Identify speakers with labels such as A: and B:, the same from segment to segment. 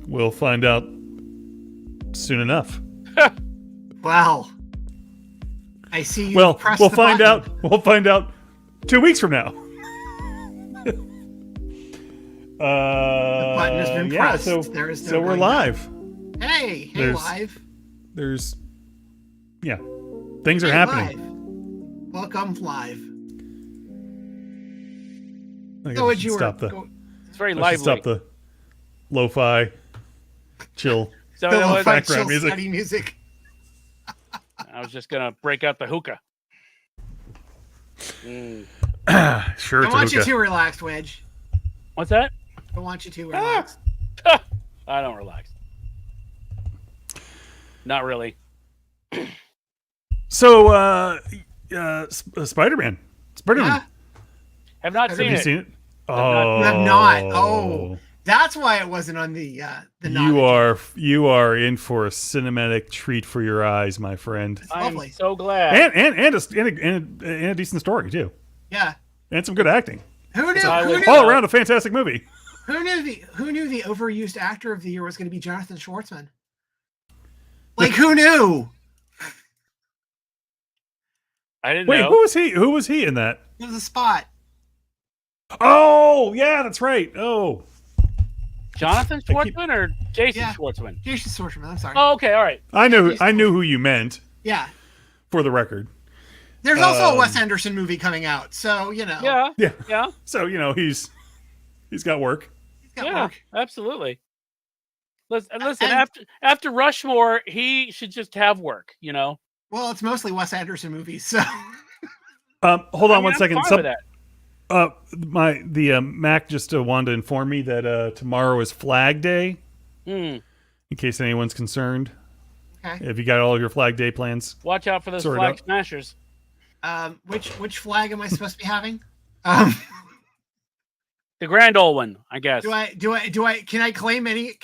A: We'll find out soon enough.
B: Well, I see you.
A: Well,
B: pressed
A: we'll
B: the
A: find
B: button.
A: out. We'll find out 2 weeks from now.
B: The button has been pressed.
A: So,
B: There is no
A: so we're
B: going
A: live.
B: back. Hey, live.
A: There's, yeah, things are
B: Hey,
A: happening.
B: Live. Welcome live.
A: I
B: So
A: gotta stop the.
C: It's very
A: I should
C: lively.
A: stop the lo-fi, chill.
C: So you know what?
A: background music.
B: Study music.
C: I was just gonna break out the hookah.
A: Sure,
B: I
A: it's
B: want
A: a
B: you
A: hookah.
B: too relaxed, Wedge.
C: What's that?
B: I want you too relaxed.
C: I don't relax. Not really.
A: So, Spider-Man.
B: Yeah,
C: Have not
B: Have
C: seen
A: Have you
C: it.
A: seen it?
C: not-
B: you have not. Oh, that's why it wasn't on the
A: You are in for a cinematic treat for your eyes, my friend,
C: I'm
B: lovely.
C: so glad.
A: and a decent story too,
B: Yeah.
A: and some good acting.
B: Who knew?
C: I
B: Who
C: would-
B: knew?
A: All around a fantastic movie.
B: Who knew the overused actor of the year was going to be Jonathan Schwartzman? Like, who knew?
C: I didn't
A: Wait,
C: know.
A: who was he? Who was he in that?
B: It was a spot.
A: Oh, yeah, that's right. Oh,
C: Jonathan
A: I keep-
C: Schwartzman or Jason
B: Yeah.
C: Schwartzman?
B: Jason Schwartzman. I'm sorry.
C: Oh, okay, all right.
A: I knew who you meant.
B: Yeah.
A: For the record.
B: There's also a Wes Anderson movie coming out, so
C: Yeah,
A: Yeah.
C: yeah,
A: So he's got work.
B: he's got
C: yeah.
B: work.
C: Absolutely. Listen.
B: And-
C: After Rushmore, he should just have work.
B: Well, it's mostly Wes Anderson movies, so
A: Hold on
C: I mean,
A: one
C: I'm
A: second.
C: fine with that.
A: Mac just wanted to inform me that tomorrow is Flag Day.
C: Hmm.
A: In case anyone's concerned,
B: okay.
A: have you got all of your Flag Day plans?
C: Watch out for those
A: Sorted
C: flag
A: out.
C: smashers.
B: Which flag am I supposed to be having?
C: The grand old one, I guess.
B: Can I claim any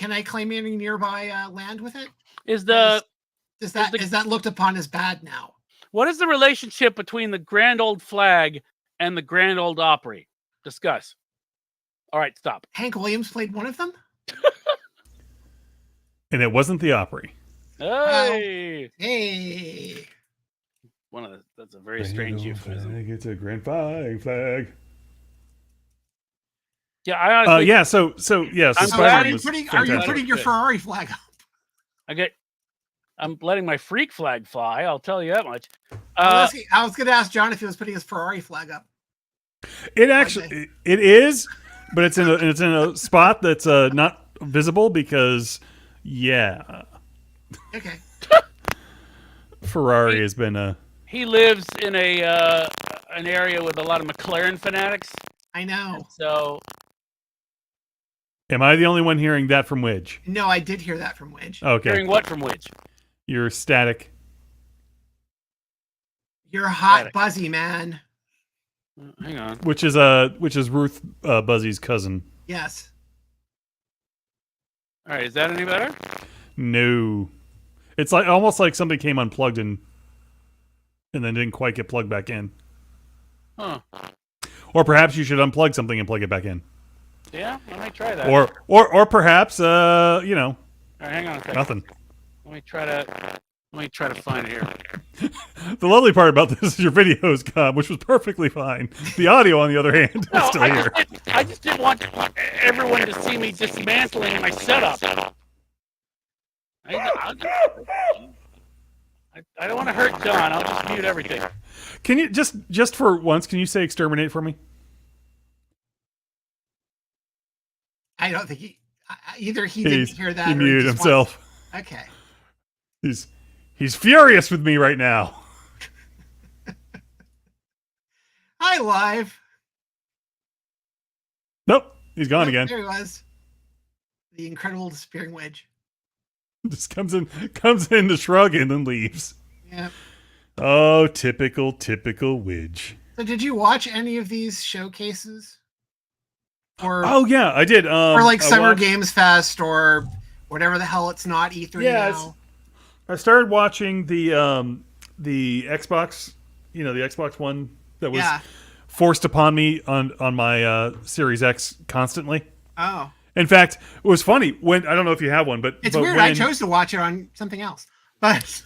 B: nearby land with it?
C: Is the
B: Is
C: the-
B: that looked upon as bad now?
C: What is the relationship between the grand old flag and the grand old Opry? Discuss. All right, stop.
B: Hank Williams played one of them?
A: And it wasn't the Opry.
C: Hey,
B: Hey.
C: that's a very strange euphemism.
A: Flag, it's a grand flag.
C: Yeah, I honestly,
A: Yeah. So yeah. So
C: I'm
B: So
C: glad
A: Spider-Man
B: are you
A: was
B: putting
A: fantastic.
B: your Ferrari flag up?
C: I'm letting my freak flag fly. I'll tell you that much.
B: I was going to ask John if he was putting his Ferrari flag up.
A: It actually it is, but it's in a spot that's not visible because
B: Okay.
A: Ferrari has been a.
C: He lives in an area with a lot of McLaren fanatics,
B: I know.
C: so
A: Am I the only one hearing that from Widge?
B: No, I did hear that from Wedge.
A: Okay,
C: hearing what from which?
A: you're static.
B: You're hot,
C: Static.
B: buzzy man.
C: Hang on.
A: Which is Ruth Buzzy's cousin.
B: Yes.
C: All right, is that any better?
A: No, it's like almost like somebody came unplugged and then didn't quite get plugged back in.
C: Huh.
A: Or perhaps you should unplug something and plug it back in.
C: Yeah, I might try that.
A: Or perhaps
C: All right, hang on a second.
A: nothing.
C: Let me try to find it here.
A: The lovely part about this is your video is gone, which was perfectly fine. The audio, on the other hand, is
C: No,
A: still
C: I
A: here.
C: just didn't want everyone to see me dismantling my setup. I don't want to hurt Don. I'll just mute everything.
A: Can you just for once? Can you say exterminate for me?
B: I don't think either he didn't hear that.
A: He
B: or
A: muted
B: just
A: himself.
B: wants- Okay.
A: He's furious with me right now.
B: Hi, live.
A: Nope, he's gone
B: Oh,
A: again.
B: There he was. The incredible disappearing Wedge.
A: Just comes in to shrug and then leaves.
B: Yeah.
A: Oh, typical Widge.
B: So, did you watch any of these showcases? Or
A: Oh yeah, I did.
B: or like
A: I
B: Summer
A: watched-
B: Games Fest or whatever the hell it's not E3
A: Yeah,
B: now.
A: I started watching the Xbox, the Xbox One that was
B: Yeah.
A: forced upon me on my Series X constantly,
B: Oh.
A: In fact, it was funny when I don't know if you have one, but
B: It's
A: but
B: weird.
A: when,
B: I chose to watch it on something else, but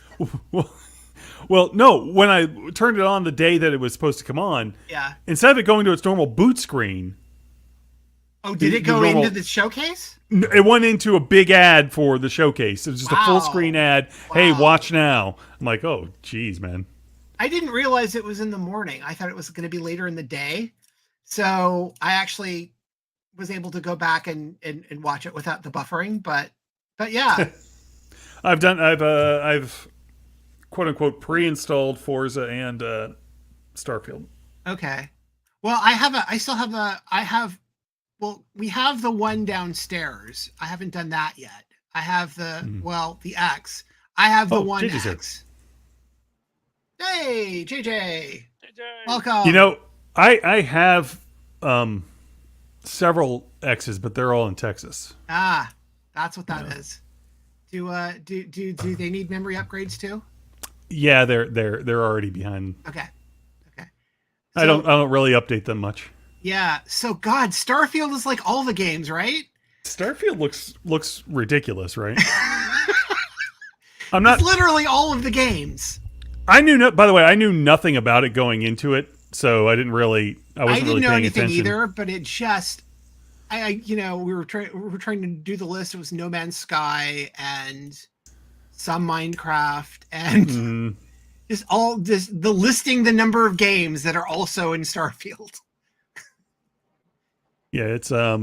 A: well, no, when I turned it on the day that it was supposed to come on,
B: yeah.
A: instead of it going to its normal boot screen,
B: Oh, did
A: The-
B: it
A: the
B: go
A: normal-
B: into the showcase?
A: it went into a big ad for the showcase. It was just a full
B: Wow.
A: screen ad. Hey,
B: Wow.
A: watch now. I'm like, oh, geez, man.
B: I didn't realize it was in the morning. I thought it was going to be later in the day. So I actually was able to go back and watch it without the buffering. But yeah,
A: I've quote unquote pre-installed Forza and Starfield.
B: okay. Well, we have the one downstairs. I haven't done that yet. I have the X. I have the
A: Oh,
B: one
A: JJ's here.
B: X. Hey, JJ.
C: JJ.
B: Welcome.
A: You know, I have several X's, but they're all in Texas.
B: Ah, that's what that is. Do they need memory upgrades too?
A: Yeah, they're already behind.
B: Okay.
A: I don't really update them much.
B: Yeah. So God, Starfield is like all the games, right?
A: Starfield looks ridiculous, right? I'm not.
B: It's literally all of the games.
A: I knew. By the way, I knew nothing about it going into it, so I didn't really. I
B: I
A: wasn't
B: didn't
A: really
B: know
A: paying
B: anything
A: attention.
B: either, but it just, we were trying to do the list. It was No Man's Sky and some Minecraft and
A: Mm,
B: just all this, the listing the number of games that are also in Starfield.
A: yeah, it's a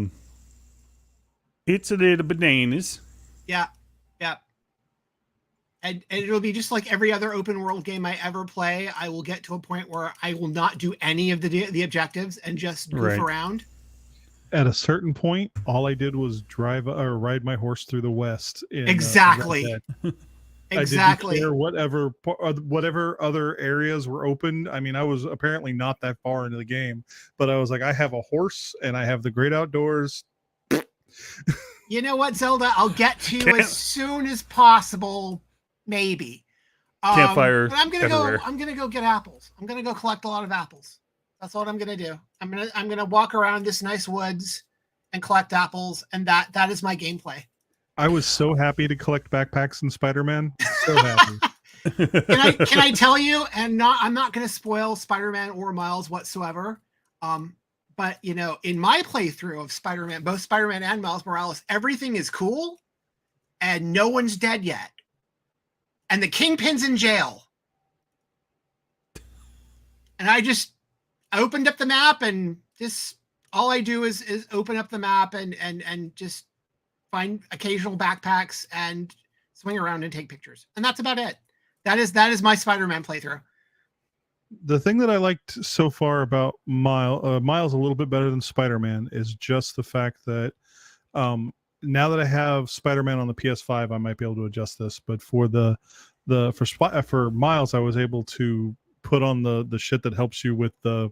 A: little bananas.
B: Yeah. And it'll be just like every other open world game I ever play. I will get to a point where I will not do any of the objectives and just goof
A: Right.
B: around.
D: At a certain point, all I did was drive or ride my horse through the West. In,
B: Exactly.
D: Red Dead.
B: Exactly.
D: I didn't care whatever other areas were open. I mean, I was apparently not that far into the game, but I was like, I have a horse and I have the great outdoors.
B: You know what, Zelda? I'll get to you
A: Camp-
B: as soon as possible. Maybe.
A: Campfire
B: But I'm gonna
A: everywhere.
B: go. I'm gonna go get apples. I'm gonna go collect a lot of apples. That's what I'm gonna do. I'm gonna walk around this nice woods and collect apples, and that is my gameplay.
D: I was so happy to collect backpacks in Spider-Man. So happy.
B: Can I tell you? And I'm not gonna spoil Spider-Man or Miles whatsoever. But in my playthrough of Spider-Man, both Spider-Man and Miles Morales, everything is cool, and no one's dead yet. And the Kingpin's in jail. And I opened up the map and just all I do is open up the map and just find occasional backpacks and swing around and take pictures. And that's about it. That is my Spider-Man playthrough.
D: The thing that I liked so far about Miles a little bit better than Spider-Man is just the fact that now that I have Spider-Man on the PS5, I might be able to adjust this. But for for Miles, I was able to put on the shit that helps you with the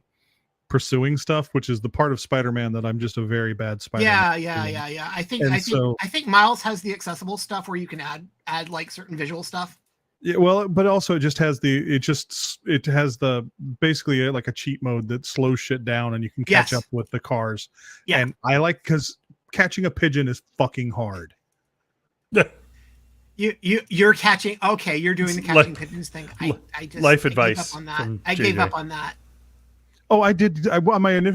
D: pursuing stuff, which is the part of Spider-Man that I'm just a very bad Spider-Man.
B: Yeah. I think Miles has the accessible stuff where you can add like certain visual stuff.
D: Yeah, well, but also it has the basically like a cheat mode that slows shit down and you can catch
B: Yes.
D: up with the cars.
B: Yeah.
D: And I like because catching a pigeon is fucking hard.
B: You're catching. Okay, you're doing the
A: It's
B: catching
A: life-
B: pigeons thing. I just
A: life
B: I gave
A: advice
B: up on that.
A: from
B: I gave
A: JJ.
B: up on that.
D: Oh, I did.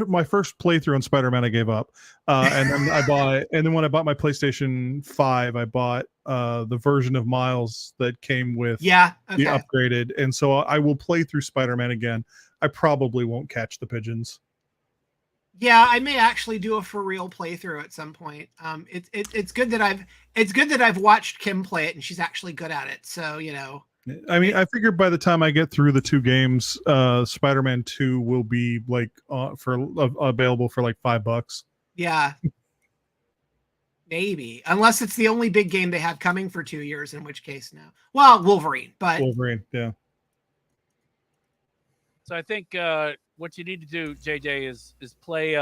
D: My first playthrough on Spider-Man, I gave up, and then when I bought my PlayStation 5, I bought the version of Miles that came with
B: Yeah. Okay.
D: the upgraded, and so I will play through Spider-Man again. I probably won't catch the pigeons.
B: Yeah, I may actually do a for real playthrough at some point. It's good that I've watched Kim play it and she's actually good at it. So
D: I mean, I figure by the time I get through the two games, Spider-Man 2 will be like available for like $5.
B: yeah, maybe unless it's the only big game they have coming for 2 years, in which case no. Well, Wolverine, but
D: Wolverine, yeah.
C: So I think what you need to do, JJ, is play.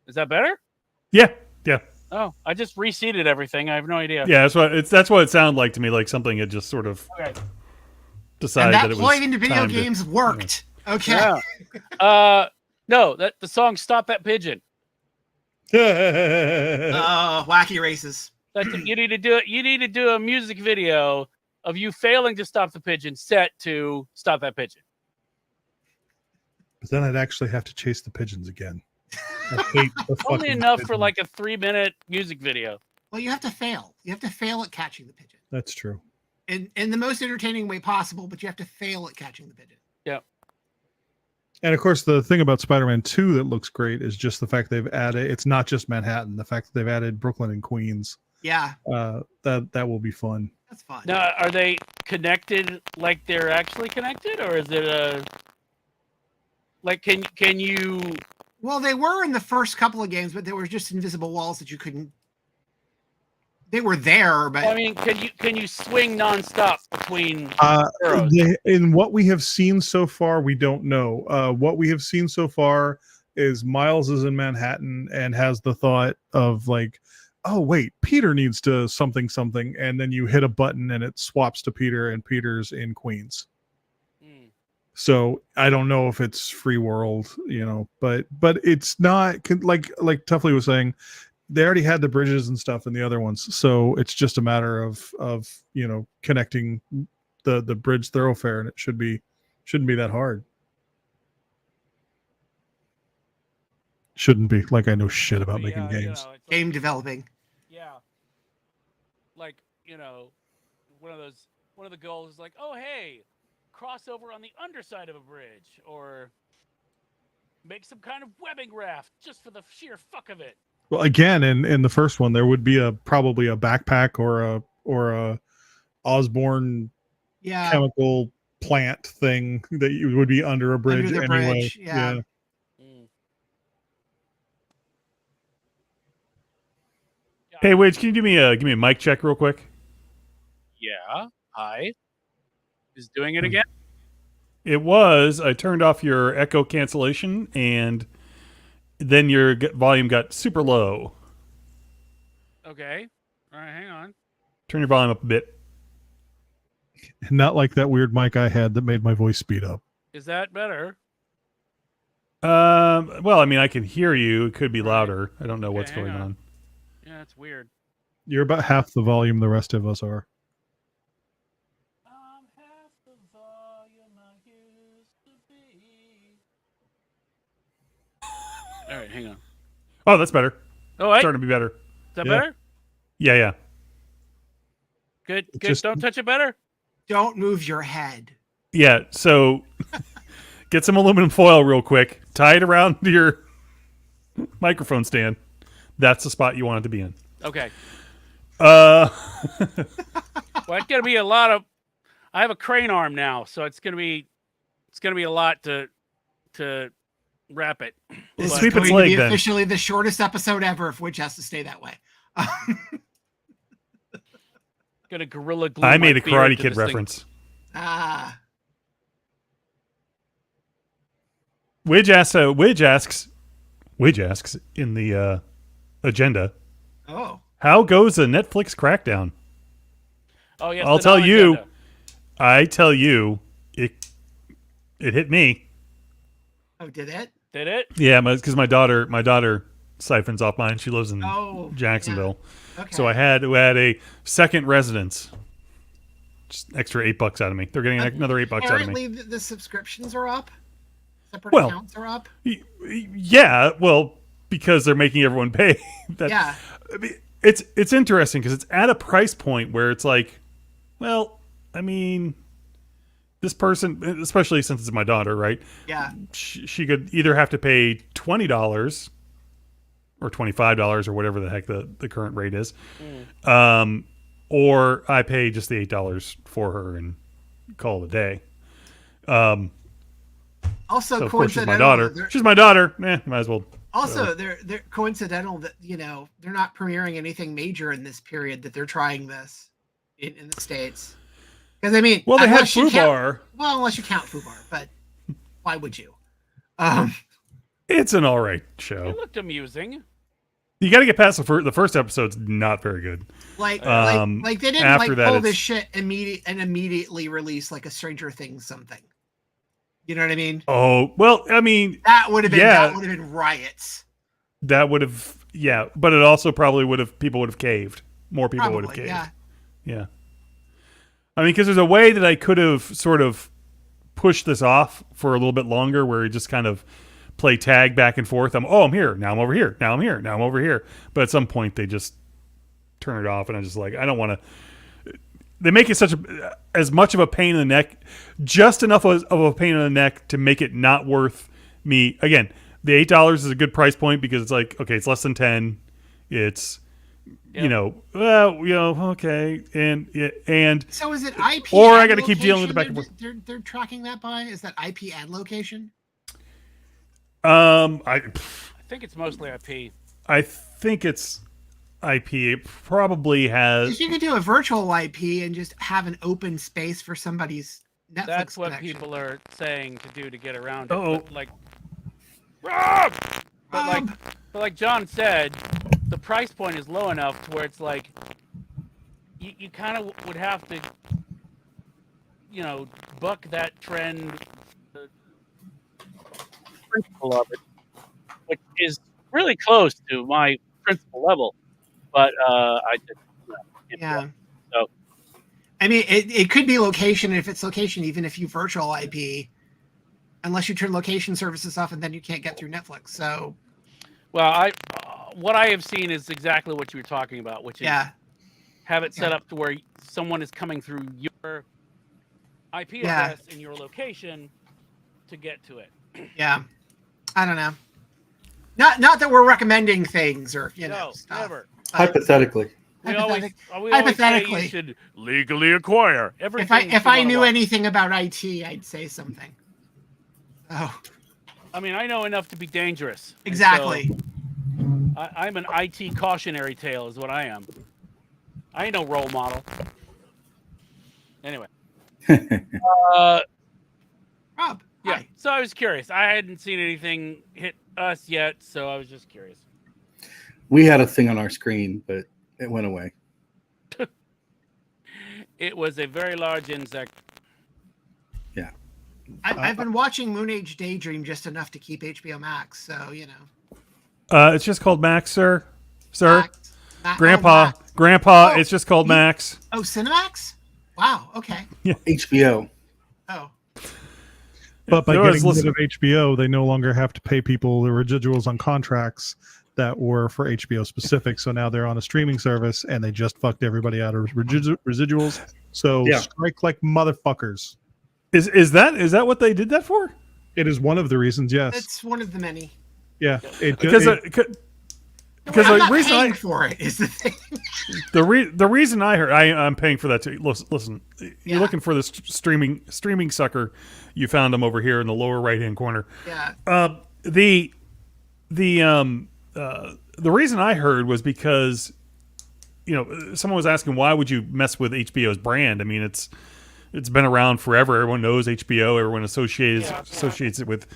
C: Is that better?
A: Yeah.
C: Oh, I just reseated everything. I have no idea.
A: That's what it sounded like to me, like something had just sort of
C: Okay.
A: decided
B: and that
A: that it was
B: playing into video
A: time to-
B: games worked. Okay.
C: Yeah. No, that the song "Stop That Pigeon."
B: Oh, wacky races.
C: You need to do it. You need to do a music video of you failing to stop the pigeon set to stop that pigeon.
D: But then I'd actually have to chase the pigeons again. I hate the
C: Only
D: fucking
C: enough for
D: pigeons.
C: like a 3-minute music video.
B: Well, you have to fail. You have to fail at catching the pigeon
D: That's true.
B: in the most entertaining way possible, but you have to fail at catching the pigeon.
D: And of course, the thing about Spider-Man 2 that looks great is just the fact they've added. It's not just Manhattan. The fact that they've added Brooklyn and Queens.
B: Yeah,
D: That will be fun.
B: that's fun.
C: Now, are they connected like they're actually connected, or is it a like can you?
B: Well, they were in the first couple of games, but they were just invisible walls that you couldn't. They were there, but
C: I mean, can you swing nonstop between boroughs?
D: In what we have seen so far, we don't know. What we have seen so far is Miles is in Manhattan and has the thought of like, oh wait, Peter needs to something, and then you hit a button and it swaps to Peter, and Peter's in Queens.
C: Hmm.
D: So I don't know if it's free world, but it's not like Tuffley was saying. They already had the bridges and stuff in the other ones, so it's just a matter of connecting the bridge thoroughfare, and it shouldn't be that hard. Shouldn't be. Like I know shit about making
C: Yeah,
D: games.
C: it's like-
B: game developing.
C: yeah, like one of the goals is like, oh hey, crossover on the underside of a bridge, or make some kind of webbing raft just for the sheer fuck of it.
D: Well, again, in the first one, there would be probably a backpack or a Osborne
B: Yeah,
D: chemical plant thing that you would be under a bridge
B: the
D: anyway.
B: bridge, yeah.
C: Mm.
A: Hey, Widge, can you give me a mic check real quick?
C: Yeah. Hi. Is doing it again?
A: It was. I turned off your echo cancellation, and then your volume got super low.
C: Okay. All right. Hang on.
A: Turn your volume up a bit.
D: Not like that weird mic I had that made my voice speed up.
C: Is that better?
A: Well, I mean, I can hear you. It could be louder. I don't know what's
C: hang
A: going
C: on.
A: on.
C: Yeah, it's weird.
D: You're about half the volume the rest of us are.
C: I'm half the volume I used to be. All right, hang on.
A: Oh, that's better.
C: Oh, wait.
A: Starting to be better.
C: Is that
D: Yeah.
C: better?
A: Yeah.
C: Good. Good.
D: Just-
C: Don't touch it better.
B: Don't move your head.
A: Yeah, so get some aluminum foil real quick. Tie it around your microphone stand. That's the spot you want it to be in.
C: Okay.
A: Uh,
C: Well, it's gonna be a lot of. I have a crane arm now, so it's gonna be a lot to wrap it.
B: This
A: Sweep
B: is
A: its
B: going to
A: leg,
B: be
A: then.
B: officially the shortest episode ever if Witch has to stay that way.
C: Gonna gorilla glue.
A: I
C: my
A: made a
C: beard
A: Karate
C: to
A: Kid
C: this thing.
A: reference.
B: Ah,
A: Widge asks in the agenda,
B: oh,
A: how goes the Netflix crackdown?
C: Oh yes.
A: I'll
C: the
A: tell you.
C: non-agenda.
A: I tell you, it hit me.
B: oh, did it?
C: Did it?
A: Yeah, because my daughter siphons off mine. She lives in
B: Oh,
A: Jacksonville,
B: yeah. Okay.
A: so I had to add a second residence. Just extra $8 out of me. They're getting another $8 out of me.
B: Apparently, the subscriptions are up. Separate
A: Well,
B: accounts are up.
A: Yeah, well, because they're making everyone pay. That,
B: Yeah.
A: I mean, it's interesting because it's at a price point where it's like, well, I mean, this person, especially since it's my daughter, right?
B: Yeah.
A: She could either have to pay $20 or $25 or whatever the heck the current rate is, or I pay just the $8 for her and call it a day.
B: Also,
A: So of course she's my
B: coincidental.
A: daughter. She's my daughter. Might as well.
B: Also, they're coincidental that they're not premiering anything major in this period that they're trying this in the States. Because I mean,
A: Well, they had
B: unless you count-
A: FUBAR.
B: Well, unless you count FUBAR, but why would you?
A: It's an all right
C: It
A: show.
C: looked amusing.
A: You got to get past the first episode's not very good.
B: Like they didn't
A: after
B: like
A: that,
B: pull this
A: it's-
B: shit immediately release like a Stranger Things something. You know what I mean?
A: Oh well, I mean
B: That would have been
A: Yeah.
B: that would have been riots.
A: that would have Yeah, but it also probably people would have caved. More people would have
B: Probably,
A: caved.
B: yeah.
A: Yeah. I mean, because there's a way that I could have sort of pushed this off for a little bit longer, where you just kind of play tag back and forth. I'm here, now I'm over here, now I'm here, now I'm over here. But at some point, they just turn it off, and I'm just like, I don't want to. They make it as much of a pain in the neck, just enough of a pain in the neck to make it not worth me. Again, the $8 is a good price point because it's like, okay, it's less than 10. It's okay, and
B: So is it IP?
A: Or I
B: and
A: gotta keep dealing with the back
B: location
A: and forth.
B: They're tracking that by? Is that IP and location?
C: I think it's mostly IP.
A: I think it's IP. It probably has.
B: If you could do a virtual IP and just have an open space for somebody's Netflix
C: That's what
B: connection.
C: people are saying to do to get around it.
A: Uh-oh.
C: But like, Rob!
B: Um,
C: But like John said, the price point is low enough to where it's like you kind of would have to, buck that trend. The principle of it, which is really close to my principal level, but I just can't do
B: yeah.
C: it. So
B: I mean, it could be location. If it's location, even if you virtual IP, unless you turn location services off, and then you can't get through Netflix. So,
C: well, what I have seen is exactly what you were talking about, which is
B: yeah,
C: have it set
B: Yeah.
C: up to where someone is coming through your IP
B: Yeah.
C: address in your location to get to it.
B: yeah. I don't know. Not that we're recommending things or
C: No,
B: stuff.
C: never.
B: but
E: Hypothetically.
C: We always say
B: Hypothetically.
C: you should legally acquire everything.
B: If
C: you
B: I
C: wanna
B: knew
C: watch.
B: anything about IT, I'd say something. Oh,
C: I mean, I know enough to be dangerous. And
B: exactly.
C: so I'm an IT cautionary tale, is what I am. I ain't no role model. Anyway,
B: Rob.
C: yeah.
B: Hi.
C: So I was curious. I hadn't seen anything hit us yet, so I was just curious.
E: We had a thing on our screen, but it went away.
C: It was a very large insect.
B: I've been watching Moon Age Daydream just enough to keep HBO Max, so
A: It's just called Max, sir.
B: Max.
A: Grandpa,
B: Max.
A: Grandpa.
B: Oh,
A: It's just called Max.
B: Oh, Cinemax. Wow. Okay.
E: HBO.
B: Oh,
D: But by
A: There was
D: getting rid of HBO, they no longer have to pay people the residuals on contracts that were for HBO specific. So now they're on a streaming service and they just fucked everybody out of residuals. So
E: Yeah.
D: strike like motherfuckers.
A: Is that what they did that for?
D: It is one of the reasons, yes.
B: it's one of the many.
D: Yeah.
A: Because
B: I'm
A: the
B: not
A: reason
B: paying for it is the thing.
A: the reason I heard I'm paying for that too. Listen, you're
B: Yeah.
A: looking for this streaming sucker. You found him over here in the lower right hand corner.
B: Yeah.
A: The reason I heard was because someone was asking why would you mess with HBO's brand. I mean, it's been around forever. Everyone knows HBO. Everyone associates it with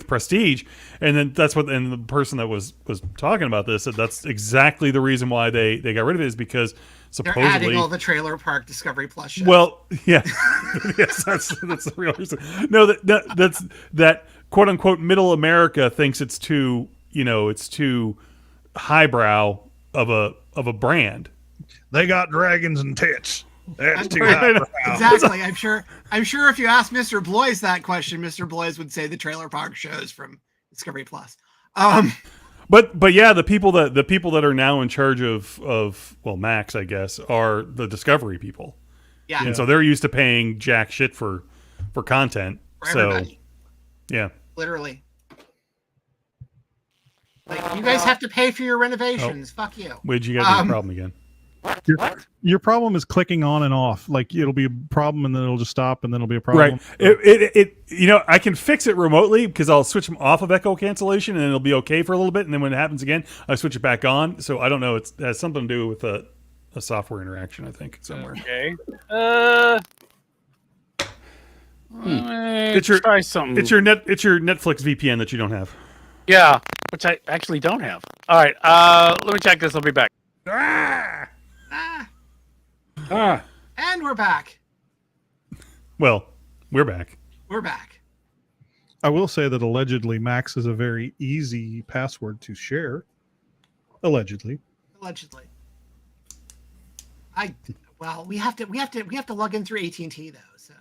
A: prestige. And then and the person that was talking about this said that's exactly the reason why they got rid of it, is because
B: They're
A: supposedly
B: adding all the Trailer Park Discovery Plus shows.
A: well, yeah, yes, that's the real reason. No, that's that quote unquote middle America thinks it's too highbrow of a brand.
D: They got dragons and tits. That's too
A: Right.
D: high.
B: Exactly. I'm sure if you asked Mr. Blois that question, Mr. Blois would say the Trailer Park shows from Discovery Plus.
A: But yeah, the people that are now in charge of Max, I guess, are the Discovery people,
B: Yeah.
A: and so they're used to paying jack shit for content.
B: For
A: So
B: everybody.
A: yeah,
B: Literally. Like, you guys have to pay for your renovations. Fuck you.
A: Widge, you got a problem again.
D: Your problem is clicking on and off. Like it'll be a problem and then it'll just stop and then it'll be a problem.
A: Right. It I can fix it remotely because I'll switch them off of echo cancellation and it'll be okay for a little bit, and then when it happens again, I switch it back on. So I don't know. It has something to do with a software interaction, I think, somewhere.
C: Okay.
A: It's your-
C: try something.
A: It's your Netflix VPN that you don't have.
C: Yeah, which I actually don't have. All right. Let me check this. I'll be back.
B: Ah,
E: Ah,
B: and we're back.
A: Well, we're back.
B: We're back.
D: I will say that allegedly Max is a very easy password to share. Allegedly.
B: Allegedly. Well, we have to log in through AT&T though, so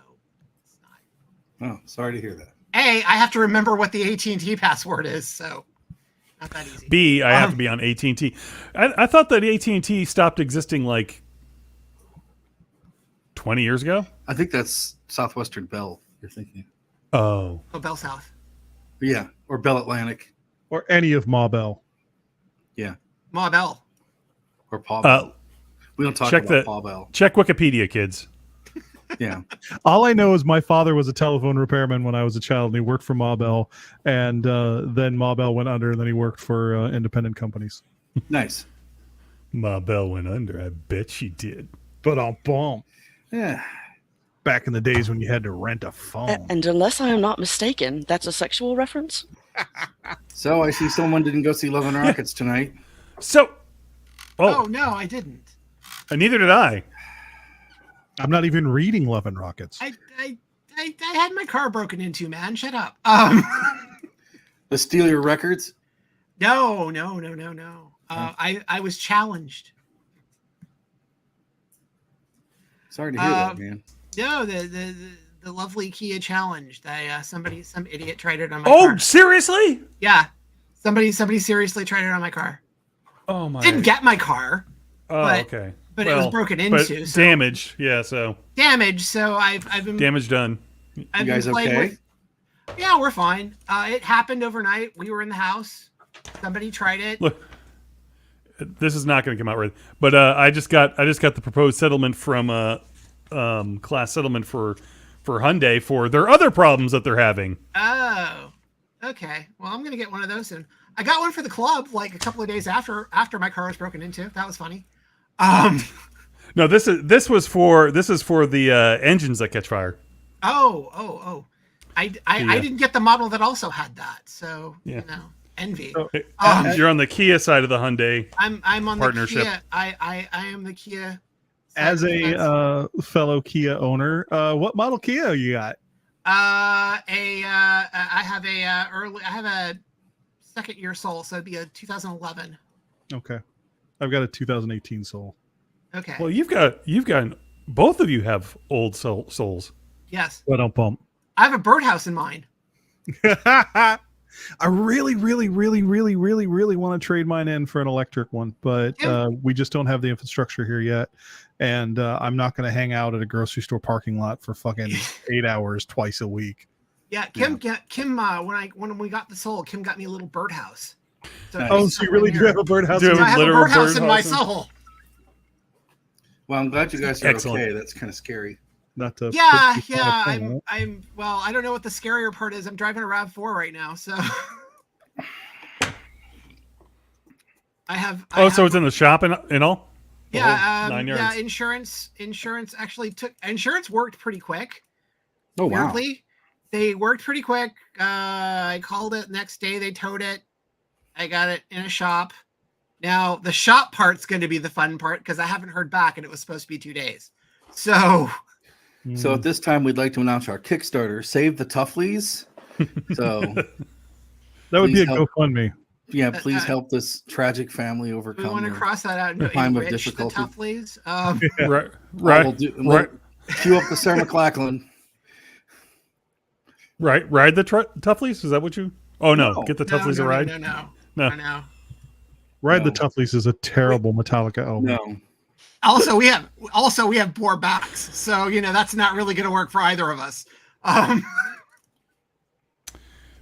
B: it's not.
E: Oh, sorry to hear that.
B: A, I have to remember what the AT&T password is, so not that easy.
A: B, I have to be on AT&T. I thought that AT&T stopped existing like 20 years ago.
E: I think that's Southwestern Bell you're thinking.
A: Oh.
B: Oh, Bell South.
E: Yeah, or Bell Atlantic.
D: Or any of Ma Bell.
E: Yeah,
B: Ma Bell.
E: or Paw Bell. We don't talk
A: check
E: about
A: the-
E: Paw Bell.
A: Check Wikipedia, kids.
E: Yeah.
D: All I know is my father was a telephone repairman when I was a child, and he worked for Ma Bell, and then Ma Bell went under, and then he worked for independent companies.
E: Nice.
A: Ma Bell went under. I bet she did.
D: But on bomb.
E: Yeah.
D: Back in the days when you had to rent a phone.
F: And unless I am not mistaken, that's a sexual reference?
E: So I see someone didn't go see Love and Rockets tonight.
A: So,
B: Oh no, I didn't.
A: neither did I.
D: I'm not even reading Love and Rockets.
B: I had my car broken into, man. Shut up.
E: The Steal Your Records.
B: No. I was challenged.
E: Sorry to hear that, man.
B: No, the lovely Kia challenged. Some idiot tried it on my
A: Oh,
B: car.
A: seriously?
B: Yeah. Somebody seriously tried it on my car.
A: Oh my.
B: Didn't get my car,
A: Oh,
B: but-
A: okay.
B: but it was broken into.
A: But
B: So
A: damage. Yeah. So
B: damage. So I've been
A: damage done.
B: I've
E: You guys
B: been playing
E: okay?
B: with. Yeah, we're fine. It happened overnight. We were in the house. Somebody tried it.
A: Look, this is not going to come out right. But I just got the proposed settlement from class settlement for Hyundai for their other problems that they're having.
B: Oh, okay. Well, I'm gonna get one of those soon. I got one for the club like a couple of days after my car was broken into. That was funny.
A: No, this is for the engines that catch fire.
B: Oh. I didn't get the model that also had that. So
A: Yeah.
B: envy.
D: Oh,
A: You're on the Kia side of the Hyundai.
B: I'm on
A: Partnership.
B: the Kia. I am the Kia. side
D: As
B: of the fence.
D: a fellow Kia owner, what model Kia you got?
B: I have a second year Soul, so it'd be a 2011.
D: Okay. I've got a 2018 Soul.
B: Okay.
A: Well, you've got both of you have old souls.
B: Yes.
D: But don't pump.
B: I have a birdhouse in mind.
D: I really want to trade mine in for an electric one, but
B: Yeah.
D: we just don't have the infrastructure here yet. And I'm not going to hang out at a grocery store parking lot for fucking 8 hours twice a week.
B: Yeah, Kim. When we got the Soul, Kim got me a little birdhouse. So
E: Nice.
D: Oh, so you really do have a birdhouse?
A: Do
B: So I have a
A: literal
B: birdhouse in my
A: birdhouse?
B: Soul.
E: Well, I'm glad you guys are
A: Excellent.
E: okay. That's kind of scary.
D: Not to
B: Yeah.
D: put you on a phone, huh?
B: I'm. Well, I don't know what the scarier part is. I'm driving a Rav4 right now, so. I have.
A: So it's in the shop and all. The whole
B: Yeah,
A: 9
B: yeah.
A: yards.
B: Insurance actually worked pretty quick.
E: Oh, wow.
B: Weirdly, they worked pretty quick. I called it next day. They towed it. I got it in a shop. Now the shop part's going to be the fun part because I haven't heard back, and it was supposed to be 2 days. So
E: So at this time, we'd like to announce our Kickstarter, Save the Tuffleys. So,
D: that would be a
E: please help.
D: GoFundMe.
E: yeah, please help this tragic family overcome.
B: we want to
E: their-
B: cross that out and
E: the time of
B: enrich the
E: difficulty.
B: Tuffleys.
A: Right.
E: We'll
A: Right.
E: do-
A: Right.
E: Cue up the Sarah McLachlan.
A: Right. Ride the Tuffleys. Is that what you? Oh no.
E: No.
A: Get the
B: No,
A: Tuffleys
B: no,
A: a ride.
B: No.
A: No.
D: Ride the
E: No.
D: Tuffleys is a terrible Metallica album.
E: No.
B: Also, we have poor backs, so that's not really going to work for either of us.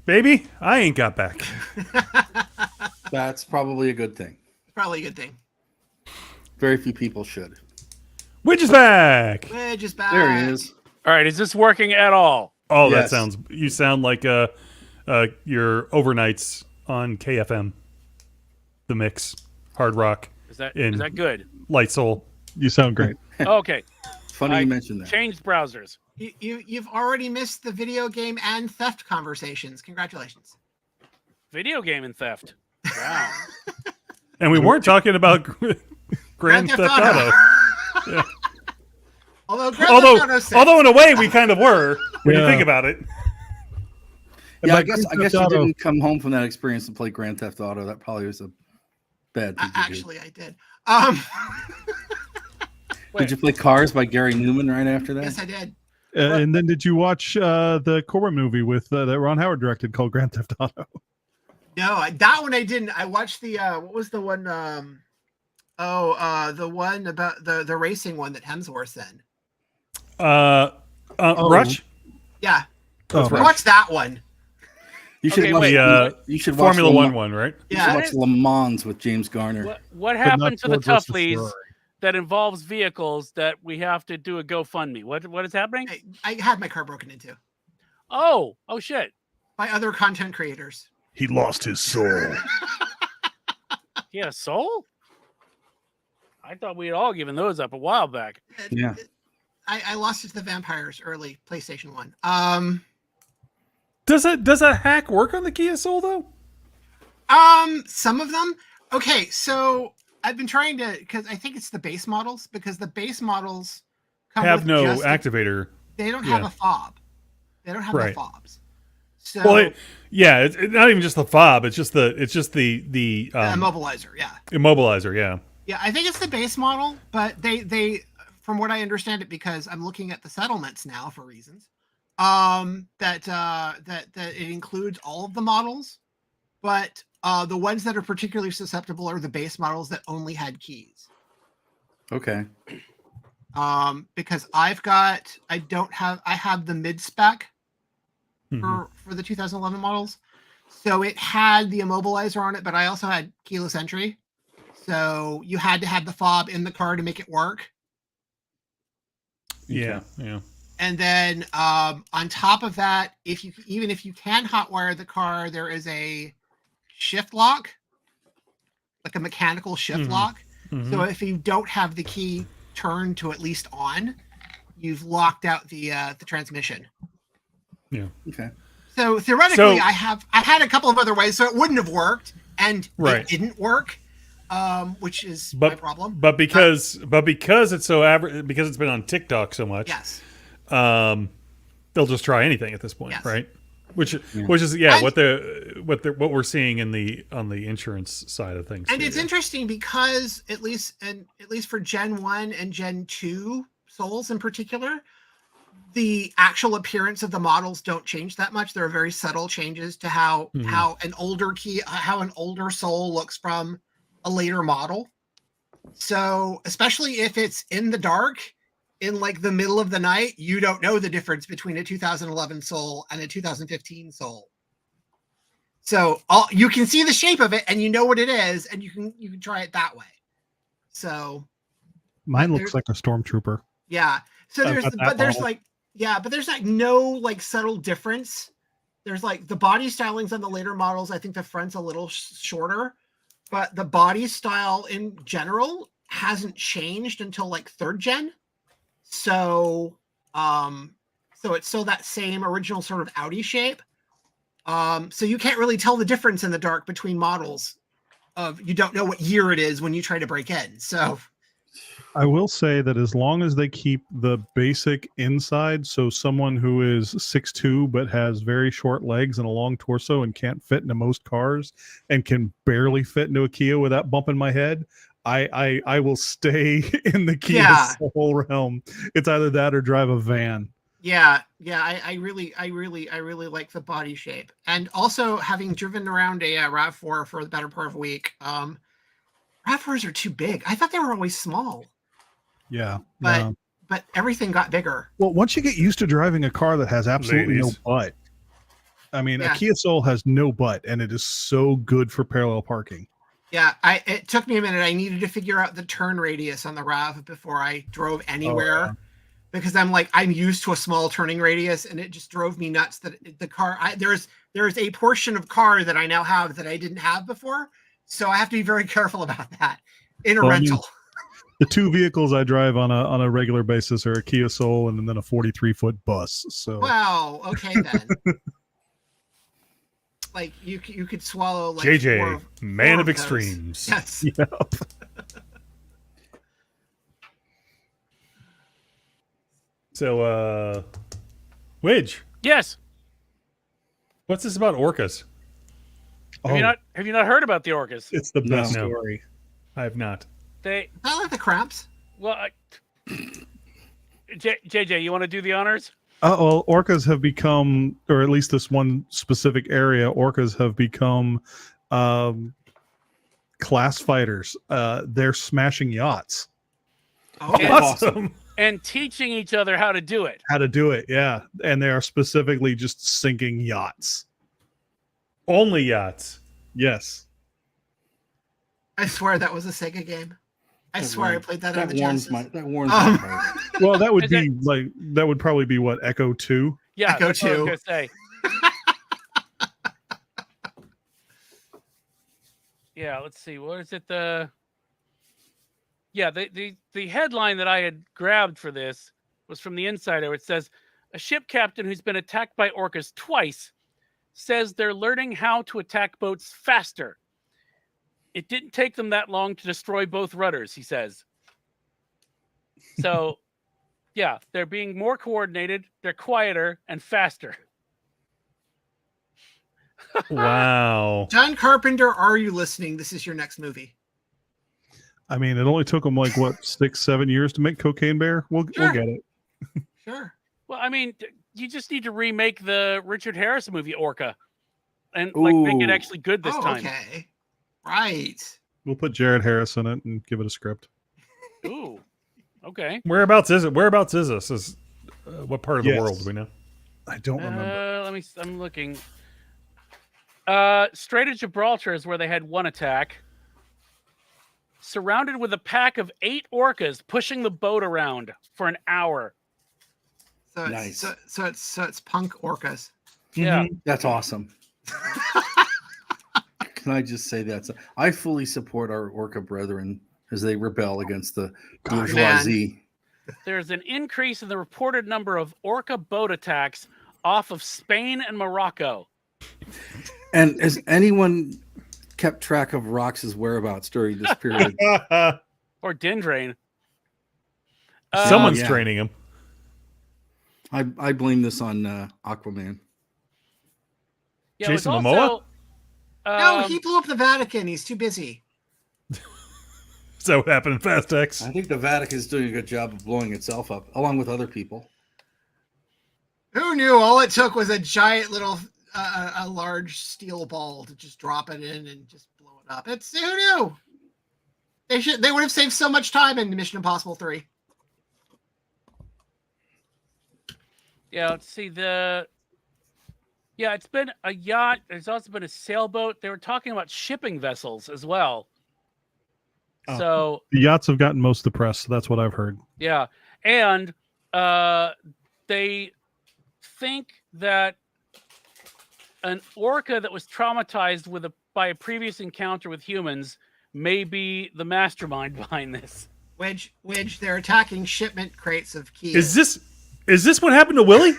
A: Baby, I ain't got back.
E: That's probably a good thing.
B: Probably a good thing.
E: Very few people should.
A: Which is back.
B: Just back.
E: There he is.
C: All right, is this working at all?
A: Oh,
E: Yes.
A: you sound like your overnights on KFM. The Mix, Hard Rock,
C: Is that
A: In-
C: good?
A: Light Soul.
D: You sound great.
C: Okay,
E: Funny
C: I
E: you mentioned that.
C: changed browsers.
B: You've already missed the video game and theft conversations. Congratulations.
C: Video game and theft. Wow.
A: And we weren't talking about Grand Theft Auto. Yeah.
B: Although Grand Theft Auto 6,
A: Although in a way we kind of were when you
D: Yeah.
A: think about it.
E: Yeah,
D: By
E: I guess
D: Grand
E: you
D: Theft Auto-
E: didn't come home from that experience to play Grand Theft Auto. That probably was a Bad thing to do.
B: Actually, I did. Um,
E: Did you play Cars by Gary Newman right after that?
B: yes, I did.
D: And then did you watch the Corbin movie with that Ron Howard directed called Grand Theft Auto?
B: No, that one I didn't. I watched the what was the one? The one about the racing one that Hemsworth's in.
A: Rush.
B: Yeah,
D: Oh,
B: I watched that one.
E: You should
C: Okay,
E: watch.
C: wait.
E: You should watch
A: Formula
E: Le
A: One
E: Mans-
A: one, right?
E: You
B: Yeah.
E: should watch Le Mans with James Garner.
C: What
D: But not
C: happened to the
D: Ford versus
C: Tuffleys
D: Ferrari.
C: that involves vehicles that we have to do a GoFundMe? What is happening?
B: I had my car broken into
C: Oh shit!
B: by other content creators.
D: He lost his soul.
C: He had a soul? I thought we had all given those up a while back.
E: Yeah.
B: I lost it to the vampires early PlayStation 1.
A: Does a hack work on the Kia Soul though?
B: Some of them. Okay, so I've been trying to, because I think it's the base models, because the base models
A: Have
B: with
A: no
B: just
A: activator.
B: they don't have
A: yeah.
B: a fob. They don't have
A: Right.
B: the fobs. So
A: Well, it's not even just the fob. It's just the
B: immobilizer, yeah.
A: immobilizer. Yeah.
B: Yeah, I think it's the base model, but they from what I understand it, because I'm looking at the settlements now for reasons, that it includes all of the models, but the ones that are particularly susceptible are the base models that only had keys.
E: Okay.
B: Because I have the mid spec for the 2011 models, so it had the immobilizer on it, but I also had keyless entry. So you had to have the fob in the car to make it work.
A: Yeah. Yeah.
B: And then on top of that, if you can hotwire the car, there is a shift lock, like a mechanical shift lock. So if you don't have the key turned to at least on, you've locked out the transmission.
A: Yeah.
E: Okay.
B: So theoretically,
A: So-
B: I had a couple of other ways, so it wouldn't have worked, and
A: Right.
B: it didn't work, which is
A: But
B: my problem.
A: But because it's so average, because it's been on TikTok so much,
B: Yes.
A: they'll just try anything at this point,
B: Yes.
A: right? Which is
B: And-
A: what we're seeing on the insurance side of things.
B: And
A: too,
B: it's
A: yeah.
B: interesting because at least for Gen 1 and Gen 2 Souls in particular, the actual appearance of the models don't change that much. There are very subtle changes to how an older Soul looks from a later model. So especially if it's in the dark, in like the middle of the night, you don't know the difference between a 2011 Soul and a 2015 Soul. So you can see the shape of it and you know what it is, and you can try it that way. So
D: Mine
B: But
D: looks like a stormtrooper.
B: yeah. So
D: I've
B: there's
D: got that
B: but there's
D: model.
B: like but there's like no like subtle difference. There's like the body stylings on the later models. I think the front's a little shorter, but the body style in general hasn't changed until like third gen. So so it's still that same original sort of Audi shape. So you can't really tell the difference in the dark between models. You don't know what year it is when you try to break in. So
D: I will say that as long as they keep the basic inside, so someone who is 6'2" but has very short legs and a long torso and can't fit into most cars and can barely fit into a Kia without bumping my head, I will stay in the Kia
B: Yeah.
D: Soul realm. It's either that or drive a van.
B: yeah, I really like the body shape. And also having driven around a RAV4 for the better part of a week, RAV4s are too big. I thought they were always small,
D: Yeah.
B: But-
D: no.
B: but everything got bigger.
D: Well, once you get used to driving a car that has absolutely
A: Ladies.
D: no butt, I mean,
B: Yeah.
D: a Kia Soul has no butt, and it is so good for parallel parking.
B: Yeah, it took me a minute. I needed to figure out the turn radius on the RAV before I drove anywhere. Because I'm used to a small turning radius, and it just drove me nuts that the car. There is a portion of car that I now have that I didn't have before, so I have to be very careful about that in a
D: Well, I mean-
B: rental.
D: The two vehicles I drive on a regular basis are a Kia Soul and then a 43-foot bus. So
B: Wow. Okay then. Like you could swallow like
A: JJ,
B: four
A: man
B: four
A: of
B: those.
A: extremes.
B: Yes.
D: Yep.
A: So, Widge,
C: Yes.
A: what's this about orcas?
C: Have you not heard about the orcas?
D: It's the best
A: No.
D: story.
A: I have not.
C: They
B: I like the cramps.
C: well, JJ, you want to do the honors?
D: Well, orcas have become, or at least this one specific area, orcas have become class fighters. They're smashing yachts.
B: Oh,
C: Yes.
A: Awesome.
C: And teaching each other how to do it.
D: How to do it, yeah. And they are specifically just sinking yachts.
A: Only yachts.
D: Yes.
B: I swear that was a Sega game. I swear I played that on
E: That
B: the
E: warms
B: Genesis.
E: my my
B: Um,
E: heart.
D: Well, that would
C: Is
D: be that would probably be what, Echo 2?
C: Yeah,
B: Echo
C: that's what I was
B: 2.
C: gonna say. Yeah, let's see. What is it? The headline that I had grabbed for this was from the Insider. It says a ship captain who's been attacked by orcas twice says they're learning how to attack boats faster. It didn't take them that long to destroy both rudders, he says. So, yeah, they're being more coordinated, they're quieter and faster.
A: Wow.
B: John Carpenter, are you listening? This is your next movie.
D: I mean, it only took them like what 6-7 years to make Cocaine Bear. We'll
B: Sure.
D: get it.
B: Sure.
C: Well, I mean, you just need to remake the Richard Harris movie Orca and like make it
E: Ooh.
C: actually good this time.
B: Okay. Right.
D: We'll put Jared Harris in it and give it a script.
C: Ooh. Okay.
A: Whereabouts is it? Whereabouts is this? What part of the
D: Yes.
A: world do we know?
D: I don't remember.
C: I'm looking. Strait of Gibraltar is where they had one attack. Surrounded with a pack of 8 orcas pushing the boat around for an hour.
B: So it's,
E: Nice.
B: so it's punk orcas.
C: Yeah.
E: That's awesome. Can I just say that? I fully support our orca brethren as they rebel against the
B: Gosh,
E: bourgeoisie.
C: There's an increase in the reported number of orca boat attacks off of Spain and Morocco.
E: And has anyone kept track of Rox's whereabouts during this period?
C: Or Dindrain.
A: Someone's
E: yeah.
A: training him.
E: I blame this on Aquaman.
C: Yeah, it was
A: Jason
C: also,
A: Momoa?
B: No, he blew up the Vatican. He's too busy.
A: Is that what happened in Fast X?
E: I think the Vatican is doing a good job of blowing itself up, along with other people.
B: Who knew? All it took was a giant little, a large steel ball to just drop it in and just blow it up. It's who knew? They would have saved so much time in Mission Impossible 3.
C: Yeah, let's see it's been a yacht. There's also been a sailboat. They were talking about shipping vessels as well.
D: Oh.
C: So
D: The yachts have gotten most of the press, so that's what I've heard.
C: yeah, and they think that an orca that was traumatized by a previous encounter with humans may be the mastermind behind this.
B: Which they're attacking shipment crates of keys.
A: Is this what happened to Willie?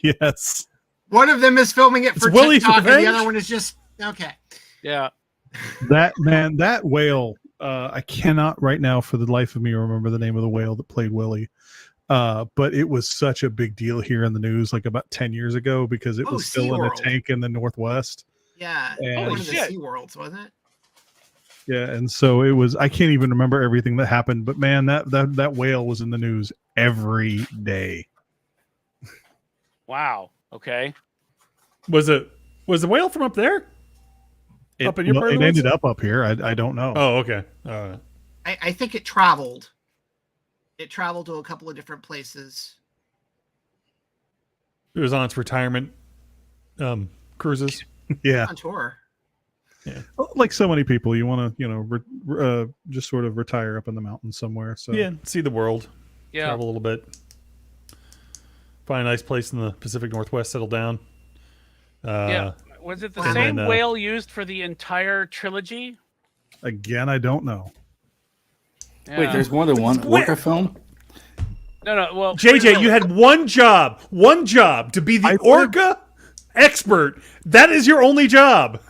D: Yes.
B: One of them is filming it
A: It's
B: for
A: Willy for
B: TikTok, and the
A: revenge?
B: other one is just okay.
C: Yeah.
D: That whale, I cannot right now for the life of me remember the name of the whale that played Willie. But it was such a big deal here in the news like about 10 years ago because it
B: Oh,
D: was still in a
B: SeaWorld.
D: tank in the Northwest.
B: Yeah,
D: And-
B: one of the
C: Shit.
B: Sea Worlds, wasn't it?
D: Yeah, and so it was. I can't even remember everything that happened, but man, that whale was in the news every day.
C: Wow. Okay.
A: Was the whale from up there? Up in your part of the
D: it ended
A: woods?
D: up here. I don't know.
A: Oh, okay.
B: I think it traveled. It traveled to a couple of different places.
A: It was on its retirement cruises.
D: Yeah,
B: On tour.
D: like so many people, you want to just sort of retire up in the mountains somewhere. So
A: Yeah, see the world.
C: Yeah.
A: Travel a little bit. Find a nice place in the Pacific Northwest, settle down.
C: Yeah. Was it the
B: And
C: same
A: then,
C: whale used for the entire trilogy?
D: again, I don't know.
E: Wait,
C: Yeah.
E: there's more than one orca film?
C: no. Well,
A: JJ, you had one job to be the
D: I
A: orca expert. That is your only job.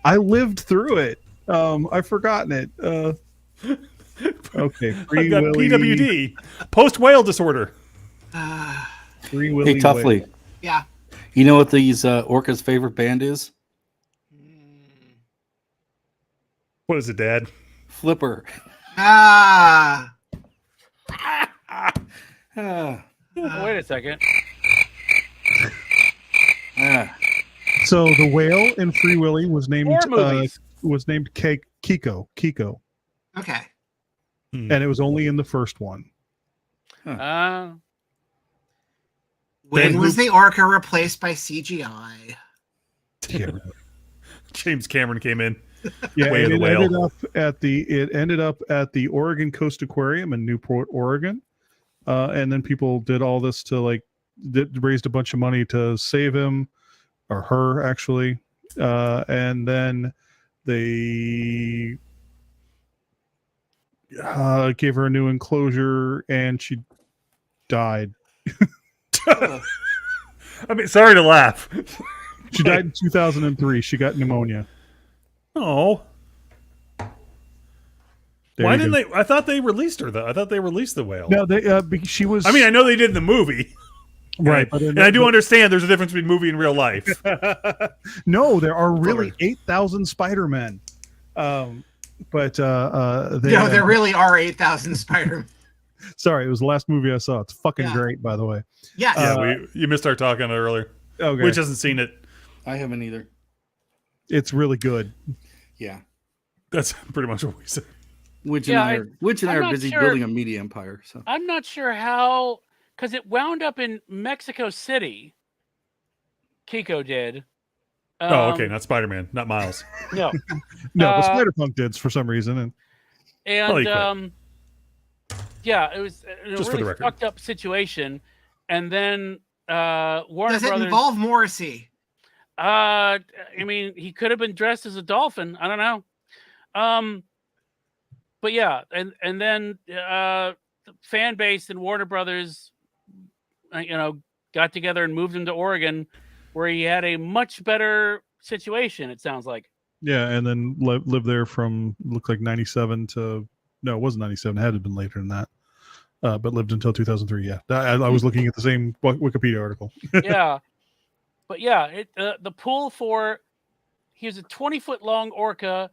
D: I lived through it. I've forgotten it. Okay,
A: I've
D: Free
A: got
D: Willy,
A: PWD, post whale disorder.
D: Free Willy
E: Hey, Toughly,
B: Yeah.
E: you know what these orcas' favorite band is?
A: What is it, Dad?
E: Flipper.
B: Ah.
E: Ah,
C: Oh, wait a second.
E: ah.
D: So the whale in Free Willy was named
C: More movies.
D: Kiko,
B: Okay.
A: Hmm.
D: and it was only in the first one.
B: When
A: Ben
B: was
A: Hoop-
B: the orca replaced by CGI?
A: James Cameron came in.
D: Yeah,
A: Way of
D: and
A: the
D: it
A: whale.
D: ended up at the Oregon Coast Aquarium in Newport, Oregon, and then people did all this to raised a bunch of money to save him or her actually, and then they gave her a new enclosure and she died.
A: I mean, sorry to laugh.
D: She died in 2003. She got pneumonia.
A: Oh,
D: There
A: why
D: you
A: didn't
D: go.
A: they? I thought they released her though. I thought they released the whale.
D: No, she was.
A: I mean, I know they did in the movie,
D: right, but
A: and I do understand there's a difference between movie and real life.
D: No, there are really
A: Sorry.
D: 8,000 Spider-Men. But
B: No, there really are 8,000 Spider-Man.
D: sorry, it was the last movie I saw. It's fucking
B: Yeah.
D: great, by the way.
B: Yes.
A: Yeah, you missed our talk on it earlier.
D: Okay,
A: Which hasn't seen it.
E: I haven't either.
D: it's really good.
E: Yeah.
A: That's pretty much what we said.
E: Witch
C: Yeah,
E: and I
C: I'm
E: are
C: not
E: busy
C: sure-
E: building a media empire. So
C: I'm not sure how, because it wound up in Mexico City. Kiko did.
A: Oh, okay, not Spider-Man, not Miles.
C: No.
D: No, but
C: Uh,
D: Spider-Punk did for some reason, and
A: Well, he
C: And
A: quit.
C: yeah, it was a
A: Just for the
C: really
A: record.
C: fucked up situation. And then Warner
B: Does it
C: Brothers.
B: involve Morrissey?
C: I mean, he could have been dressed as a dolphin. I don't know. But yeah, and then the fan base and Warner Brothers, got together and moved him to Oregon, where he had a much better situation. It sounds like.
D: yeah, and then lived there from looked like 97 to no, it wasn't 97. It had to have been later than that. But lived until 2003. Yeah, I was looking at the same Wikipedia article.
C: Yeah, but yeah, the pool he was a 20-foot long orca,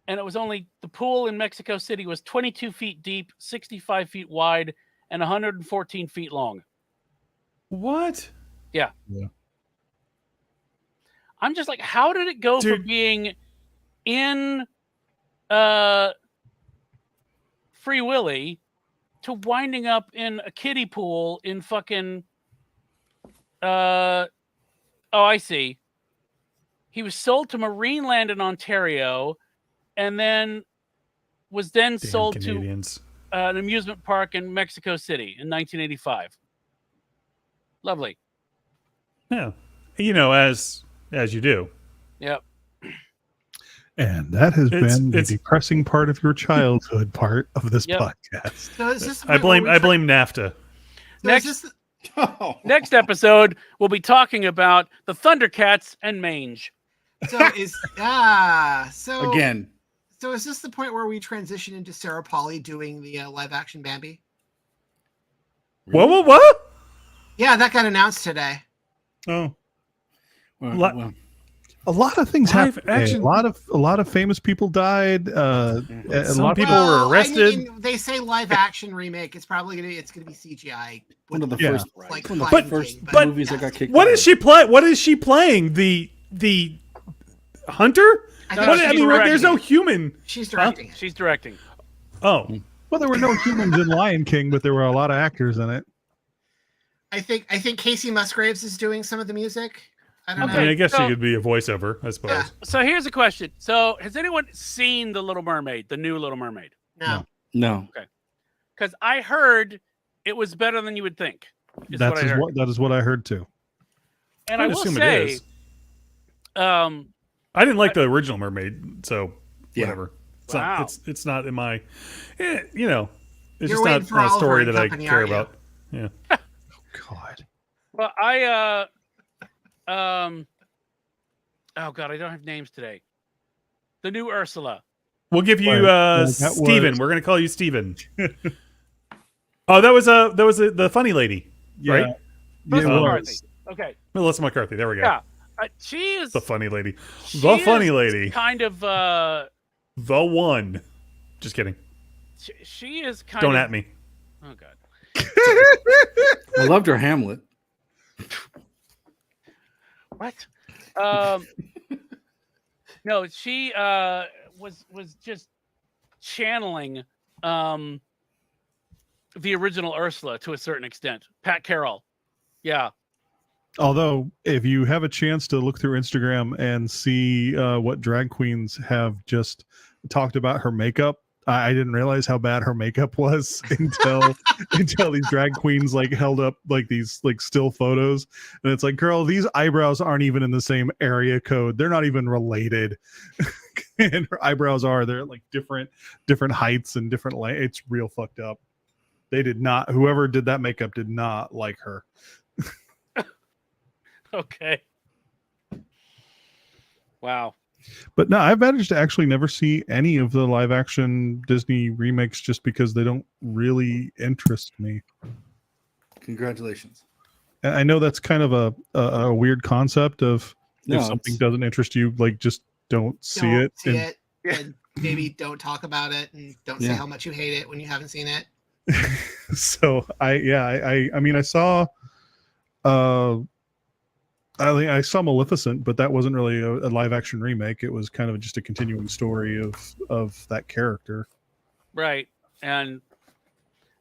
C: and it was only the pool in Mexico City was 22 feet deep, 65 feet wide, and 114 feet long.
A: What?
C: I'm just like, how did it go from
A: Dude.
C: being in Free Willy to winding up in a kiddie pool in fucking oh, I see. He was sold to Marineland in Ontario and then was then
A: Damn
C: sold
A: Canadians.
C: to an amusement park in Mexico City in 1985. Lovely.
A: Yeah, as you do.
C: Yep.
D: And that has
A: It's-
D: been the
A: it's-
D: depressing part of your childhood part of this
C: Yep.
D: podcast.
B: So is this the
A: I
B: point where
A: blame NAFTA.
C: Next-
B: Is this,
C: Next episode, we'll be talking about the Thundercats and Mange.
B: so is so
E: again,
B: So is this the point where we transition into Sarah Polley doing the live action Bambi?
A: What?
B: Yeah, that got announced today.
D: Oh,
E: well,
D: a lot of things
A: Live
D: happened. today.
A: action-
D: A lot of famous people died. A
A: Some
D: lot of
A: people were arrested.
B: I mean, they say live action remake. It's probably gonna be CGI.
E: one of the
D: Yeah.
E: first,
B: Like
E: one of the
B: Lion
E: first
B: King,
A: but-
E: movies that got kicked.
A: What
E: out.
A: is she play? What is she playing? The hunter?
B: I
C: No,
B: think
A: What,
C: she's
A: I mean, there's no
C: directing
A: human.
B: she's directing it.
C: She's directing.
A: Oh,
D: Well, there were no humans in Lion King, but there were a lot of actors in it.
B: I think Casey Musgraves is doing some of the music. I don't
A: I
C: Okay.
A: mean,
B: know.
A: I guess
C: so-
A: she could be a voiceover, I suppose.
B: Yeah.
C: So here's a question. So has anyone seen The Little Mermaid, the new Little Mermaid?
B: No.
E: No,
C: Because I heard it was better than you would think. Is what I heard.
D: That is what I heard too.
C: And
A: I'd
C: I will
A: assume it
C: say,
A: is.
C: um,
A: I didn't like the original Mermaid, so
E: Yeah.
A: whatever. It's
C: Wow.
A: not. It's not in my. It's
B: You're
A: just
B: waiting
A: not
B: for
A: a
B: Oliver
A: story
B: and
A: that I
B: Company,
A: care
B: aren't you?
A: about. Yeah.
D: God.
C: well, oh God, I don't have names today. The new Ursula.
A: We'll give you
D: Right. That
A: Steven.
D: was-
A: We're gonna call you Steven. Oh, that was the funny lady, right?
C: Melissa
A: Yeah,
C: McCarthy. Okay.
A: Melissa McCarthy. There we go.
C: Yeah. She is
A: The funny lady.
C: she
A: The funny
C: is
A: lady.
C: kind of
A: The one. Just kidding.
C: She is kind
A: Don't
C: of.
A: at me.
C: Oh God.
E: I loved her Hamlet.
C: What? No, she was just channeling the original Ursula to a certain extent. Pat Carroll. Yeah.
D: Although, if you have a chance to look through Instagram and see what drag queens have just talked about her makeup, I didn't realize how bad her makeup was until these drag queens like held up like these like still photos, and it's like, girl, these eyebrows aren't even in the same area code. They're not even related, and her eyebrows are. They're like different heights and different lengths. It's real fucked up. They did not. Whoever did that makeup did not like her.
C: Okay. Wow.
D: But no, I've managed to actually never see any of the live action Disney remakes just because they don't really interest me.
E: Congratulations.
D: And I know that's kind of a weird concept of
E: No,
D: if something
E: it's-
D: doesn't interest you, like just don't see
B: Don't
D: it.
B: see
D: And
B: it, and maybe don't talk about it, and don't say
E: Yeah.
B: how much you hate it when you haven't seen it.
D: so I mean I saw I saw Maleficent, but that wasn't really a live action remake. It was kind of just a continuing story of that character.
C: Right. And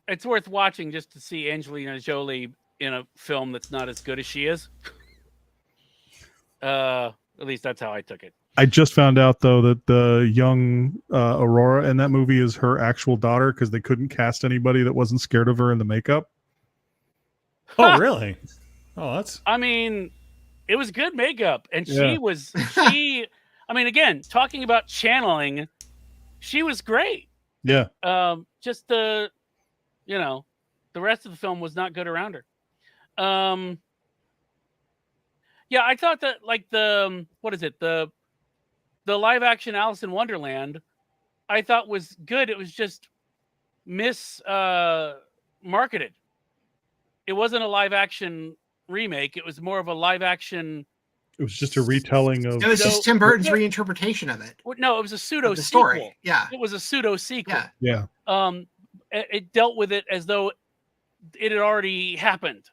C: it's worth watching just to see Angelina Jolie in a film that's not as good as she is. At least that's how I took it.
D: I just found out though that the young Aurora in that movie is her actual daughter because they couldn't cast anybody that wasn't scared of her in the makeup.
A: Oh, really? Oh, that's
C: I mean, it was good makeup, and
D: Yeah.
C: she. I mean, again, talking about channeling, she was great.
D: Yeah,
C: Just the rest of the film was not good around her. Yeah, I thought that like the what is it the live action Alice in Wonderland, I thought was good. It was just marketed. It wasn't a live action remake. It was more of a live action.
D: it was just a retelling of.
B: It was
C: So-
B: just Tim Burton's reinterpretation of it.
C: No, it was a pseudo
B: Of the
C: sequel.
B: story. Yeah.
C: It was a pseudo sequel.
B: Yeah.
D: Yeah,
C: It dealt with it as though it had already happened,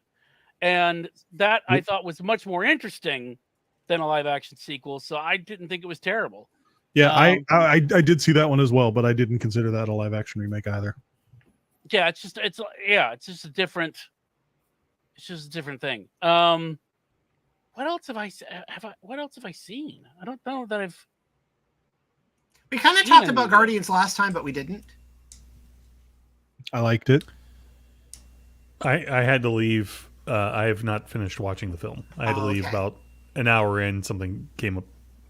C: and that I thought was much more interesting than a live action sequel. So I didn't think it was terrible.
D: yeah. I did see that one as well, but I didn't consider that a live action remake either.
C: Yeah, it's just a different. It's just a different thing. What else have I what else have I seen? I don't know that I've.
B: We kind of
C: Seen
B: talked
C: any
B: about
C: of it.
B: Guardians last time, but we didn't.
D: I liked it.
A: I had to leave. I have not finished watching the film. I had to
B: Oh,
A: leave
B: okay.
A: about an hour in. Something came up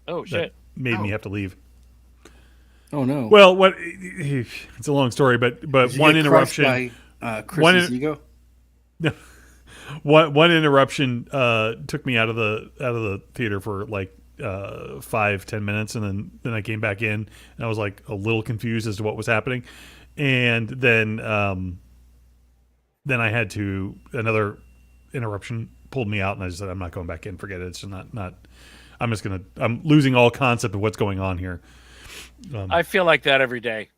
C: Oh
A: that
C: shit!
A: made me
B: Oh.
A: have to leave.
E: Oh no.
A: Well, what? It's a long story, but
E: Did you
A: one
E: get crushed
A: interruption.
E: by
A: One
E: Chris's
A: in-
E: ego.
A: One interruption took me out of the theater for like 5-10 minutes, and then I came back in, and I was like a little confused as to what was happening, and then I had to another interruption pulled me out, and I just said I'm not going back in. Forget it. It's just not. I'm losing all concept of what's going on here.
C: I feel like that every day.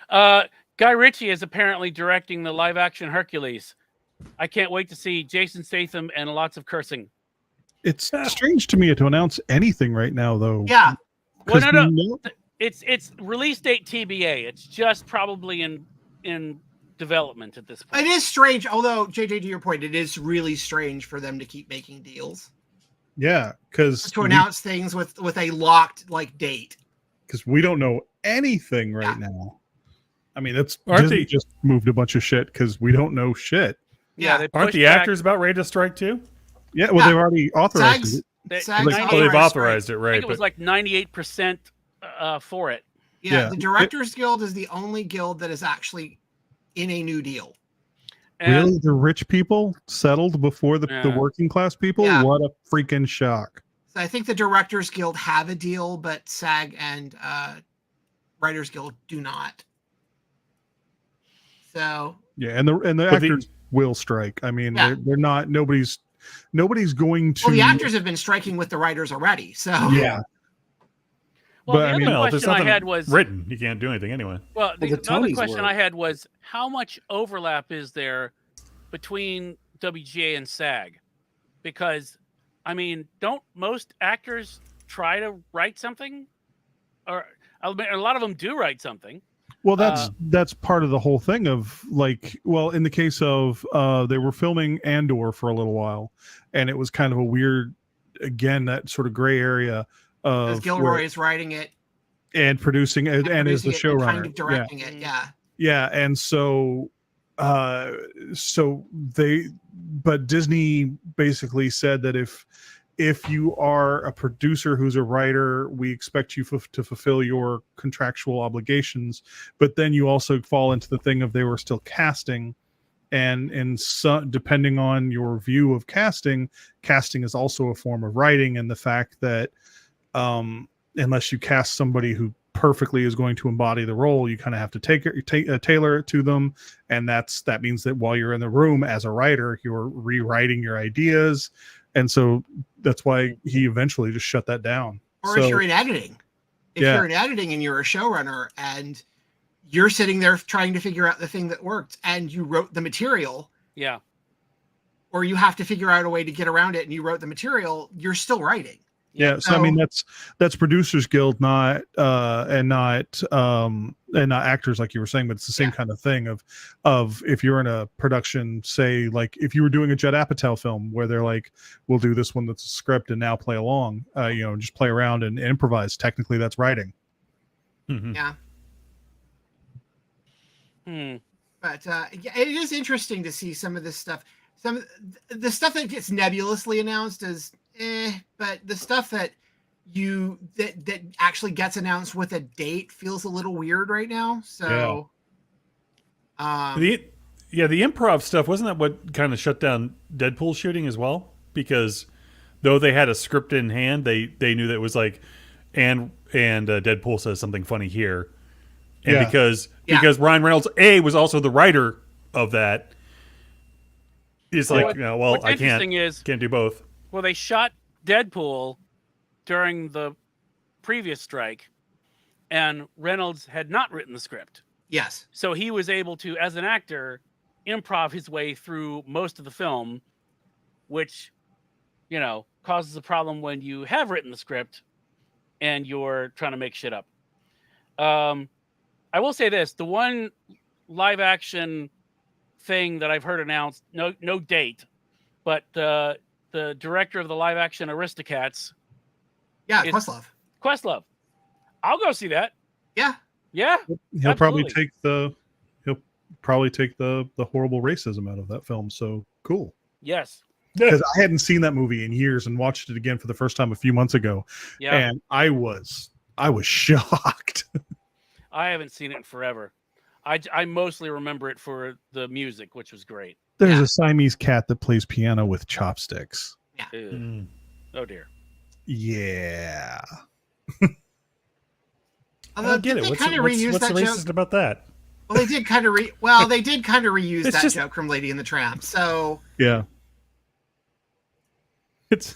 C: Guy Ritchie is apparently directing the live action Hercules. I can't wait to see Jason Statham and lots of cursing.
D: It's strange to me to announce anything right now, though.
B: Yeah.
D: 'cause
C: Well, no.
D: we know-
C: It's release date TBA. It's just probably in development at this point.
B: It is strange, although JJ, to your point, it is really strange for them to keep making deals
D: yeah, because
B: to announce things with a locked like date.
D: we don't know anything right
B: Yeah.
D: now. I mean, that's
A: Aren't
D: Disney
A: they-
D: just moved a bunch of shit because we don't know shit.
B: Yeah.
C: they
A: Aren't
C: pushed
A: the
C: back-
A: actors about ready to strike too?
D: Yeah, well,
B: Yeah.
D: they've already authorized
B: SAG's,
D: it.
C: they-
B: SAG's
D: like,
A: Oh,
B: authorized
A: they've
B: strike.
A: authorized it,
C: I
A: right?
C: think it was
A: but-
C: like 98% for it.
B: Yeah,
D: Yeah.
B: the Directors Guild is the only guild that is actually in a new deal.
C: And
D: Really, the rich people settled before the
C: Yeah.
D: working class people?
B: Yeah.
D: What a freaking shock!
B: So I think the Directors Guild have a deal, but SAG and Writers Guild do not. So
D: Yeah, and the
A: But the-
D: actors will strike. I mean,
B: Yeah.
D: they're not. Nobody's going to.
B: well, the actors have been striking with the writers already. So
D: Yeah,
C: Well,
D: But,
C: the
D: I
C: other
D: mean-
A: Well, if there's
C: question I
A: nothing
C: had was
A: written, you can't do anything anyway.
C: well,
E: the
C: the other
E: Tonys
C: question
E: were.
C: I had was how much overlap is there between WGA and SAG? Because, I mean, don't most actors try to write something? Or I mean, a lot of them do write something.
D: Well, that's part of the whole thing of like, well, in the case of they were filming Andor for a little while, and it was kind of a weird, again, that sort of gray area
B: Because
D: of
B: Gilroy is writing it
D: and producing it and is the
B: producing it and
D: showrunner.
B: kind of directing it. Yeah.
D: Yeah, and so but Disney basically said that if you are a producer who's a writer, we expect you to fulfill your contractual obligations, but then you also fall into the thing of they were still casting, and so depending on your view of casting is also a form of writing, and the fact that unless you cast somebody who perfectly is going to embody the role, you kind of have to tailor it to them, and that means that while you're in the room as a writer, you're rewriting your ideas, and so that's why he eventually just shut that down.
B: Or if you're in editing, you're in editing and you're a showrunner and you're sitting there trying to figure out the thing that worked and you wrote the material,
C: Yeah.
B: or you have to figure out a way to get around it and you wrote the material, you're still writing.
D: Yeah, so I mean that's Producers Guild, not actors like you were saying, but it's the same kind of thing of if you're in a production, say like if you were doing a Judd Apatow film where they're like, we'll do this one that's a script and now play along, just play around and improvise. Technically, that's writing.
A: Mhm.
B: Yeah. But it is interesting to see some of this stuff. Some of the stuff that gets nebulously announced is but the stuff that that actually gets announced with a date feels a little weird right now. So
A: the improv stuff, wasn't that what kind of shut down Deadpool shooting as well? Because though they had a script in hand, they knew that it was like and Deadpool says something funny here. And because Ryan Reynolds was also the writer of that, it's like,
C: what's
A: I
C: interesting
A: can't do both.
C: Well, they shot Deadpool during the previous strike, and Reynolds had not written the script.
B: yes.
C: So he was able to, as an actor, improv his way through most of the film, which, causes a problem when you have written the script and you're trying to make shit up. I will say this, the one live action thing that I've heard announced, no date, but the director of the live action Aristocats.
B: Yeah,
C: It's-
B: Questlove.
C: Questlove. I'll go see that.
B: Yeah.
C: Yeah.
D: He'll probably
C: Absolutely.
D: take the horrible racism out of that film. So cool.
C: Yes.
D: Because I hadn't seen that movie in years and watched it again for the first time a few months ago,
C: Yeah.
D: and I was shocked.
C: I haven't seen it in forever. I mostly remember it for the music, which was great.
D: There's a Siamese cat that plays piano with chopsticks.
C: Ew.
A: Mm.
C: Oh dear.
D: Yeah.
A: I
B: Although
A: don't get
B: did
A: it.
B: they
A: What's
B: kind
A: the
B: of reuse that
A: racist
B: joke?
A: about that?
B: Well, they did kind of reuse
A: It's
B: that
A: just-
B: joke from Lady and the Tramp. So
D: Yeah.
A: It's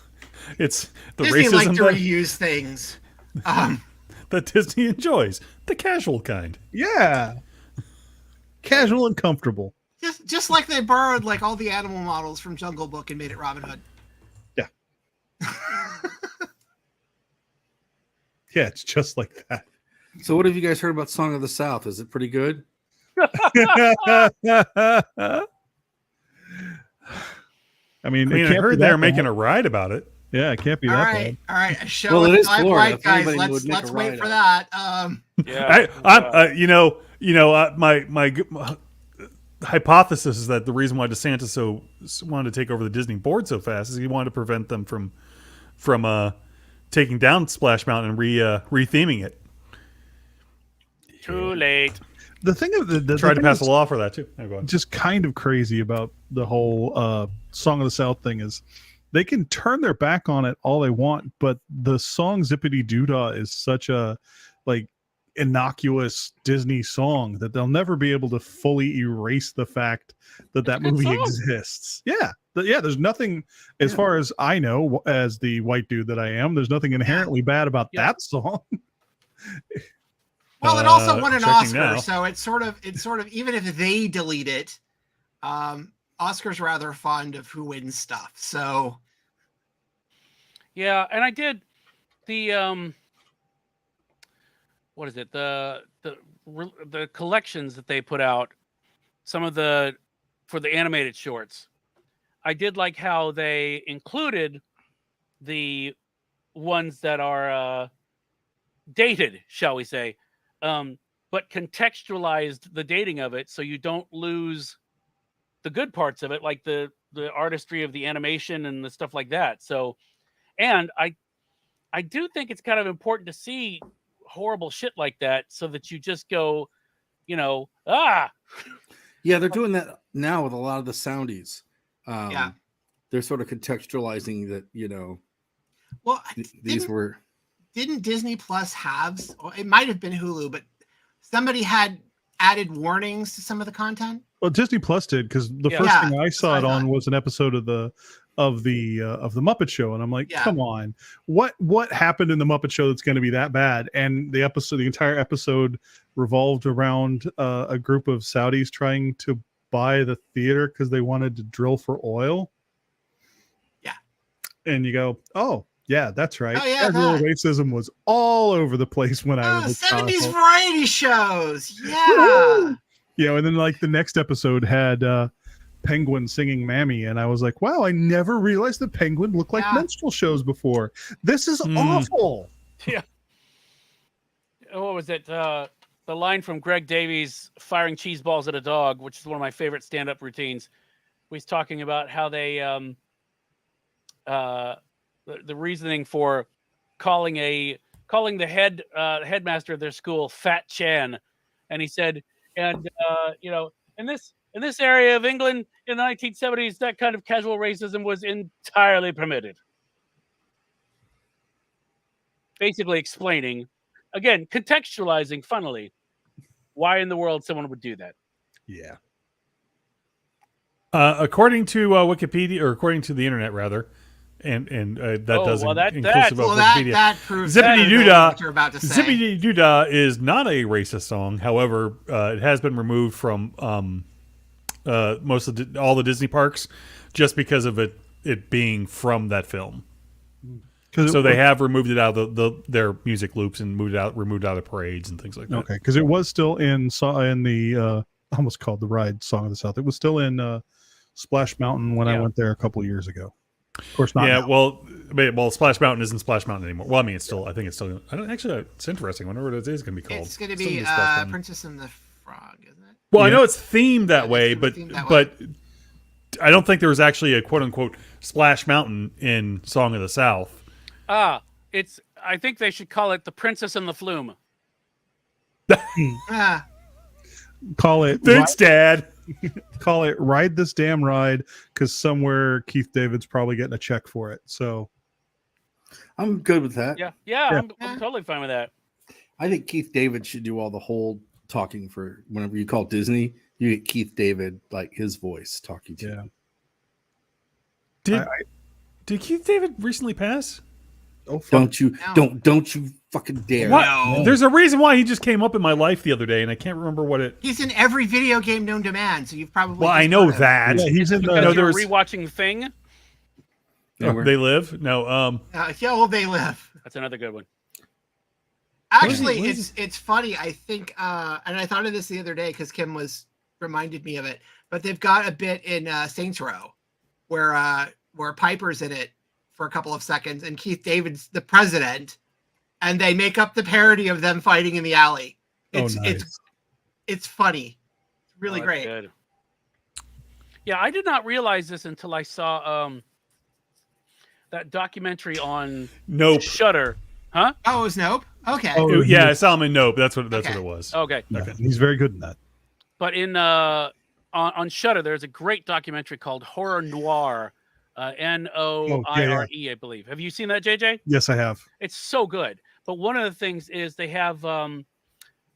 A: the
B: Disney
A: racism
B: liked to
A: that,
B: reuse things.
A: that Disney enjoys, the casual kind.
D: Yeah. Casual and comfortable.
B: Just like they borrowed like all the animal models from Jungle Book and made it Robin Hood.
D: Yeah. Yeah, it's just like that.
E: So, what have you guys heard about Song of the South? Is it pretty good?
D: I mean,
A: I heard they're making a ride about it.
D: Yeah, it can't be
B: All
D: that
B: right,
D: bad.
B: all right. A show
E: Well, it
B: with
E: is
B: 5
E: Florida.
B: white
E: If
B: guys.
E: anybody would make
B: Let's
E: a
B: wait
E: ride
B: for
E: out.
B: that.
C: Yeah.
A: My hypothesis is that the reason why DeSantis wanted to take over the Disney board so fast is he wanted to prevent them from taking down Splash Mountain and retheming it.
C: Too late.
D: The thing of the
A: Tried to
D: thing
A: pass a
D: that's
A: law for that too. Go on.
D: just kind of crazy about the whole Song of the South thing is they can turn their back on it all they want, but the song Zippity Doodah is such a innocuous Disney song that they'll never be able to fully erase the fact that
C: It's a
D: that
C: good
D: movie
C: song.
D: exists. Yeah. There's nothing, as far as I know, as the white dude that I am, there's nothing inherently bad about
C: Yeah.
D: that song.
B: Well, it also won an
A: Checking
B: Oscar,
A: now.
B: so it's sort of even if they delete it, Oscar's rather fond of who wins stuff. So
C: Yeah, and I did the what is it? The collections that they put out, some of the for the animated shorts. I did like how they included the ones that are dated, shall we say, but contextualized the dating of it so you don't lose the good parts of it, like the artistry of the animation and the stuff like that. So, and I do think it's kind of important to see horrible shit like that so that you just go, ah,
E: Yeah, they're doing that now with a lot of the soundies.
B: Yeah.
E: They're sort of contextualizing that,
B: well,
E: these were.
B: didn't Disney Plus have? Or it might have been Hulu, but somebody had added warnings to some of the content.
D: Well, Disney Plus did, because the
C: Yeah.
D: first
B: Yeah,
D: thing I saw it
B: that's what I
D: on
B: thought.
D: was an episode of the Muppet Show, and I'm like,
B: Yeah.
D: come on, what happened in the Muppet Show that's going to be that bad? And the entire episode revolved around a group of Saudis trying to buy the theater because they wanted to drill for oil.
B: Yeah.
D: And you go, oh yeah, that's right.
B: Oh, yeah,
D: Casual
B: that.
D: racism was all over the place when I
B: Oh,
D: was a child.
B: 70s variety shows. Yeah.
D: And then like the next episode had Penguin singing Mammy, and I was like, wow, I never realized that Penguin looked like
B: Yeah.
D: minstrel shows before. This is
A: Hmm.
D: awful.
C: what was it? The line from Greg Davies, firing cheese balls at a dog, which is one of my favorite stand-up routines. He's talking about how they the reasoning for calling the headmaster of their school Fat Chan, and he said, and in this area of England in the 1970s, that kind of casual racism was entirely permitted. Basically explaining, again, contextualizing, funnily, why in the world someone would do that.
D: Yeah.
A: According to Wikipedia, or according to the internet, rather, and that doesn't inclusive of
B: Well,
A: Wikipedia.
B: that proves
A: Zippity
B: better
A: Doo
B: than
A: Dah.
B: what you're about to say.
A: Zippity Doo Dah is not a racist song. However, it has been removed from most of all the Disney parks just because of it being from that film. So they have removed it out of their music loops and removed out of parades and things like that.
D: Okay, because it was still in the almost called the Ride Song of the South. It was still in Splash Mountain when I
C: Yeah.
D: went there a couple of years ago. Of course not.
A: Yeah,
D: now.
A: well, Splash Mountain isn't Splash Mountain anymore. Well, I mean, I think it's still. I don't actually. It's interesting. I wonder what it is going to be called.
B: It's going to
A: Something
B: be
A: with Splash Mountain.
B: Princess and the Frog, isn't it?
A: Well, I
D: Yeah.
A: know it's themed that
B: Yeah,
A: way,
B: it's
A: but
B: themed that
A: but I don't think there was actually a quote unquote Splash Mountain in Song of the South.
C: I think they should call it The Princess and the Flume.
B: Ah,
D: Call it
A: Thanks, Dad.
D: call it Ride This Damn Ride, because somewhere Keith David's probably getting a check for it. So
E: I'm good with that.
C: Yeah,
D: Yeah.
C: I'm totally fine with that.
E: I think Keith David should do all the whole talking for whenever you call Disney. You get Keith David, like his voice talking to
D: yeah.
E: you.
A: Did Keith David recently pass?
D: Oh, fuck.
E: Don't you fucking dare.
A: What?
B: No.
A: There's a reason why he just came up in my life the other day, and I can't remember what it.
B: he's in every video game known to man, so you've probably.
A: Well, I
B: just
A: know
B: heard of him.
A: that.
D: Yeah, he's in
C: Because
A: No,
D: the.
C: you
A: there
C: were
A: was-
C: rewatching Thing.
E: Yeah,
A: They live? No.
B: Yeah, well, they live.
C: That's another good one.
B: Actually,
A: what is
B: it's funny. I think, and I thought of this the other day because Kim reminded me of it. But they've got a bit in Saints Row where Piper's in it for a couple of seconds, and Keith David's the president, and they make up the parody of them fighting in the alley. It's
D: nice.
B: it's funny, it's really
C: Oh, that's
B: great.
C: good. Yeah, I did not realize this until I saw that documentary on
A: Nope.
C: Shudder. Huh?
B: Oh, it was Nope. Okay.
D: Oh,
A: Yeah, I saw him in Nope. That's what
B: Okay.
A: it was.
C: Okay.
D: Yeah, he's very good in that.
C: But in on Shudder, there's a great documentary called Horror Noir, Noire, I believe. Have you seen that, JJ?
D: Yes, I have.
C: It's so good. But one of the things is they have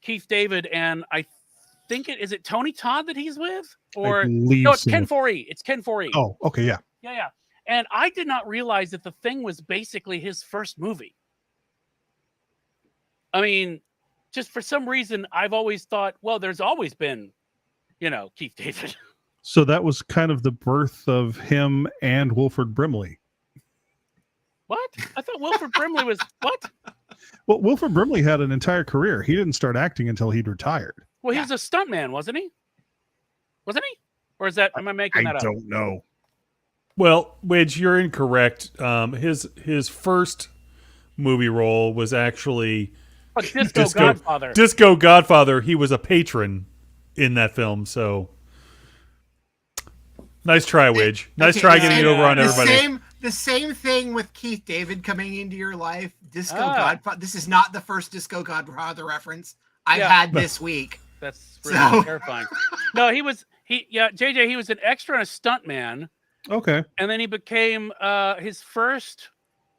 C: Keith David and I think is it Tony Todd that he's with? Or
D: believe
C: no, it's
D: so.
C: Ken Foree. It's Ken Foree.
D: Oh, okay, yeah.
C: Yeah. And I did not realize that The Thing was basically his first movie. I mean, just for some reason, I've always thought, well, there's always been, Keith David.
D: So that was kind of the birth of him and Wilford Brimley.
C: What? I thought Wilford Brimley was what?
D: Well, Wilford Brimley had an entire career. He didn't start acting until he'd retired.
C: Well, he was a stuntman, wasn't he? Wasn't he? Or is that? Am I making that up?
D: don't know.
A: Well, Widge, you're incorrect. His first movie role was actually
C: Oh, Disco Godfather.
A: Disco Godfather. He was a patron in that film. So nice try, Widge. Nice
B: Okay,
A: try
B: the
A: getting it
B: same-
A: over on
B: the
A: everybody.
B: The same thing with Keith David coming into your life. Disco
C: Ah.
B: Godfather. This is not the first Disco Godfather reference I've
C: Yeah.
B: had this week.
C: That's really
B: So-
C: terrifying. No, he was JJ. He was an extra and a stuntman,
D: Okay.
C: and then he became his first,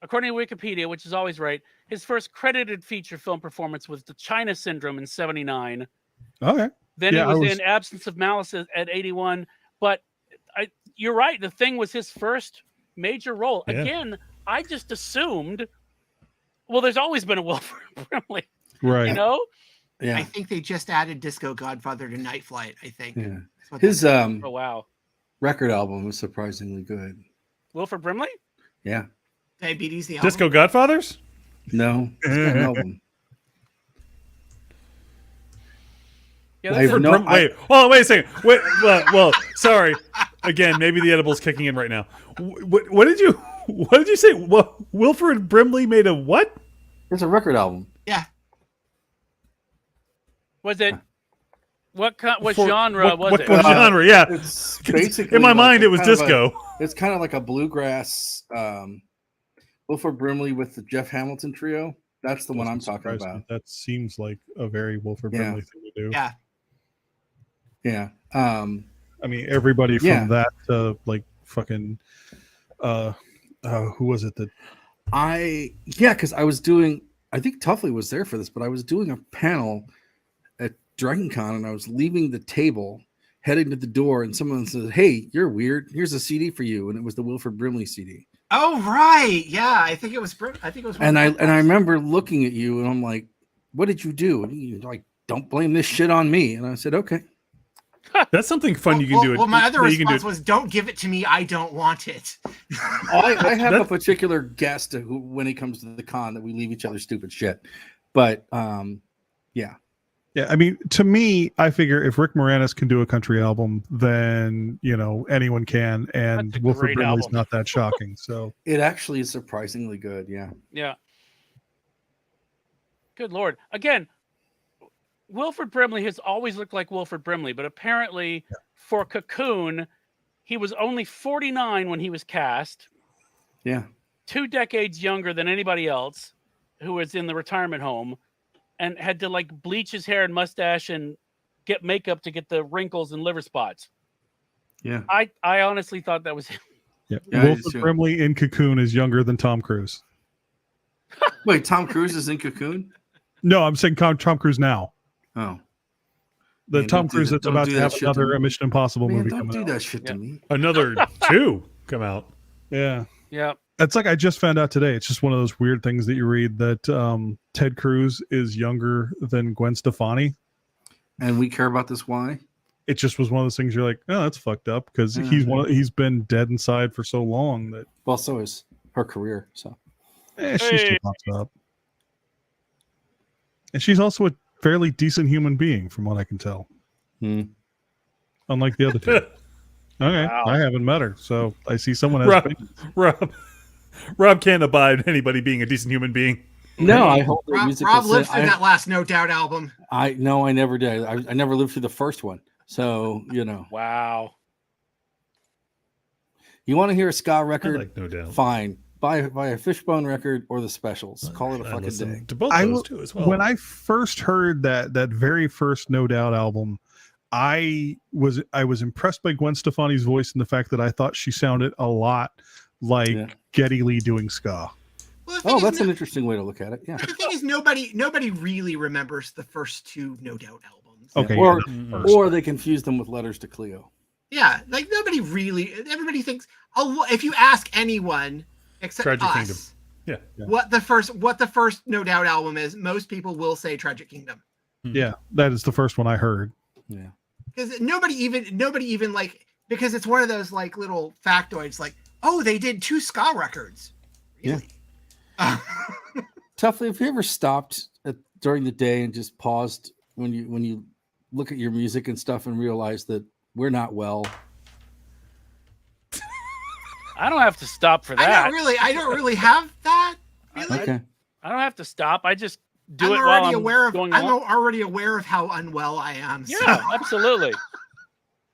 C: according to Wikipedia, which is always right, his first credited feature film performance was The China Syndrome in '79.
D: Okay.
C: Then
D: Yeah,
C: he
D: I
C: was,
D: was-
C: in Absence of Malice at 81. But you're right. The Thing was his first major role.
A: Yeah.
C: Again, I just assumed. Well, there's always been a Wilford Brimley,
D: Right.
C: you know.
B: I
E: Yeah.
B: think they just added Disco Godfather to Night Flight. I think.
E: Yeah.
B: That's what
E: His
B: that-
C: Oh wow,
E: record album was surprisingly good.
C: Wilford Brimley.
E: Yeah.
B: Diabetes the album.
A: Disco Godfathers.
E: No, it's got an album.
C: Yeah,
E: I
C: that's
E: have
C: a-
E: no-
A: Wait a second. Wait, well, sorry. Again, maybe the edible's kicking in right now. What did you say? Wilford Brimley made a what?
E: It's a record album.
B: Yeah.
C: Was it what
A: For-
C: genre was
A: what
C: it?
A: genre? Yeah.
E: It's basically
A: In my
E: like
A: mind,
E: a
A: it was
E: kind of
A: disco.
E: It's kind of like a bluegrass Wilford Brimley with the Jeff Hamilton trio. That's the one I'm
D: Doesn't
E: talking
D: surprise me.
E: about.
D: That seems like a very Wilford
E: Yeah.
D: Brimley thing to do.
B: Yeah.
E: Yeah.
D: I mean, everybody from
E: Yeah.
D: that to like fucking who was it that
E: because I was doing, I think Tuffley was there for this, but I was doing a panel at Dragon Con and I was leaving the table, heading to the door, and someone said, "Hey, you're weird. Here's a CD for you." And it was the Wilford Brimley CD.
B: Oh right. Yeah. I think it was. one
E: And
B: of
E: I
B: those.
E: remember looking at you and I'm like, "What did you do?" And you're like, "Don't blame this shit on me." And I said, "Okay."
A: That's something fun you can
B: well,
A: do.
B: Well, my other
A: that you can do.
B: response was, "Don't give it to me. I don't want it."
E: I have a
A: That's-
E: particular guest who, when it comes to the con, that we leave each other stupid shit. But yeah.
D: Yeah, I mean, to me, I figure if Rick Moranis can do a country album, then anyone can, and
C: That's a
D: Wilford
C: great
D: Brimley's
C: album.
D: not that shocking. So
E: It actually is surprisingly good. Yeah.
C: Yeah. Good Lord. Again, Wilford Brimley has always looked like Wilford Brimley, but apparently for Cocoon, he was only 49 when he was cast,
E: Yeah.
C: 2 decades younger than anybody else who was in the retirement home, and had to like bleach his hair and mustache and get makeup to get the wrinkles and liver spots.
E: Yeah.
C: I honestly thought that was him.
D: yeah,
E: Yeah, I do
D: Wilford
E: too.
D: Brimley in Cocoon is younger than Tom Cruise.
E: Wait, Tom Cruise is in Cocoon?
D: No, I'm saying Tom Cruise now.
E: Oh.
D: The
E: Man,
D: Tom
E: don't do
D: Cruise
E: that-
D: that's
E: don't
D: about
E: do
D: to
E: that
D: have
E: shit to
D: another
E: me.
D: Mission Impossible
E: Man,
D: movie
E: don't
D: coming
E: do
D: out.
E: that shit to
C: Yeah.
E: me.
A: Another 2 come out.
D: Yeah.
C: Yeah.
D: It's like I just found out today. It's just one of those weird things that you read that Ted Cruz is younger than Gwen Stefani.
E: And we care about this. Why?
D: It just was one of those things you're like, oh, that's fucked up because
E: Yeah.
D: he's been dead inside for so long that
E: Well, so is her career. So
D: she's
C: Hey.
D: just pops up. And she's also a fairly decent human being, from what I can tell.
E: Hmm.
D: Unlike the other two. Okay,
C: Wow.
D: I haven't met her, so I see someone has.
A: Rob can't abide anybody being a decent human being.
E: no, I hope their
B: Rob,
E: music
B: Rob
E: will
B: lived
E: say-
B: through that last No Doubt album.
E: I never did. I never lived through the first one. So
C: Wow.
E: you want to hear a ska
A: I
E: record?
A: like No Doubt.
E: Fine. Buy a Fishbone record or the specials. Call it a
A: I
E: fucking
A: listen
E: day.
A: to both
D: I
A: those
D: will-
A: too as well.
D: When I first heard that very first No Doubt album, I was impressed by Gwen Stefani's voice and the fact that I thought she sounded a lot like
E: Yeah.
D: Geddy Lee doing ska.
B: Well, the thing
E: Oh,
B: is,
E: that's an interesting way to look at it. Yeah.
B: but the thing is, nobody really remembers the first 2 No Doubt albums.
D: Okay,
E: Or
D: yeah,
A: Mm.
D: first.
E: or they confuse them with Letters to Cleo.
B: Yeah, like nobody really. Everybody thinks. Oh, if you ask anyone except
A: Tragic
B: us,
A: Kingdom. Yeah.
B: what the first No Doubt album is. Most people will say Tragic Kingdom.
D: Yeah, that is the first one I heard.
E: Yeah.
B: Because nobody even like, because it's one of those like little factoids like, oh, they did 2 ska records. Really?
E: Toughly, have you ever stopped during the day and just paused when you look at your music and stuff and realize that we're not well?
C: I don't have to stop for that.
B: I don't really have that. Really?
E: Okay.
C: I don't have to stop. I just do
B: I'm
C: it while
B: already
C: I'm
B: aware of
C: going
B: I'm
C: along.
B: already aware of how unwell I am. So.
C: Yeah, absolutely.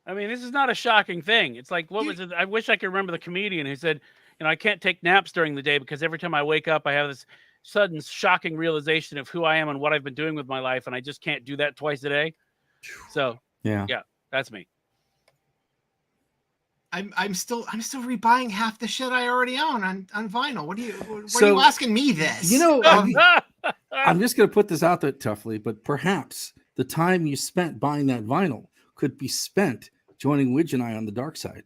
C: I mean, this is not a shocking thing. It's like, what was it? I wish I could remember the comedian who said, I can't take naps during the day because every time I wake up, I have this sudden shocking realization of who I am and what I've been doing with my life, and I just can't do that twice a day. So
E: Yeah.
C: that's me.
B: I'm still rebuying half the shit I already own on vinyl. What are you
E: So,
B: asking me this?
E: You know, I'm just going to put this out there toughly, but perhaps the time you spent buying that vinyl could be spent joining Widge and I on the dark side.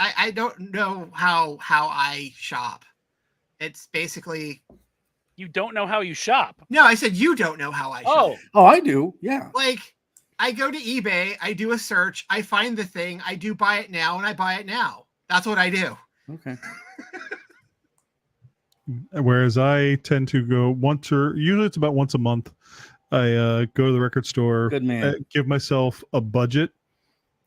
B: I don't know how I shop. It's basically
C: You don't know how you shop.
B: no. I said you don't know how I shop.
C: Oh,
E: Oh, I do. Yeah.
B: Like I go to eBay, I do a search, I find the thing, I do buy it now, and I buy it now. That's what I do.
E: Okay.
D: Whereas I tend to go usually it's about once a month. I go to the record store,
E: Good man.
D: give myself a budget.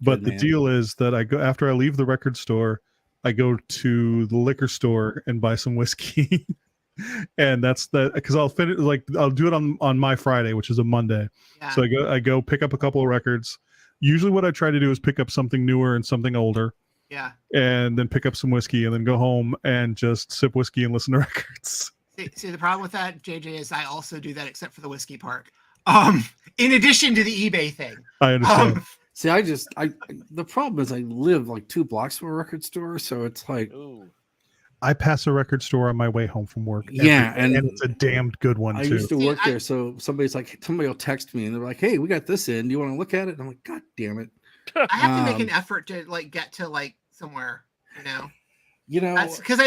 D: But
E: Good
D: the
E: man.
D: deal is that I go after I leave the record store, I go to the liquor store and buy some whiskey. And that's because I'll do it on my Friday, which is a Monday.
B: Yeah.
D: So I go pick up a couple of records. Usually what I try to do is pick up something newer and something older,
B: yeah.
D: and then pick up some whiskey and then go home and just sip whiskey and listen to records.
B: See, the problem with that, JJ, is I also do that except for the whiskey part. In addition to the eBay thing.
D: I understand.
E: See, the problem is I live like 2 blocks from a record store, so it's like,
C: ooh.
D: I pass a record store on my way home from work.
E: Yeah,
D: and
E: and
D: it's a damned good one
E: I
D: too.
E: used to
B: See,
E: work there, so somebody will text me and they're like, "Hey, we got this in. Do you want to look at it?" And I'm like, "God damn it!"
B: I have to make an
E: Um,
B: effort to like get to like somewhere, you know.
E: You know,
B: That's because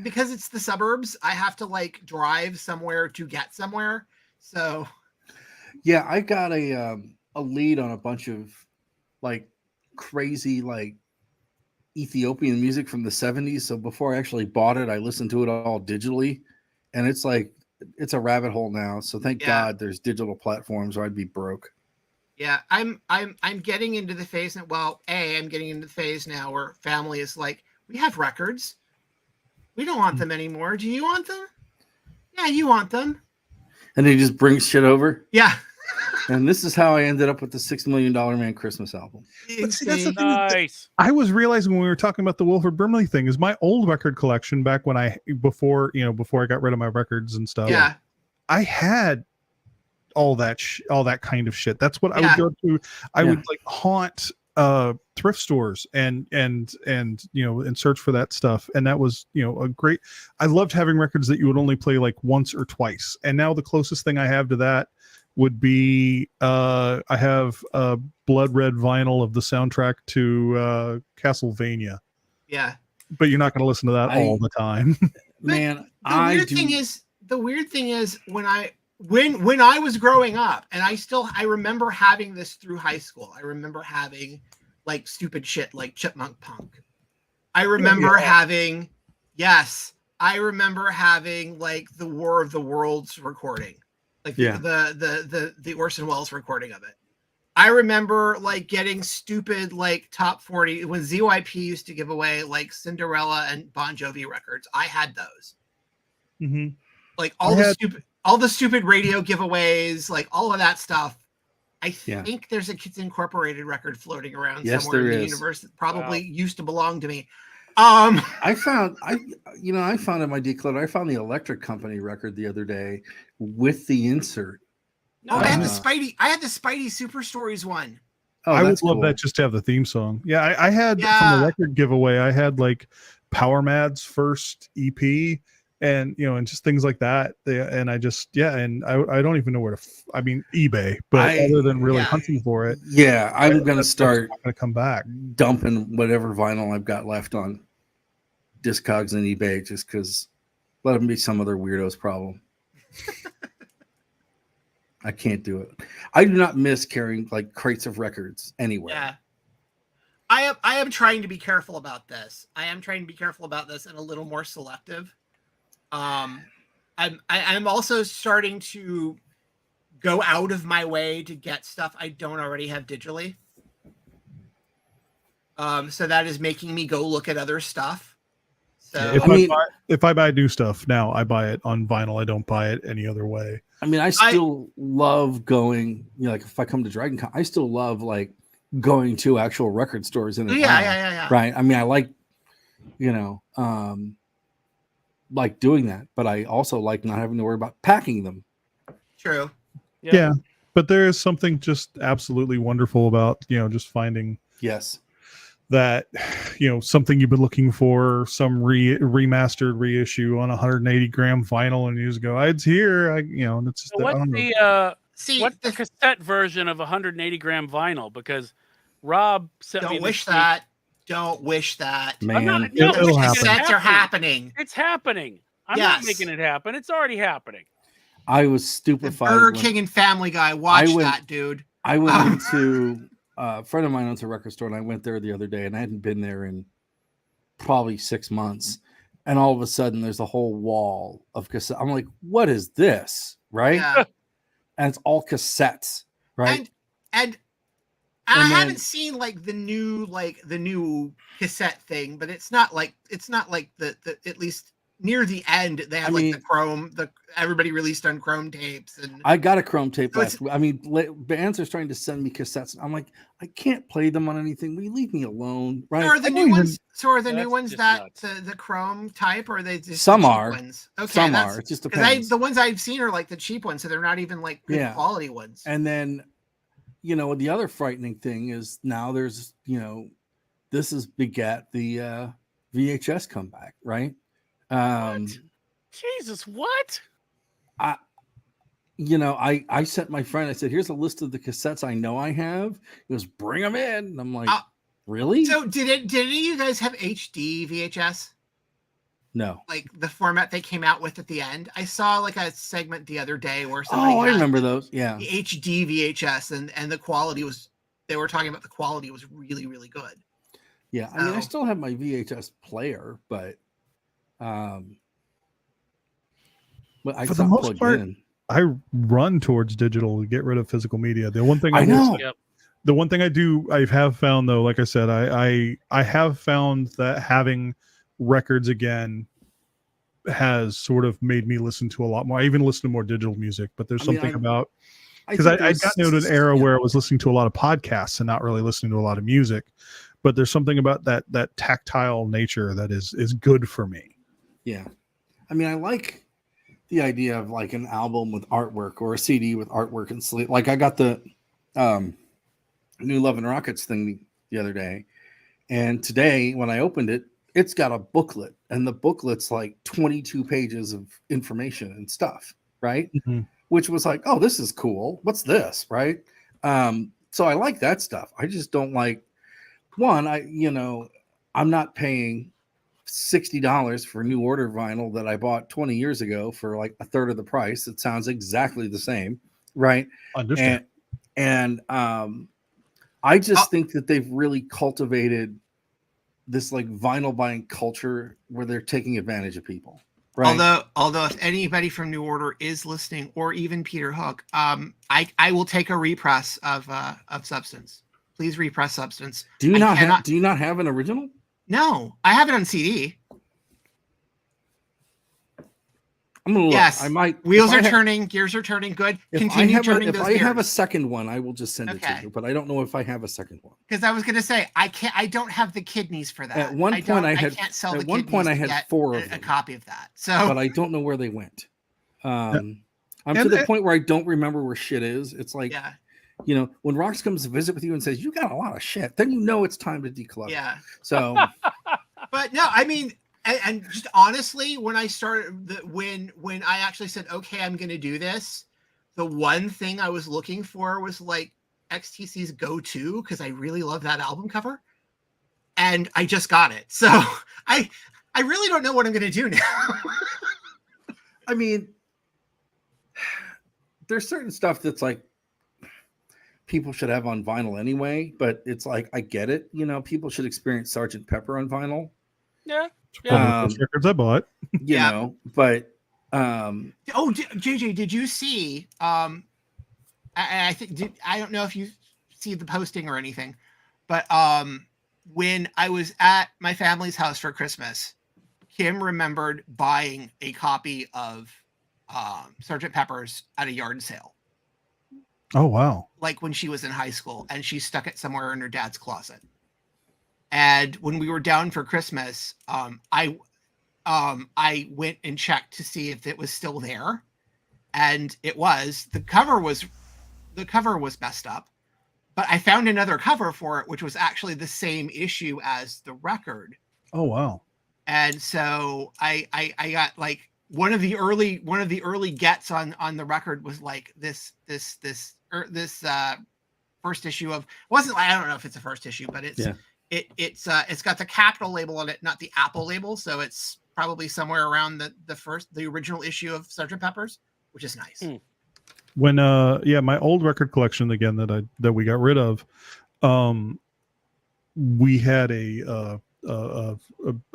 B: because it's the suburbs. I have to like drive somewhere to get somewhere. So
E: yeah, I got a lead on a bunch of like crazy like Ethiopian music from the 70s. So before I actually bought it, I listened to it all digitally, and it's like it's a rabbit hole now. So thank
B: Yeah.
E: God there's digital platforms, or I'd be broke.
B: yeah, I'm getting into the phase now. Well, I'm getting into the phase now where family is like, we have records. We don't want them anymore. Do you want them? Yeah, you want them.
E: And they just bring shit over.
B: Yeah.
E: And this is how I ended up with the $6 Million Man Christmas album.
D: But see, that's the
B: Insane.
D: thing that-
C: Nice.
D: I was realizing when we were talking about the Wilford Brimley thing is my old record collection back when before I got rid of my records and stuff.
B: Yeah.
D: I had all that kind of shit. That's what I
B: Yeah.
D: would go to. I
E: Yeah.
D: would like haunt thrift stores and search for that stuff. And that was, a great, I loved having records that you would only play like once or twice. And now the closest thing I have to that would be I have a blood red vinyl of the soundtrack to Castlevania,
B: Yeah.
D: but you're not going to listen to that all the time.
E: Man,
B: The weird thing is when I was growing up, and I remember having this through high school. I remember having like stupid shit like Chipmunk Punk. I remember having like the War of the Worlds recording, like the Orson Welles recording of it. I remember like getting stupid like top 40 when ZYP used to give away like Cinderella and Bon Jovi records. I had those.
D: Mm-hmm.
B: Like all the stupid radio giveaways, like all of that stuff. I think there's a Kids Incorporated record floating around somewhere in the universe that probably used to belong to me.
E: I found in my declutter, I found the Electric Company record the other day with the insert.
B: No, I had the Spidey Super Stories one.
E: Oh,
D: I would
E: that's
D: love
E: cool.
D: that just to have the theme song. Yeah, I had from the record giveaway, I had like Power Mad's first EP and and just things like that. And I just and I don't even know where to eBay, but other than really hunting for it.
E: Yeah, I'm gonna start
D: not gonna come back.
E: dumping whatever vinyl I've got left on Discogs and eBay just because let them be some other weirdo's problem. I can't do it. I do not miss carrying like crates of records anywhere.
B: Yeah. I am trying to be careful about this. I am trying to be careful about this and a little more selective. I'm also starting to go out of my way to get stuff I don't already have digitally. So that is making me go look at other stuff. So
D: If I buy new stuff now, I buy it on vinyl. I don't buy it any other way.
E: I mean, I still love going, you know, like if I come to Dragon Con, I still love like going to actual record stores in
B: yeah.
E: right. I mean, I like, you know, like doing that, but I also like not having to worry about packing them.
B: True.
D: Yeah. But there is something just absolutely wonderful about, you know, just finding
E: Yes.
D: that, you know, something you've been looking for, some remastered reissue on 180 gram vinyl, and you just go, it's here. And it's just,
C: So
D: I
C: what's
D: don't know.
C: what's the cassette version of 180 gram vinyl? Because Rob sent me
B: Don't
C: this
B: wish
C: thing.
B: that. Don't wish that.
E: Man,
C: no,
D: it'll happen.
B: Sets are happening.
C: It's happening. I'm not
B: Yes.
C: making it happen. It's already happening.
E: I was
B: The
E: stupefied.
B: Burger
E: when
B: King and Family Guy. Watch
E: went-
B: that, dude.
E: I went into a friend of mine owns a record store, and I went there the other day, and I hadn't been there in probably 6 months. And all of a sudden, there's a whole wall of cassette. I'm like, what is this? Right?
B: Yeah.
E: And it's all cassettes, right?
B: And I
E: And then-
B: haven't seen like the new cassette thing, but it's not like the at least near the end they had
E: I
B: the Chrome, everybody released on Chrome tapes, and
E: I got a Chrome tape
B: So
E: last week. I mean, bands are starting to send me cassettes. I'm like, I can't play them on anything. Will you leave me alone? Right?
B: so are the
D: I
B: new
D: don't
B: ones? So are the
C: That's
B: new ones
C: just
B: that
C: nuts.
B: the Chrome type, or are they just
E: Some
B: the cheap
E: are.
B: ones? Okay,
E: Some
B: that's
E: are. It just
B: because
E: depends.
B: the ones I've seen are like the cheap ones, so they're not even like good
E: Yeah.
B: quality ones.
E: And then, you know, the other frightening thing is now there's, you know, this is begat the VHS comeback, right?
C: What? Jesus, what?
E: You know, I sent my friend, I said, here's a list of the cassettes I know I have. He goes, bring them in. And I'm like, really?
B: So did any of you guys have HD VHS?
E: No.
B: Like the format they came out with at the end? I saw like a segment the other day where somebody
E: Oh, I
B: had
E: remember those. Yeah.
B: the HD VHS, and the quality was, they were talking about the quality was really, really good.
E: Yeah. I mean, I
B: So-
E: still have my VHS player, but I
D: For the
E: stopped
D: most
E: plugged
D: part,
E: in.
D: I run towards digital to get rid of physical media. The one thing
E: I
D: will
E: know.
D: say-
C: Yep.
D: the one thing I have found though, like I said, I have found that having records again has sort of made me listen to a lot more. I even listen to more digital music, but there's
E: I mean,
D: something about, because
E: think
D: I got into an era
E: yeah.
D: where I was listening to a lot of podcasts and not really listening to a lot of music. But there's something about that tactile nature that is good for me.
E: Yeah. I mean, I like the idea of like an album with artwork or a CD with artwork and sleep. Like I got the new Love and Rockets thing the other day. And today when I opened it, it's got a booklet, and the booklet's like 22 pages of information and stuff, right?
D: Mhm.
E: Which was like, oh, this is cool. What's this, right? So I like that stuff. I just don't like I'm not paying $60 for New Order vinyl that I bought 20 years ago for like a third of the price. It sounds exactly the same, right?
D: Understand?
E: And I just think that they've really cultivated this like vinyl buying culture where they're taking advantage of people, right?
B: Although if anybody from New Order is listening, or even Peter Hook, I will take a repress of Substance. Please repress Substance.
E: do you
B: I
E: not
B: cannot-
E: have? Do you not have an original?
B: No, I have it on CD.
E: I'm gonna look.
B: Yes.
E: I might.
B: Wheels
E: if I
B: are
E: ha-
B: turning, gears are turning. Good.
E: If
B: Continue
E: I
B: turning
E: have,
B: those
E: if I have a
B: gears.
E: second one, I will just send it to
B: Okay.
E: you. But I don't know if I have a second one.
B: Because I was going to say I don't have the kidneys for that.
E: At one
B: I
E: point,
B: don't-
E: I had-
B: can't sell
E: at
B: the
E: one point,
B: kidneys
E: I
B: to
E: had
B: get
E: 4 of
B: a
E: them.
B: copy of that. So
E: But I don't know where they went. I'm to
D: And-
E: the point where I don't remember where shit is. It's like,
B: yeah,
E: when Rox comes to visit with you and says, you got a lot of shit, then you know it's time to declutter.
B: yeah.
E: So,
B: But no, I mean, and just honestly, when I started, when I actually said, okay, I'm going to do this, the one thing I was looking for was like XTC's Go To, because I really love that album cover, and I just got it. So I I really don't know what I'm going to do now.
E: I mean, there's certain stuff that's like people should have on vinyl anyway, but it's like I get it. You know, people should experience Sergeant Pepper on vinyl.
C: Yeah.
D: One of the first records I bought.
E: You
B: Yeah.
E: know, but
B: Oh, JJ, did you see? I think I don't know if you see the posting or anything, but when I was at my family's house for Christmas, Kim remembered buying a copy of Sergeant Pepper's at a yard sale,
D: Oh wow.
B: like when she was in high school, and she stuck it somewhere in her dad's closet. And when we were down for Christmas, I went and checked to see if it was still there, and it was. The cover was messed up, but I found another cover for it, which was actually the same issue as the record.
D: Oh wow.
B: And so I got like one of the early gets on the record was like this first issue of, wasn't, I don't know if it's a first issue, but it's it's got the Capital label on it, not the Apple label, so it's probably somewhere around the original issue of Sgt. Pepper's, which is nice.
D: When my old record collection again that we got rid of, we had a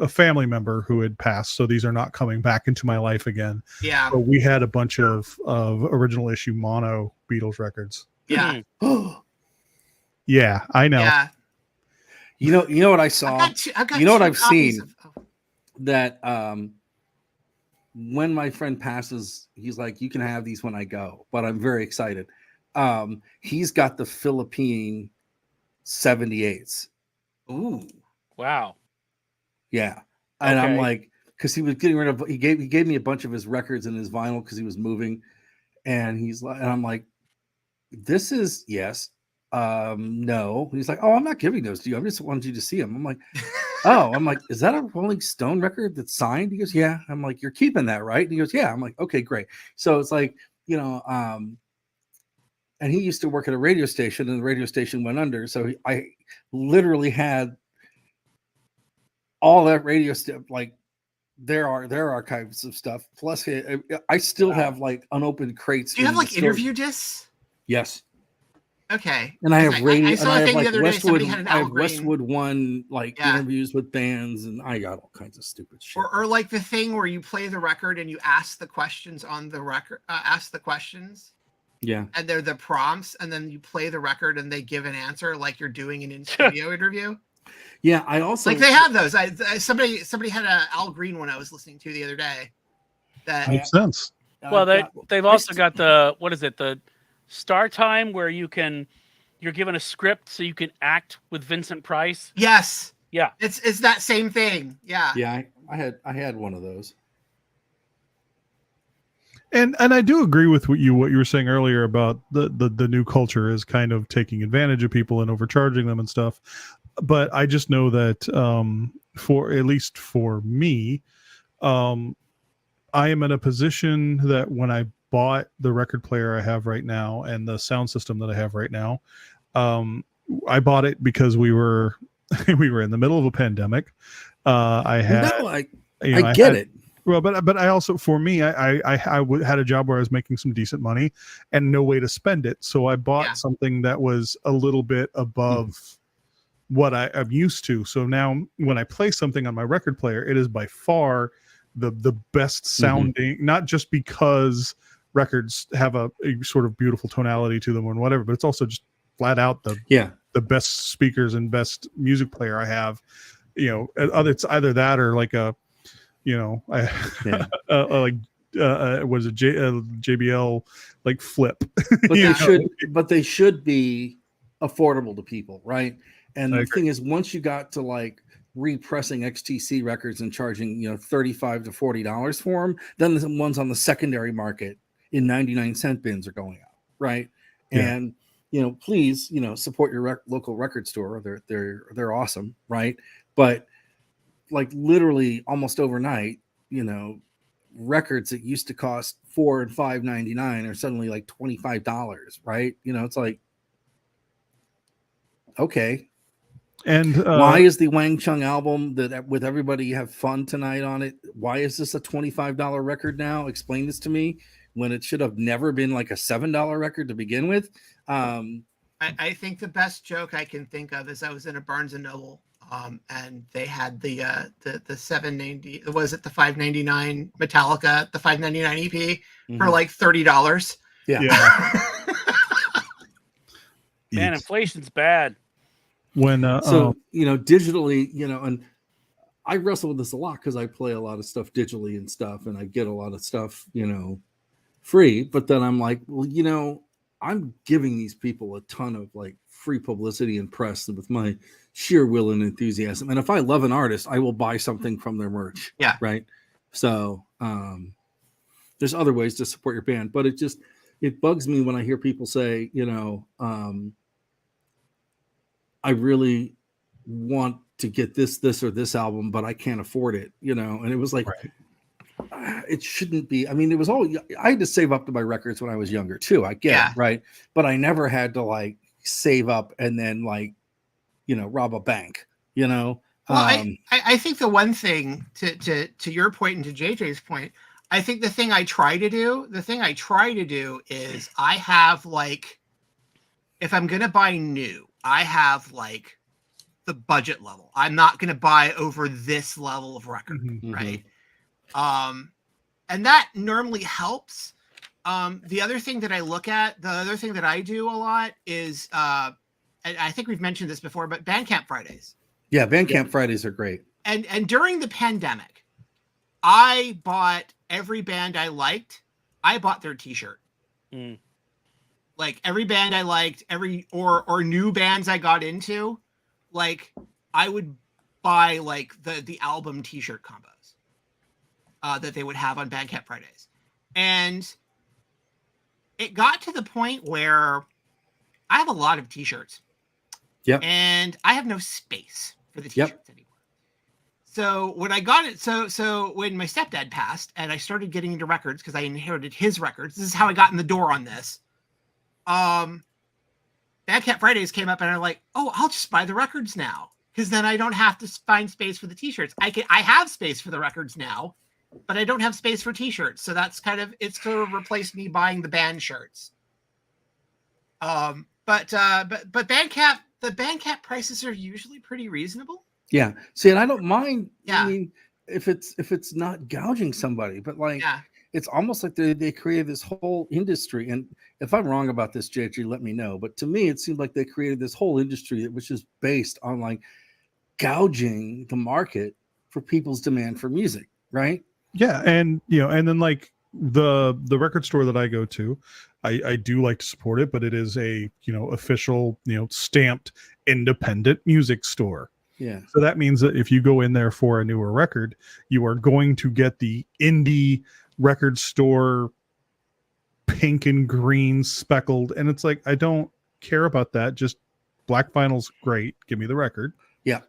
D: family member who had passed, so these are not coming back into my life again.
B: Yeah,
D: But we had a bunch of original issue mono Beatles records.
B: yeah,
D: Yeah, I know.
B: yeah.
E: you know what I saw?
B: I've got
E: You know what
B: two
E: I've
B: copies
E: seen?
B: of-
E: That when my friend passes, he's like, you can have these when I go, but I'm very excited. He's got the Philippine 78s.
B: Ooh,
C: Wow.
E: Yeah. And I'm
C: Okay.
E: like, because he was getting rid of, he gave me a bunch of his records and his vinyl because he was moving. And he's like, and I'm like, this is, yes. No. He's like, oh, I'm not giving those to you. I just wanted you to see them. I'm like, oh, I'm like, is that a Rolling Stone record that's signed? He goes, yeah. I'm like, you're keeping that, right? And he goes, yeah. I'm like, okay, great. So it's like, you know, and he used to work at a radio station, and the radio station went under. So I literally had all that radio stuff, like their archives of stuff. Plus, I still have like unopened crates.
B: do you have
E: in
B: like
E: the store.
B: interview discs?
E: Yes.
B: Okay.
E: And I have radio.
B: I
E: and
B: saw
E: I
B: a
E: have
B: thing
E: like
B: the other day.
E: Westwood.
B: Somebody had an
E: I
B: Al
E: have
B: Green,
E: Westwood One, like
B: Yeah.
E: interviews with bands, and I got all kinds of stupid shit.
B: or like the thing where you play the record and you ask the questions on the record, ask the questions,
E: Yeah.
B: and they're the prompts, and then you play the record and they give an answer like you're doing an in-studio interview.
E: Yeah. I also
B: Like they have those. Somebody had a Al Green one I was listening to the other day. That
D: Makes sense.
C: Well, they've also
E: I
C: got the, what is it, the Star Time, where you're given a script so you can act with Vincent Price.
B: yes,
C: Yeah.
B: it's that same thing. Yeah.
E: Yeah. I had one of those.
D: And I do agree with what you were saying earlier about the new culture is kind of taking advantage of people and overcharging them and stuff. But I just know that for at least for me, I am in a position that when I bought the record player I have right now and the sound system that I have right now, I bought it because we were in the middle of a pandemic. I had
E: No, I
D: I
E: get
D: had-
E: it.
D: Well, but I also, for me, I had a job where I was making some decent money and no way to spend it, so I bought
B: Yeah.
D: something that was a little bit above what I'm used to. So now, when I play something on my record player, it is by far the best sounding. Not just because records have a sort of beautiful tonality to them or whatever, but it's also just flat out the best speakers and best music player I have. You know, it's either that or like a. You know,
E: Yeah.
D: was a JBL like flip.
E: But
D: You
E: they should be affordable to people, right? And
D: I
E: the
D: agree.
E: thing is, once you got to like repressing XTC records and charging $35 to $40 for them, then the ones on the secondary market in 99-cent bins are going out, right?
D: Yeah.
E: And please, support your local record store. They're awesome, right? But like literally almost overnight, records that used to cost $4 and $5.99 are suddenly like $25, right? It's like, okay.
D: And
E: Why is the Wang Chung album that with Everybody Have Fun Tonight on it? Why is this a $25 record now? Explain this to me when it should have never been like a $7 record to begin with.
B: I think the best joke I can think of is I was in a Barnes and Noble, and they had the 790. Was it the 599 Metallica, the 599 EP for like $30?
E: Yeah.
C: Man, inflation's bad.
D: when
E: So, digitally, and I wrestle with this a lot because I play a lot of stuff digitally and stuff, and I get a lot of stuff, free. But then I'm like, well, I'm giving these people a ton of like free publicity and press with my sheer will and enthusiasm. And if I love an artist, I will buy something from their merch.
B: Yeah.
E: Right. So there's other ways to support your band, but it bugs me when I hear people say, I really want to get this or this album, but I can't afford it, and it was like, it shouldn't be. I mean, it was I had to save up to buy records when I was younger too. I get it, right. But I never had to like save up and then like, rob a bank,
B: Well, I think the one thing to your point and to JJ's point, I think the thing I try to do is I have like, if I'm going to buy new, I have like the budget level. I'm not going to buy over this level of record.
D: Mhm.
B: Right. And that normally helps. The other thing that I look at, the other thing that I do a lot is, and I think we've mentioned this before, but Bandcamp Fridays.
E: Yeah. Bandcamp Fridays are great.
B: And during the pandemic, I bought every band I liked. I bought their t-shirt.
C: Mm.
B: Like every band I liked, or new bands I got into, like I would buy like the album t-shirt combos that they would have on Bandcamp Fridays. And it got to the point where I have a lot of t-shirts.
E: Yep.
B: And I have no space for the t-shirts anymore. So when I got it, so when my stepdad passed and I started getting into records because I inherited his records, this is how I got in the door on this. Bandcamp Fridays came up and I'm like, oh, I'll just buy the records now because then I don't have to find space for the t-shirts. I have space for the records now, but I don't have space for t-shirts. So that's it's to replace me buying the band shirts. But Bandcamp, the Bandcamp prices are usually pretty reasonable.
E: Yeah. See, and I don't mind.
B: Yeah.
E: I mean, if it's not gouging somebody, but like, it's almost like they created this whole industry. And if I'm wrong about this, JG, let me know. But to me, it seemed like they created this whole industry that was just based on like gouging the market for people's demand for music, right?
D: Yeah, and and then like the record store that I go to, I do like to support it, but it is a official stamped independent music store.
E: Yeah.
D: So that means that if you go in there for a newer record, you are going to get the indie record store pink and green speckled, and it's like I don't care about that. Just black vinyl's great. Give me the record.
E: Yeah.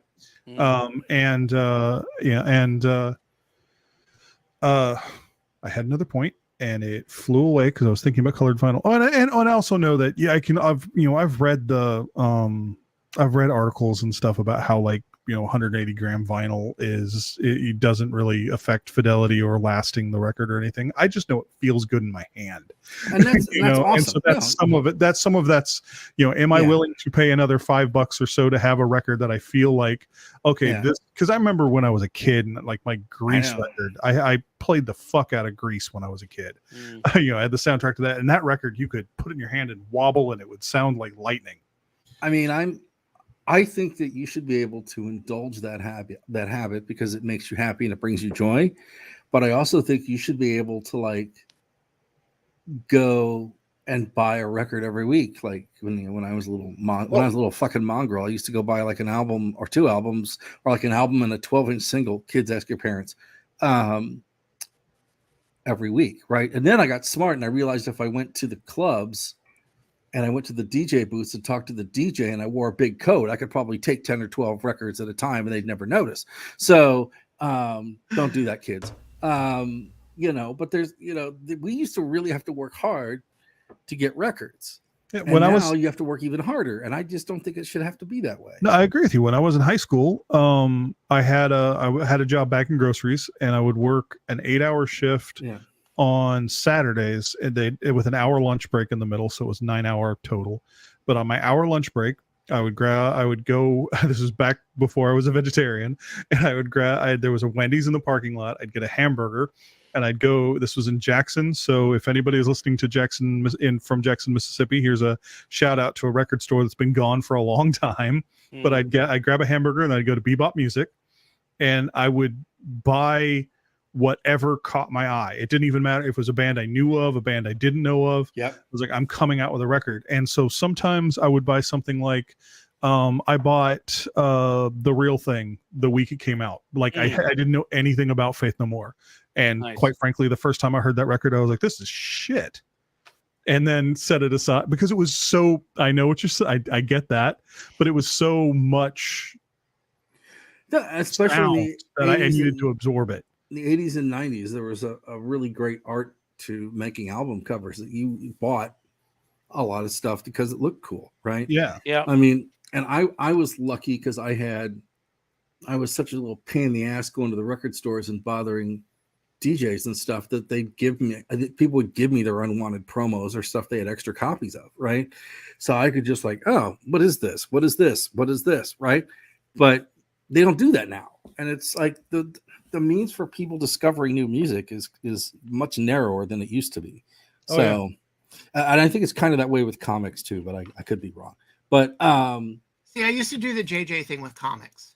D: I had another point and it flew away because I was thinking about colored vinyl. Oh, and I also know that I've read articles and stuff about how like 180 gram vinyl it doesn't really affect fidelity or lasting the record or anything. I just know it feels good in my hand,
E: and that's awesome.
D: And so that's some of it. That's am I willing to pay another $5 or so to have a record that I feel like, okay, this, because I remember when I was a kid and like my Grease record, I played the fuck out of Grease when I was a kid. I had the soundtrack to that, and that record you could put in your hand and wobble and it would sound like lightning.
E: I mean, I think that you should be able to indulge that habit because it makes you happy and it brings you joy. But I also think you should be able to like go and buy a record every week. Like when I was a little fucking mongrel, I used to go buy like an album or two albums or like an album and a 12-inch single. Kids, ask your parents. Every week, right? And then I got smart and I realized if I went to the clubs and I went to the DJ booths and talked to the DJ and I wore a big coat, I could probably take 10 or 12 records at a time and they'd never notice. So don't do that, kids. But there's, we used to really have to work hard to get records. And
D: When I
E: now
D: was
E: you have to work even harder, and I just don't think it should have to be that way.
D: No, I agree with you. When I was in high school, I had a job back in groceries, and I would work an 8-hour shift
E: Yeah.
D: on Saturdays, and with an hour lunch break in the middle, so it was 9-hour total. But on my hour lunch break, I would go. This is back before I was a vegetarian, and I would there was a Wendy's in the parking lot. I'd get a hamburger, and I'd go. This was in Jackson, so if anybody is listening to Jackson from Jackson, Mississippi, here's a shout out to a record store that's been gone for a long time. But I'd grab a hamburger, and I'd go to Bebop Music, and I would buy whatever caught my eye. It didn't even matter if it was a band I knew of, a band I didn't know of.
E: Yep.
D: I was like, I'm coming out with a record. And so sometimes I would buy something like, I bought The Real Thing the week it came out. Like I didn't know anything about Faith No More. And
C: Nice.
D: quite frankly, the first time I heard that record, I was like, this is shit. And then set it aside because it was so, I know what you're saying. I get that, but it was so much
E: Especially
D: sound that I
E: 80s
D: needed
E: and-
D: to absorb it.
E: in the 80s and 90s, there was a really great art to making album covers that you bought a lot of stuff because it looked cool, right?
D: Yeah.
C: Yeah.
E: I mean, and I was lucky because I was such a little pain in the ass going to the record stores and bothering DJs and stuff that people would give me their unwanted promos or stuff they had extra copies of, right? So I could just like, oh, what is this? What is this? What is this? Right? But they don't do that now. And it's like the means for people discovering new music is much narrower than it used to be.
D: Oh,
E: So, and I think it's kind of that way with comics too, but I could be wrong. But
B: See, I used to do the JJ thing with comics.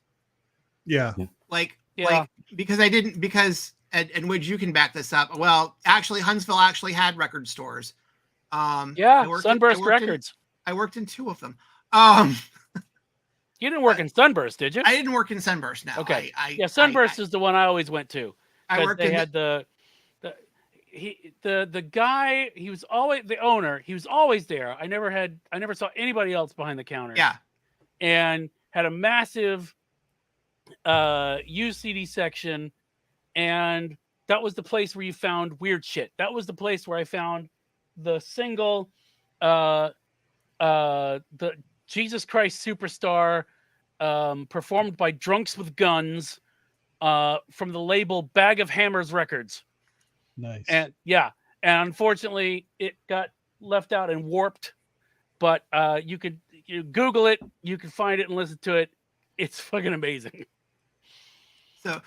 D: Yeah.
B: Like
C: Yeah.
B: because I didn't because and Widge, you can back this up. Well, actually, Huntsville actually had record stores.
C: Yeah.
B: I worked
C: Sunburst
B: I worked in-
C: Records.
B: I worked in 2 of them.
C: You didn't work in Sunburst, did you?
B: I didn't work in Sunburst. No.
C: Okay.
B: I,
C: Yeah, Sunburst is the one I always went to.
B: I
C: 'Cause
B: worked
C: they
B: in
C: had the guy, he was always the owner, he was always there. I never saw anybody else behind the counter.
B: yeah.
C: And had a massive used CD section, and that was the place where you found weird shit. That was the place where I found the single the Jesus Christ Superstar performed by Drunks with Guns from the label Bag of Hammers Records.
D: Nice.
C: And yeah, and unfortunately it got left out and warped, but you Google it, you can find it and listen to it. It's fucking amazing.
B: So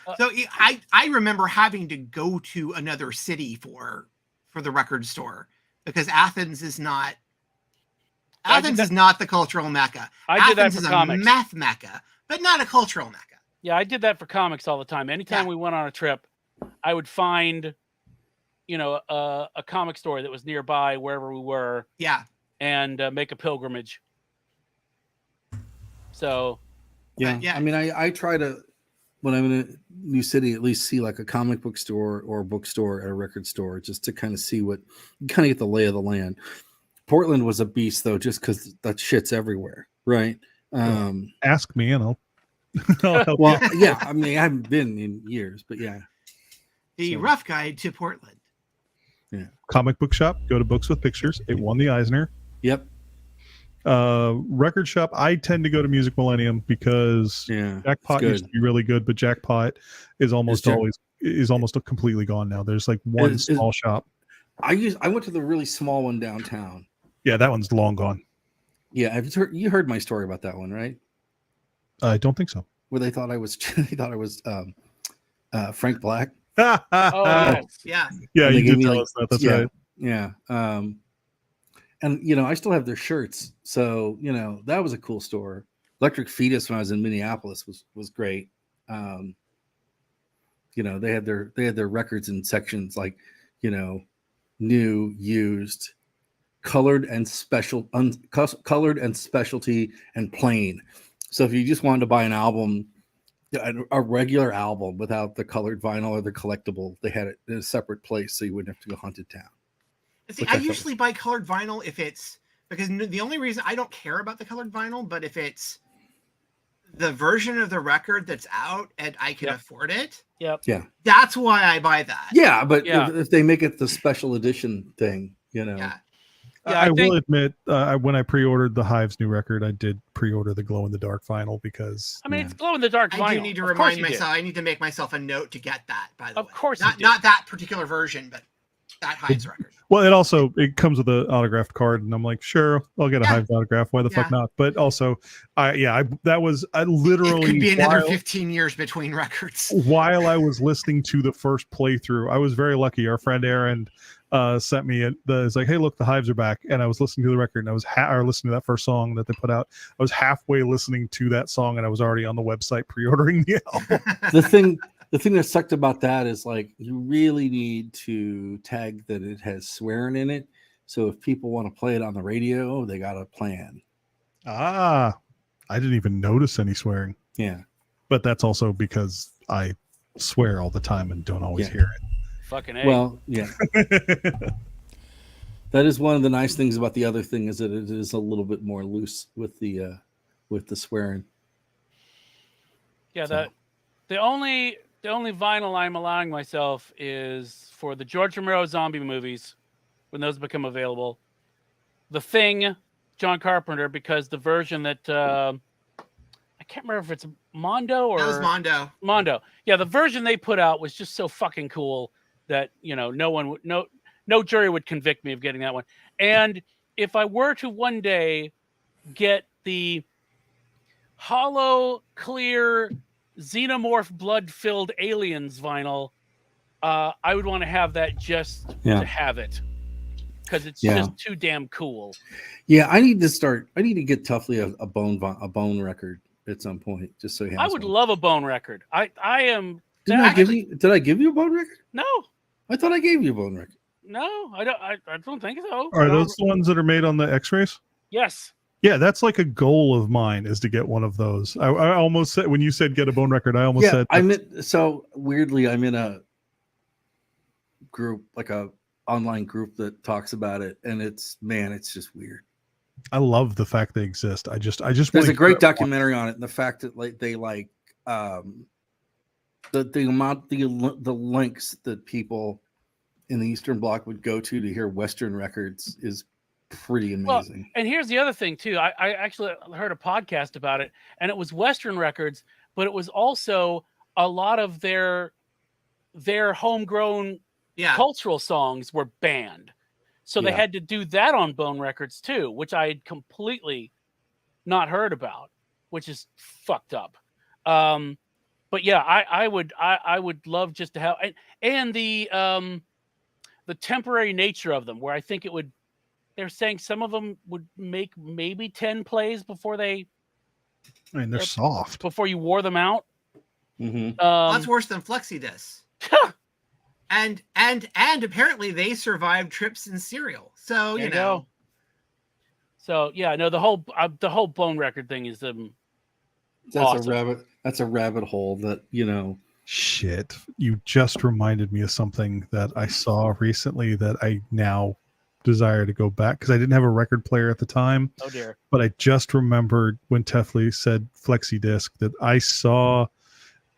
B: I remember having to go to another city for the record store because Athens is not the cultural mecca.
C: I did that
B: Athens
C: for
B: is a
C: comics.
B: meth mecca, but not a cultural mecca.
C: Yeah, I did that for comics all the time. Anytime
B: Yeah.
C: we went on a trip, I would find, a comic store that was nearby wherever we were,
B: Yeah.
C: and make a pilgrimage. So,
E: yeah,
B: yeah.
E: I mean, I try to, when I'm in a new city, at least see like a comic book store or a bookstore at a record store just to kind of see kind of get the lay of the land. Portland was a beast though, just because that shit's everywhere, right?
D: Ask me and I'll help
E: Well,
D: you.
E: yeah, I mean, I haven't been in years, but yeah.
B: The
E: So-
B: Rough Guide to Portland.
D: Comic book shop, go to Books with Pictures. It won the Eisner.
E: Yep.
D: Record shop, I tend to go to Music Millennium because
E: Yeah.
D: Jackpot
E: it's
D: used
E: good.
D: to be really good, but Jackpot is almost
E: Jack-
D: almost completely gone now. There's like one
E: Is-
D: small shop.
E: I went to the really small one downtown.
D: Yeah, that one's long gone.
E: Yeah, you heard my story about that one, right?
D: I don't think so.
E: Where they thought I was Frank Black.
C: oh yes.
B: Yeah.
D: Yeah,
E: And they
D: you
E: gave
D: did
E: me,
D: tell
E: like-
D: us that. That's
E: yeah.
D: right.
E: Yeah. And I still have their shirts. So, that was a cool store. Electric Fetus when I was in Minneapolis was great. They had their records in sections like, new, used, colored and specialty and plain. So if you just wanted to buy an album, a regular album without the colored vinyl or the collectible, they had it in a separate place so you wouldn't have to go hunt it down.
B: See,
E: Which
B: I
E: I thought-
B: usually buy colored vinyl if it's because the only reason I don't care about the colored vinyl, but if it's the version of the record that's out and I can
C: Yep.
B: afford it,
C: Yep.
B: that's why I buy that.
E: Yeah, but
C: Yeah.
E: If they make it the special edition thing,
B: Yeah.
C: Yeah,
D: I,
C: I
D: will
C: think-
D: admit, when I pre-ordered the Hive's new record, I did pre-order the Glow in the Dark vinyl because
C: I mean, it's glow in the dark vinyl.
B: I do need to
C: Of course
B: remind
C: you do.
B: myself. I need to make myself a note to get that. By the way,
C: Of course you
B: not
C: do.
B: not that particular version, but that Hives record.
D: well, it comes with an autographed card, and I'm like, sure, I'll get a
B: Yeah.
D: Hive's autograph. Why the fuck
B: Yeah.
D: not? But also, I
B: It
D: literally
B: could be another
D: while-
B: 15 years between records.
D: while I was listening to the first playthrough, I was very lucky. Our friend Aaron sent me it's like, hey, look, the Hives are back, and I was listening to the record, and I was or listening to that first song that they put out. I was halfway listening to that song, and I was already on the website pre-ordering the album.
E: The thing that sucked about that is like you really need to tag that it has swearing in it. So if people want to play it on the radio, they got a plan.
D: I didn't even notice any swearing,
E: Yeah.
D: but that's also because I swear all the time and don't always
E: Yeah.
D: hear
C: Fucking A.
E: Well, yeah.
D: it.
E: That is one of the nice things about the other thing is that it is a little bit more loose with the swearing.
C: Yeah,
E: So-
C: the only vinyl I'm allowing myself is for the George Romero zombie movies when those become available. The Thing, John Carpenter, because the version that I can't remember if it's Mondo or
B: That was Mondo.
C: Mondo. Yeah, the version they put out was just so fucking cool that no jury would convict me of getting that one. And if I were to one day get the hollow, clear, xenomorph blood-filled aliens vinyl, I would want to have that just
E: Yeah.
C: to have it because it's
E: Yeah.
C: just too damn cool.
E: Yeah, I need to get Tuffley a bone record at some point, just so he has
C: I would
E: one.
C: love a Bone record. I am.
E: Did I give you a bone record?
C: No,
E: I thought I gave you a bone record.
C: no, I don't. I don't think so. I
D: Are
C: don't-
D: those the ones that are made on the X-rays?
C: Yes.
D: Yeah, that's like a goal of mine is to get one of those. I almost said when you said get a bone record, I almost said
E: I'm in a group, like a online group that talks about it, and it's just weird.
D: I love the fact they exist. I just
E: There's
D: wanna
E: a great
D: get one.
E: documentary on it, and the fact that the links that people in the Eastern Bloc would go to hear Western records is pretty
C: Well,
E: amazing.
C: And here's the other thing too. I actually heard a podcast about it, and it was Western records, but it was also a lot of their homegrown
B: Yeah.
C: cultural songs were banned. So they
E: Yeah.
C: had to do that on Bone Records too, which I had completely not heard about, which is fucked up. But yeah, I would love just to have and the temporary nature of them, where I think they're saying some of them would make maybe 10 plays before
D: I mean, they're soft.
C: you wore them out.
E: Mhm.
B: That's worse than Flexi Discs. And apparently they survived trips in cereal. So
C: There
B: you
C: you
B: know.
C: go. So yeah, no, the whole Bone record thing is
E: That's
C: awesome.
E: That's a rabbit hole that
D: Shit. You just reminded me of something that I saw recently that I now desire to go back because I didn't have a record player at the time.
C: Oh dear.
D: But I just remembered when Tefley said flexi disc that I saw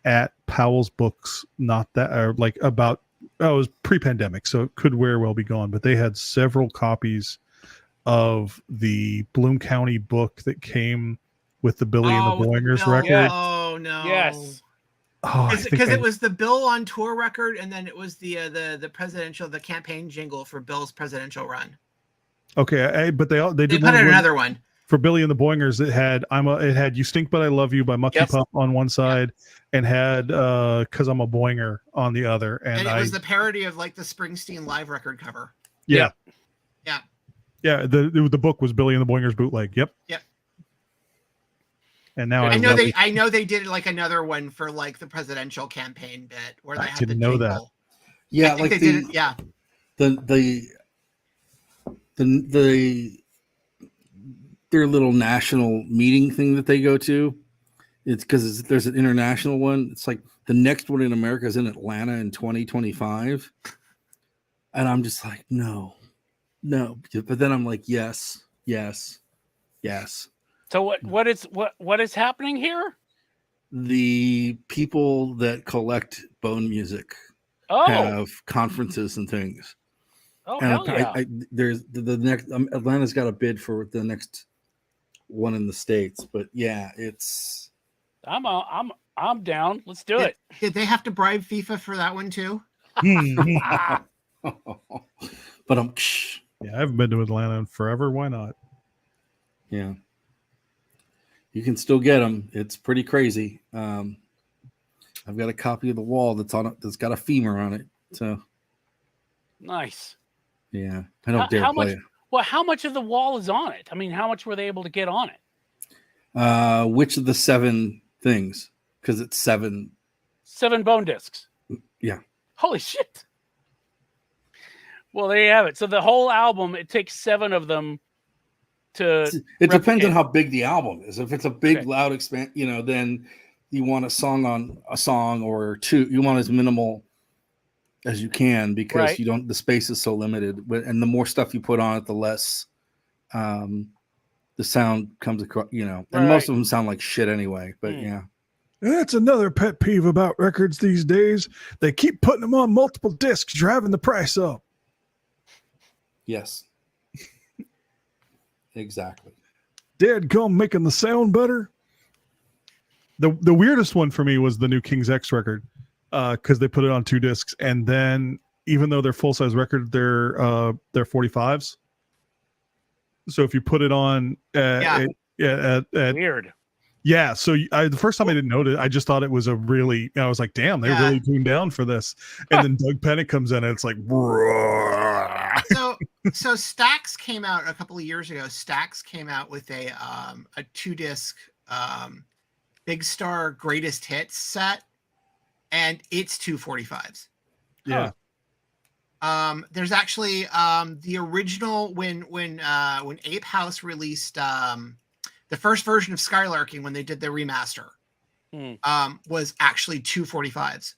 D: at Powell's Books, it was pre-pandemic, so it could very well be gone, but they had several copies of the Bloom County book that came with the Billy and the Boingers
B: Bill.
D: record.
C: Yes.
B: Oh no.
C: Yes.
D: Oh, I think
B: Because
D: I-
B: it was the Bill on tour record, and then it was the campaign jingle for Bill's presidential run.
D: okay, but they
B: They
D: did
B: put
D: one
B: out
D: with-
B: another one.
D: for Billy and the Boingers. It had "You Stink But I Love You" by Mucky
C: Yep.
D: Pup on one side, and had "Cause I'm a Boinger" on the other.
B: And
D: And
B: it
D: I
B: was the parody of like the Springsteen live record cover.
D: yeah.
B: Yeah.
D: Yeah, the book was Billy and the Boingers bootleg. Yep.
B: Yep.
D: And now
B: I
D: I
B: know
D: really-
B: I know they did like another one for like the presidential campaign bit where they
D: I
B: had
D: didn't
B: the
D: know that.
B: jingle.
E: Yeah,
B: I think
E: like
B: they did it. Yeah.
E: their little national meeting thing that they go to. It's because there's an international one. It's like the next one in America is in Atlanta in 2025, and I'm just like, no. But then I'm like, yes.
C: So what is happening here?
E: The people that collect bone music
C: Oh,
E: have conferences and things.
C: Oh
E: And
C: hell yeah!
E: there's the next Atlanta's got a bid for the next one in the States, but yeah, it's
C: I'm down. Let's do it.
B: Did they have to bribe FIFA for that one too?
C: Ah,
E: but
D: Yeah, I haven't been to Atlanta in forever. Why not?
E: yeah, you can still get them. It's pretty crazy. I've got a copy of the wall that's on it that's got a femur on it. So
C: nice.
E: yeah, I don't dare
C: How
E: play
C: much? Well, how much of the wall is on it? I mean, how much were they able to get on it?
E: it. Which of the 7 things? Because it's 7.
C: 7 bone discs.
E: Yeah.
C: Holy shit. Well, there you have it. So the whole album, it takes 7 of them to.
E: It depends on
C: replicate.
E: how big the album is. If it's a big,
C: Okay.
E: loud then you want a song or 2. You want as minimal as you can because
C: Right.
E: you don't. The space is so limited, and the more stuff you put on it, the less the sound comes across. And
C: Right.
E: most of them sound like shit anyway. But yeah,
D: That's another pet peeve about records these days. They keep putting them on multiple discs, driving the price up.
E: yes, exactly.
D: Dadgum making the sound better. The weirdest one for me was the new King's X record, because they put it on 2 discs, and then even though they're full size record, they're 45s. So if you put it on, at
C: Weird.
D: yeah. So the first time I didn't notice, I just thought it was I was like, damn, they
B: Yeah.
D: really tuned down for this. And then Doug Pennick comes in, and it's like,
B: So Stax came out a couple of years ago. Stax came out with a 2-disc Big Star Greatest Hits set, and it's 245s.
D: yeah.
B: There's actually the original when Ape House released the first version of Skylarking when they did the remaster was actually 245s.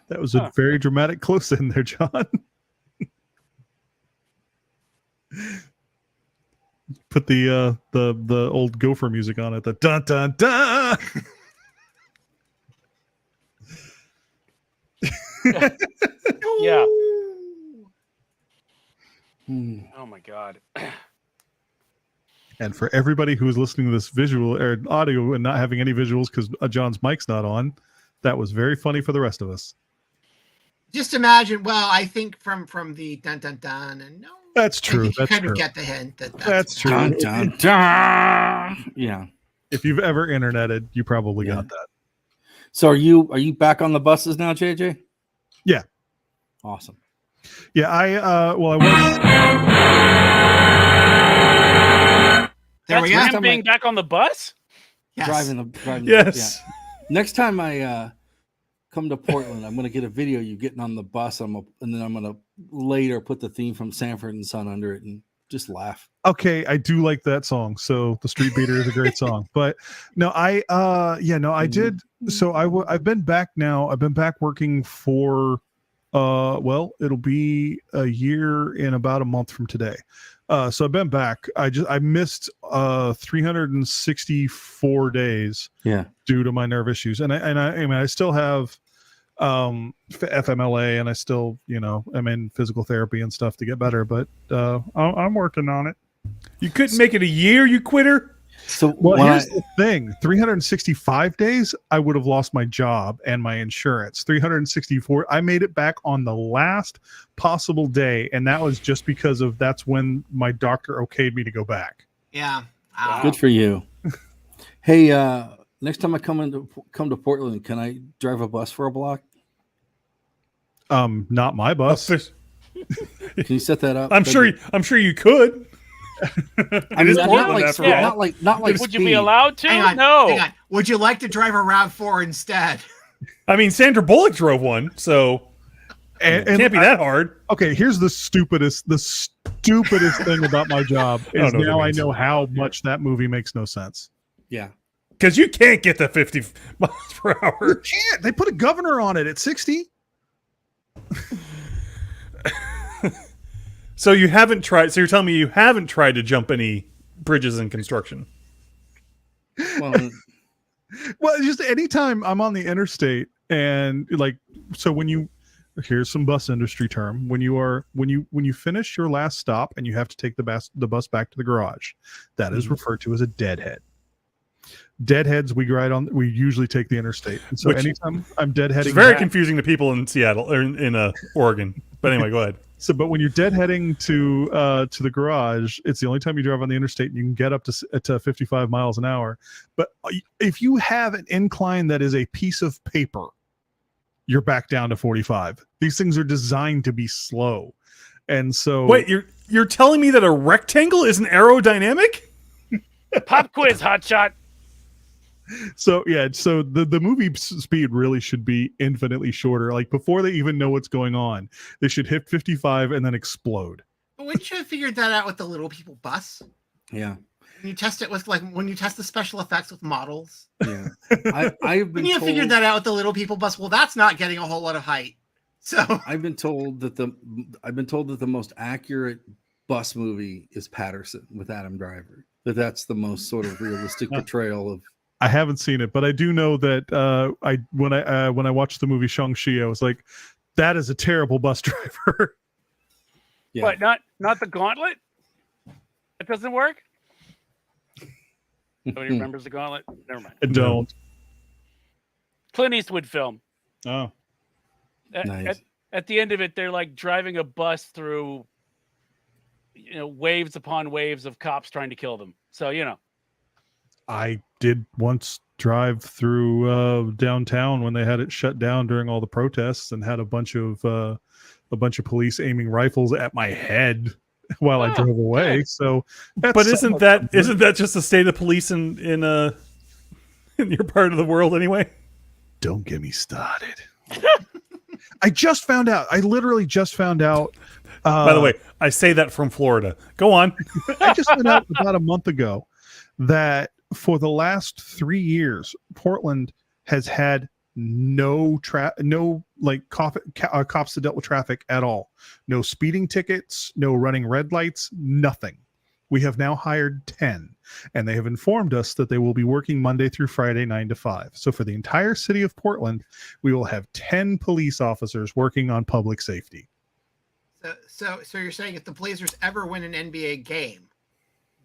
D: That was a very dramatic close in there, John. Put the old Gopher music on it. The dun dun dun.
C: Yeah.
E: Hmm.
C: Oh my god.
D: And for everybody who is listening to this visual or audio and not having any visuals because John's mic's not on, that was very funny for the rest of us.
B: Just imagine. Well, I think from the dun dun dun and no,
D: That's
B: I
D: true.
B: think you
D: That's
B: kind
D: true.
B: of get the hint that
D: That's true.
E: Dun, dun, dun. Yeah.
D: If you've ever interneted, you probably
E: Yeah.
D: got that.
E: So are you back on the buses now, JJ?
D: Yeah.
E: Awesome.
D: Yeah, I was.
B: there
C: That's
B: we go.
E: Next
C: him
E: time
C: being back on the bus?
B: Yes.
E: Driving.
A: Yes.
E: Yeah. Next time I come to Portland, I'm going to get a video of you getting on the bus. And then I'm going to later put the theme from Sanford and Son under it and just laugh.
D: Okay, I do like that song. So the Street Beater is a great song. But no, I did. So I've been back now. I've been back working for well, it'll be a year in about a month from today. So I've been back. I missed 364 days
E: Yeah.
D: due to my nerve issues. And I mean I still have FMLA and I still, I'm in physical therapy and stuff to get better, but I'm working on it.
A: You couldn't make it a year, you quitter?
E: So
D: Well,
E: when
D: here's the thing: 365 days, I would have lost my job and my insurance. 364, I made it back on the last possible day, and that was just because that's when my doctor okayed me to go back.
B: Yeah.
E: good for you. Hey, next time I come to Portland, can I drive a bus for a block?
D: Not my bus.
E: Can you set that up?
A: I'm sure you could.
E: I mean,
A: is Portland, after all.
E: not like
C: Would you be
E: speed.
C: allowed to?
B: Hang on.
C: No.
B: Hang on. Would you like to drive a RAV4 instead?
A: I mean, Sandra Bullock drove one, so
D: And
A: it can't be that hard.
D: Okay, here's the stupidest thing about my job
A: I don't
D: is
A: know what
D: now
A: that
D: I
A: means.
D: know how much that movie makes no sense.
E: Yeah.
A: Because you can't get to 50 miles per hour.
D: Can't. They put a governor on it at 60.
A: So you haven't tried. So you're telling me you haven't tried to jump any bridges in construction?
E: Well,
D: Well, just anytime I'm on the interstate and so when you here's some bus industry term. When you finish your last stop and you have to take the bus back to the garage, that is referred to as a deadhead. Deadheads, we usually take the interstate. And so
A: Which-
D: anytime I'm deadheading,
A: It's very
D: back-
A: confusing to people in Seattle or in Oregon. But anyway, go ahead.
D: So, but when you're deadheading to the garage, it's the only time you drive on the interstate. And you can get up to 55 miles an hour. But if you have an incline that is a piece of paper, you're back down to 45. These things are designed to be slow, and so
A: Wait, you're telling me that a rectangle isn't aerodynamic?
C: Pop quiz, hotshot.
D: So yeah, so the movie speed really should be infinitely shorter. Like before they even know what's going on, they should hit 55 and then explode.
B: But wouldn't you have figured that out with the Little People bus?
E: Yeah.
B: When you test it with when you test the special effects with models.
E: Yeah. I've been
B: When you
E: told,
B: figured that out with the Little People bus, well, that's not getting a whole lot of height. So
E: I've been told that the most accurate bus movie is Patterson with Adam Driver. That's the most sort of realistic portrayal of.
D: I haven't seen it, but I do know that when I watched the movie Shang-Chi, I was like, that is a terrible bus driver.
E: Yeah.
C: What? Not the Gauntlet? It doesn't work. Nobody remembers the Gauntlet. Never mind.
D: I don't.
C: Clint Eastwood film.
D: Oh,
E: Nice.
C: At the end of it, they're like driving a bus through, waves upon waves of cops trying to kill them. So
D: I did once drive through downtown when they had it shut down during all the protests and had a bunch of police aiming rifles at my head while I
C: Oh,
D: drove away.
C: good.
D: So, that's
A: But
D: somewhat
A: isn't that just the state of police in your part of the world anyway?
D: Don't get me started. I just found out. I literally just found out.
A: By the way, I say that from Florida. Go on.
D: I just found out about a month ago that for the last 3 years, Portland has had no cops that dealt with traffic at all. No speeding tickets, no running red lights, nothing. We have now hired 10, and they have informed us that they will be working Monday through Friday, 9 to 5. So for the entire city of Portland, we will have 10 police officers working on public safety.
B: So you're saying if the Blazers ever win an NBA game,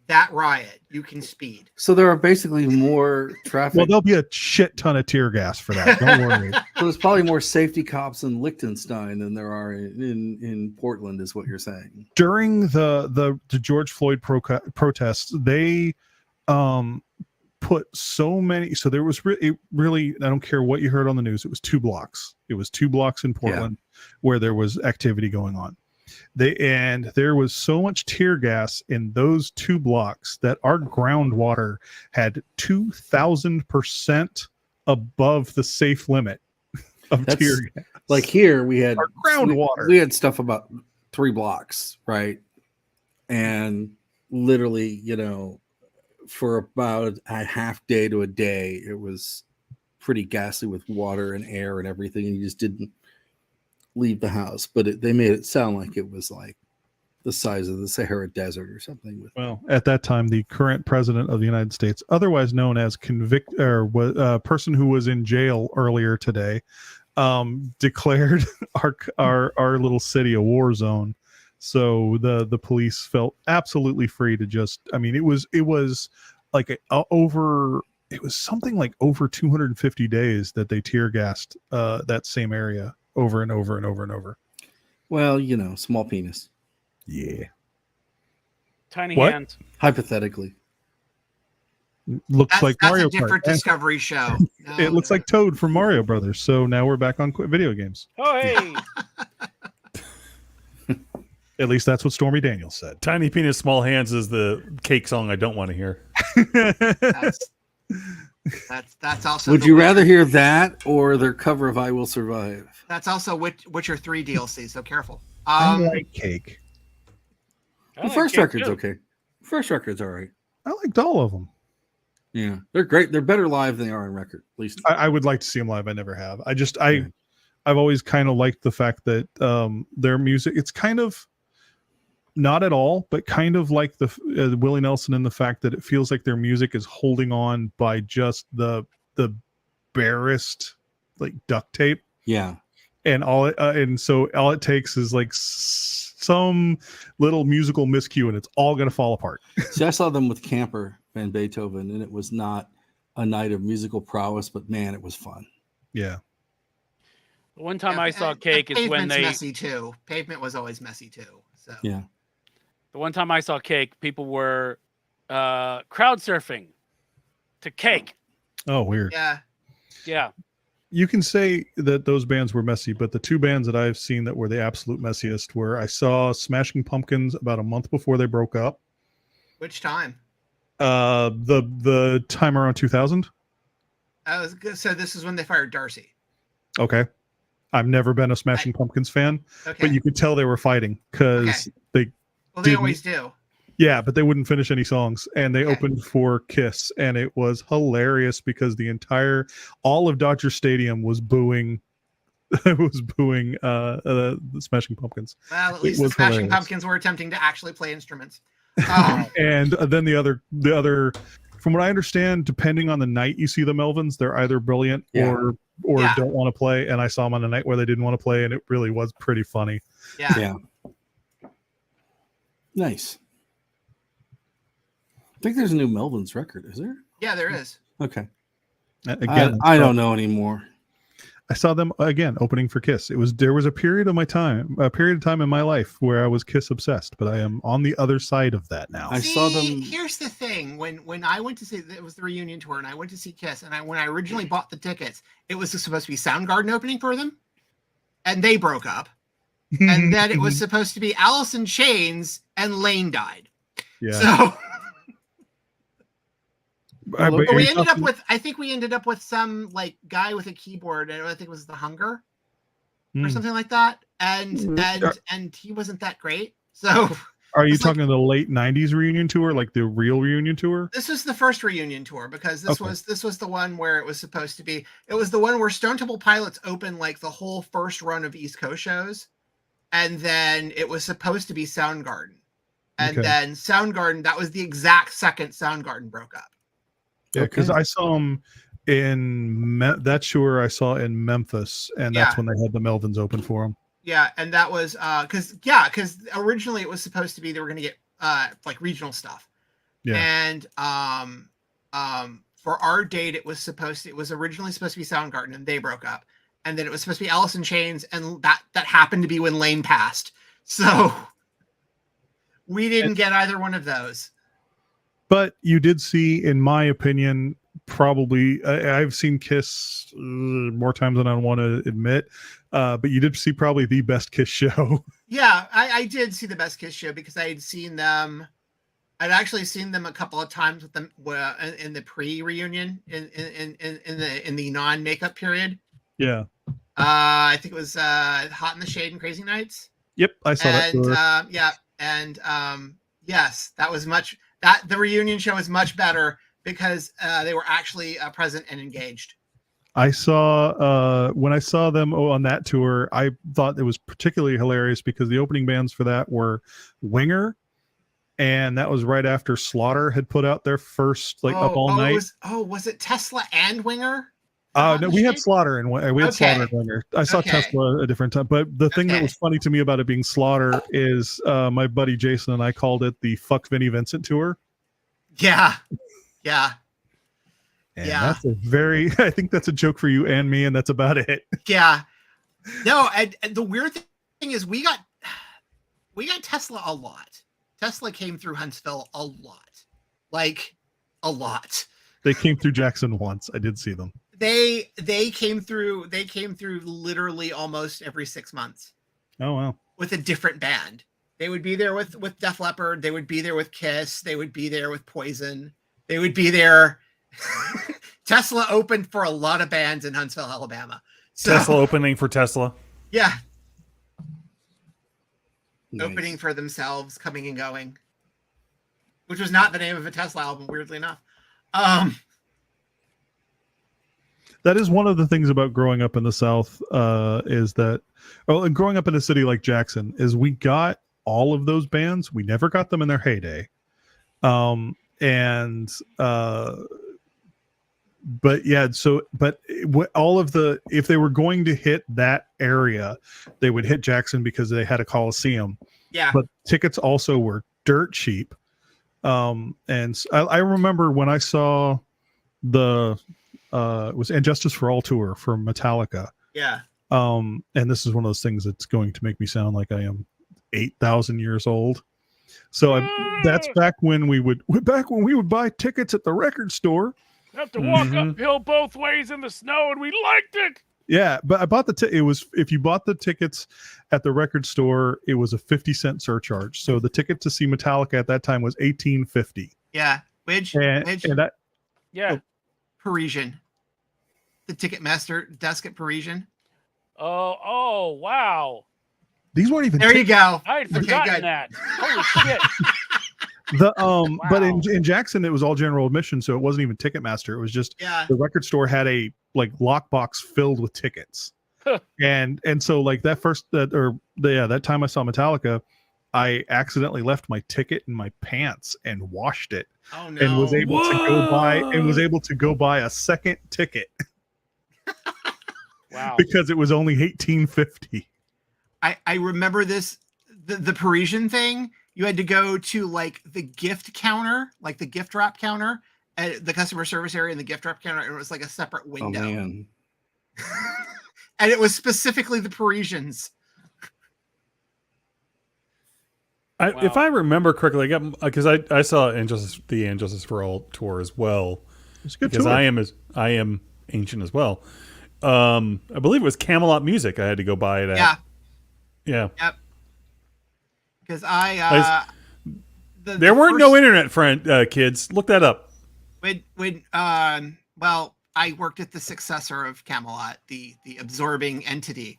B: that riot, you can speed.
E: So there are basically more traffic.
D: Well, there'll be a shit ton of tear gas for that. Don't worry.
E: So there's probably more safety cops in Liechtenstein than there are in Portland, is what you're saying.
D: During the George Floyd protests, they put so many. So there was really, I don't care what you heard on the news. It was 2 blocks. It was 2 blocks in Portland where there was activity going on. There was so much tear gas in those 2 blocks that our groundwater had 2,000% above the safe limit of
E: That's
D: tear gas.
E: Like here, we had
D: Our groundwater.
E: We had stuff about 3 blocks, right? And literally, for about a half day to a day, it was pretty ghastly with water and air and everything, and you just didn't leave the house. But they made it sound like it was like the size of the Sahara Desert or something.
D: Well, at that time, the current president of the United States, otherwise known as person who was in jail earlier today, declared our little city a war zone. So the police felt absolutely free to just. I mean, it was like it was something like over 250 days that they tear gassed that same area over and over and over and over.
E: Well, small penis,
D: Yeah.
C: Tiny
A: What?
C: hands.
E: hypothetically.
D: Looks like
B: That's
D: Mario
B: a different
D: Kart.
B: Discovery show.
D: It looks like Toad from Mario Brothers. So now we're back on video games.
C: Oh, hey.
D: At least that's what Stormy Daniels said.
A: Tiny Penis, Small Hands is the cake song I don't want to hear.
B: that's also.
E: Would
B: the
E: you
B: Witcher-
E: rather hear that or their cover of "I Will Survive"?
B: That's also Witcher 3 DLC. So careful.
D: I like cake.
C: I
E: The
C: like
E: first
C: cake,
E: record's
C: too.
E: okay. First record's all right.
D: I liked all of them.
E: Yeah, they're great. They're better live than they are on record. At least
D: I would like to see them live. I never have.
E: Yeah.
D: I've always kind of liked the fact that their music, it's kind of not at all, but kind of like the Willie Nelson in the fact that it feels like their music is holding on by just the barest like duct tape.
E: yeah.
D: and so all it takes is like some little musical miscue, and it's all going to fall apart.
E: See, I saw them with Camper Van Beethoven, and it was not a night of musical prowess, but man, it was fun.
D: Yeah.
C: The one time
B: Yeah,
C: I saw
B: and
C: Cake is when
B: Pavement's
C: they.
B: messy too. Pavement was always messy too. So
E: Yeah.
C: The one time I saw Cake, people were crowd surfing to Cake.
D: Oh, weird.
B: yeah,
C: Yeah.
D: You can say that those bands were messy, but the two bands that I've seen that were the absolute messiest were I saw Smashing Pumpkins about a month before they broke up.
B: which time?
D: The time around 2000.
B: I was good. So this is when they fired Darcy.
D: Okay. I've never been a Smashing Pumpkins fan,
B: Okay,
D: but you could tell they were fighting because they
B: well they
D: didn't-
B: always do.
D: yeah, but they wouldn't finish any songs, and they
B: Okay.
D: opened for Kiss, and it was hilarious because all of Dodger Stadium was booing the Smashing Pumpkins.
B: Well, at
D: It
B: least the
D: was
B: Smashing
D: hilarious.
B: Pumpkins were attempting to actually play instruments.
D: And then the other from what I understand, depending on the night you see the Melvins, they're either brilliant
E: Yeah.
D: or
B: Yeah.
D: don't want to play, and I saw them on a night where they didn't want to play, and it really was pretty funny.
B: Yeah,
E: Yeah. Nice. I think there's a new Melvins record, is there?
B: yeah, there is.
E: Okay.
D: Again,
E: I don't know anymore.
D: I saw them again opening for Kiss. There was a period of time in my life where I was Kiss obsessed, but I am on the other side of that now.
E: I saw them-
B: Here's the thing: when I went to see, it was the reunion tour, and I went to see Kiss, and when I originally bought the tickets, it was supposed to be Soundgarden opening for them, and they broke up, and then it was supposed to be Alice in Chains, and Lane died.
D: yeah.
B: So
D: I-
E: But
B: but we
D: you're
B: ended up
D: talking-
B: with, I think we ended up with some like guy with a keyboard, and I think it was The Hunger or
D: Hmm.
B: something like that, and
F: Mhm.
B: and he wasn't that great. So
D: Are you
B: it's like-
D: talking the late '90s reunion tour, like the real reunion tour?
B: this was the first reunion tour because this
D: Okay.
B: was the one where it was supposed to be. It was the one where Stone Temple Pilots opened like the whole first run of East Coast shows, and then it was supposed to be Soundgarden, and
D: Okay.
B: then Soundgarden. That was the exact second Soundgarden broke up.
D: Yeah, because
E: Okay.
D: I saw them in that tour. I saw in Memphis, and that's
B: Yeah.
D: when they had the Melvins open for them.
B: Yeah, and that was because originally it was supposed to be they were going to get like regional stuff,
D: Yeah.
B: and for our date it was originally supposed to be Soundgarden, and they broke up, and then it was supposed to be Alice in Chains, and that happened to be when Lane passed, so we didn't get either one of those.
D: But you did see, in my opinion, probably I've seen Kiss more times than I want to admit, but you did see probably the best Kiss show.
B: Yeah, I did see the Best Kiss show because I had seen them. I'd actually seen them a couple of times with them in the pre-reunion in the non-makeup period.
D: Yeah.
B: I think it was Hot in the Shade and Crazy Nights.
D: Yep, I saw that.
B: And
D: tour.
B: yes, that was the reunion show was much better because they were actually present and engaged.
D: I saw when I saw them on that tour, I thought it was particularly hilarious because the opening bands for that were Winger, and that was right after Slaughter had put out their first Up All Night.
B: Was it Tesla and Winger?
D: No, we had Slaughter and we had Slaughter and
B: Okay.
D: Winger. I saw
B: Okay.
D: Tesla a different time, but the thing that
B: Okay.
D: was funny to me about it being Slaughter is my buddy Jason and I called it the "Fuck Vinnie Vincent" tour.
B: Yeah.
D: And
B: Yeah.
D: that's I think that's a joke for you and me, and that's about it.
B: Yeah. No, and the weird thing is we got Tesla a lot. Tesla came through Huntsville a lot. Like a lot.
D: They came through Jackson once. I did see them.
B: They came through literally almost every 6 months
D: Oh wow.
B: with a different band. They would be there with Def Leppard, they would be there with Kiss, they would be there with Poison. They would be there. Tesla opened for a lot of bands in Huntsville, Alabama. So
A: Tesla opening for Tesla.
B: yeah,
E: Nice.
B: opening for themselves, coming and going, which was not the name of a Tesla album, weirdly enough.
D: That is one of the things about growing up in the South, is that, and growing up in a city like Jackson, is we got all of those bands. We never got them in their heyday. but yeah, so but all of the if they were going to hit that area, they would hit Jackson because they had a Coliseum.
B: Yeah.
D: But tickets also were dirt cheap. I remember when I saw the it was Injustice for All tour for Metallica.
B: Yeah.
D: And this is one of those things that's going to make me sound like I am 8,000 years old. So that's back when we would buy tickets at the record store.
C: Have to walk
A: Mhm.
C: uphill both ways in the snow, and we liked it.
D: Yeah, but I bought it was if you bought the tickets at the record store, it was a 50-cent surcharge. So the ticket to see Metallica at that time was $18.50.
B: Yeah. Which
D: And that
C: Yeah.
B: Parisian. The Ticketmaster desk at Parisian.
C: Oh, wow.
D: these weren't even
B: There you go.
C: I had
B: Okay,
C: forgotten
B: good.
C: that. Holy shit.
D: but
C: Wow.
D: in Jackson it was all general admission, so it wasn't even Ticketmaster. It was just
B: Yeah.
D: the record store had a like lockbox filled with tickets. and so like that time I saw Metallica, I accidentally left my ticket in my pants and washed it
B: Oh no.
D: and was able to go buy a second ticket
C: Wow.
D: because it was only $18.50.
B: I remember this the Parisian thing. You had to go to like the gift counter, like the gift wrap counter at the customer service area and the gift wrap counter. And it was like a separate
E: Oh
B: window.
E: man.
B: And it was specifically the Parisians.
A: If I remember correctly, because I saw the Injustice for All tour as well.
D: It's a good
A: Because
D: tour.
A: I am ancient as well. I believe it was Camelot Music. I had to go buy it at.
B: Yeah.
A: Yeah.
B: Because
A: There weren't no internet, kids. Look that up.
B: Well, I worked at the successor of Camelot, the absorbing entity.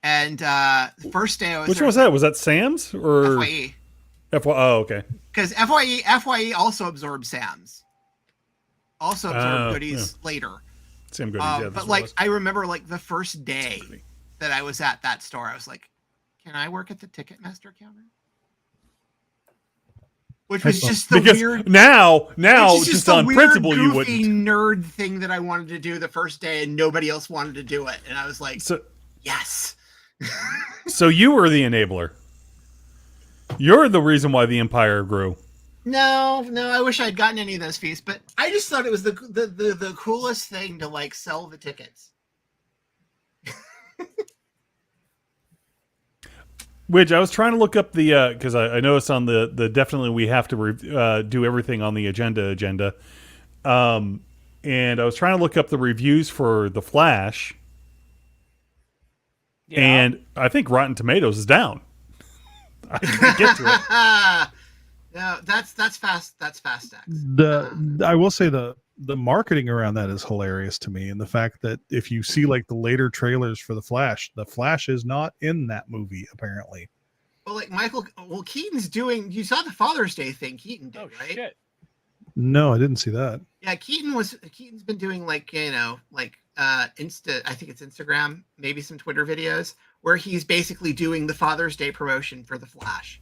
B: And the first day I was
A: Which one was that? Was that Sam's or
B: FYE.
A: Oh, okay.
B: Because FYE also absorbed Sam's. Also absorbed goodies later.
A: Sam Goodies. Yeah,
B: But
A: that's
B: like
A: what it
B: I remember like the first day that I was at that store, I was like, can I work at the Ticketmaster counter? Which was just the
A: because
B: weird
A: now
B: which is
A: just
B: the
A: on
B: weird,
A: principle you
B: goofy
A: wouldn't.
B: nerd thing that I wanted to do the first day and nobody else wanted to do it. And I was like,
A: So
B: yes.
A: so you were the enabler. You're the reason why the empire grew.
B: No, I wish I'd gotten any of those fees, but I just thought it was the coolest thing to like sell the tickets.
A: Which I was trying to look up the because I noticed on the definitely we have to do everything on the agenda, and I was trying to look up the reviews for The Flash,
C: Yeah.
A: and I think Rotten Tomatoes is down. I can't get to it.
B: No, that's fast. That's Fast X.
D: I will say the marketing around that is hilarious to me, and the fact that if you see like the later trailers for the Flash is not in that movie apparently.
B: Well, like Keaton's doing. You saw the Father's Day thing Keaton did,
C: Oh,
B: right?
C: shit.
D: No, I didn't see that.
B: Yeah, Keaton's been doing like I think it's Instagram, maybe some Twitter videos where he's basically doing the Father's Day promotion for the Flash.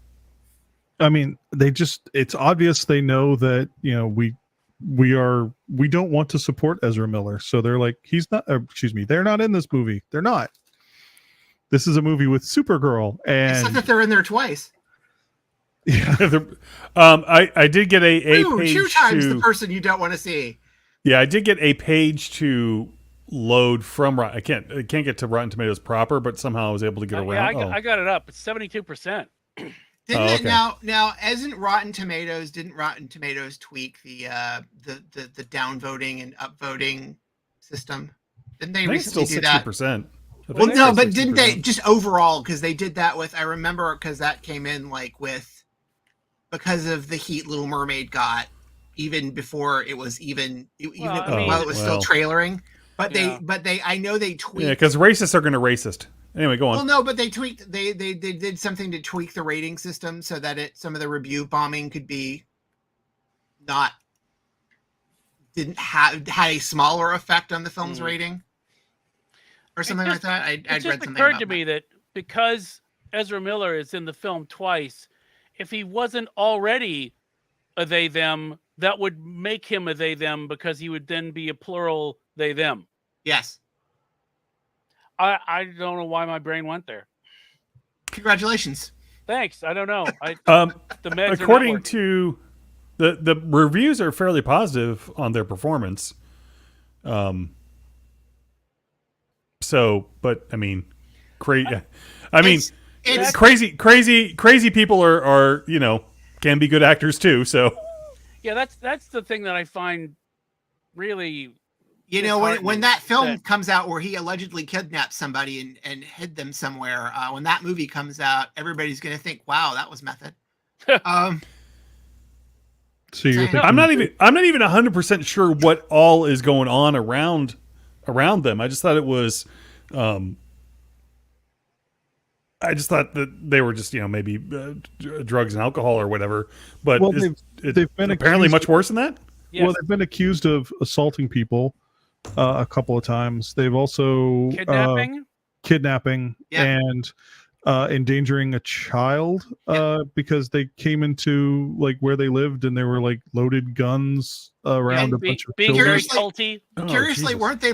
D: I mean, it's obvious they know that, we don't want to support Ezra Miller. So they're like, they're not in this movie. They're not. This is a movie with Supergirl.
B: Except
D: And
B: that they're in there twice.
D: yeah,
A: I did get a page
B: Two times
A: to,
B: the person you don't want to see.
A: yeah, I did get a page to load from I can't get to Rotten Tomatoes proper, but somehow I was able to get around.
C: I got it up. It's 72%.
B: Didn't
A: Oh,
B: it
A: okay.
B: now didn't Rotten Tomatoes tweak the downvoting and upvoting system? Didn't they
A: I think it's
B: recently
A: still
B: do that?
A: 60%.
B: Well, no, but didn't they just overall? Because they did that with. I remember because that came in because of the heat Little Mermaid got even before it was while it was still trailering. But I know they tweaked.
A: Yeah, because racists are going to racist. Anyway, go on.
B: Well, no, but they tweaked. They did something to tweak the rating system so that some of the review bombing could be had a smaller effect on the film's rating, or something like that. I'd read something.
C: It occurred to me that because Ezra Miller is in the film twice, if he wasn't already a they them that would make him a they them because he would then be a plural they them.
B: Yes.
C: I don't know why my brain went there.
B: Congratulations.
C: Thanks. I don't know. The meds
A: According
C: are not
A: to the reviews are fairly positive on their performance. So, but I mean, crazy. I mean,
B: It's
A: crazy people are can be good actors too. So
C: yeah, that's the thing that I find really.
B: when that film
C: that-
B: comes out where he allegedly kidnapped somebody and hid them somewhere, when that movie comes out, everybody's going to think, wow, that was method.
D: So you're thinking,
A: I'm not even 100% sure what all is going on around them. I just thought it was, I just thought that they were just maybe drugs and alcohol or whatever. But
D: Well,
A: it's
D: they've been
A: apparently
D: accused
A: much worse than that.
C: Yes.
D: Well, they've been accused of assaulting people a couple of times. They've also
C: Kidnapping.
B: Yeah.
D: and endangering a child because they came into like where they lived and there were like loaded guns around
B: And
D: a bunch of
C: being
D: children.
C: very
B: Curiously-
C: culty.
B: Curiously,
A: Jesus.
B: weren't they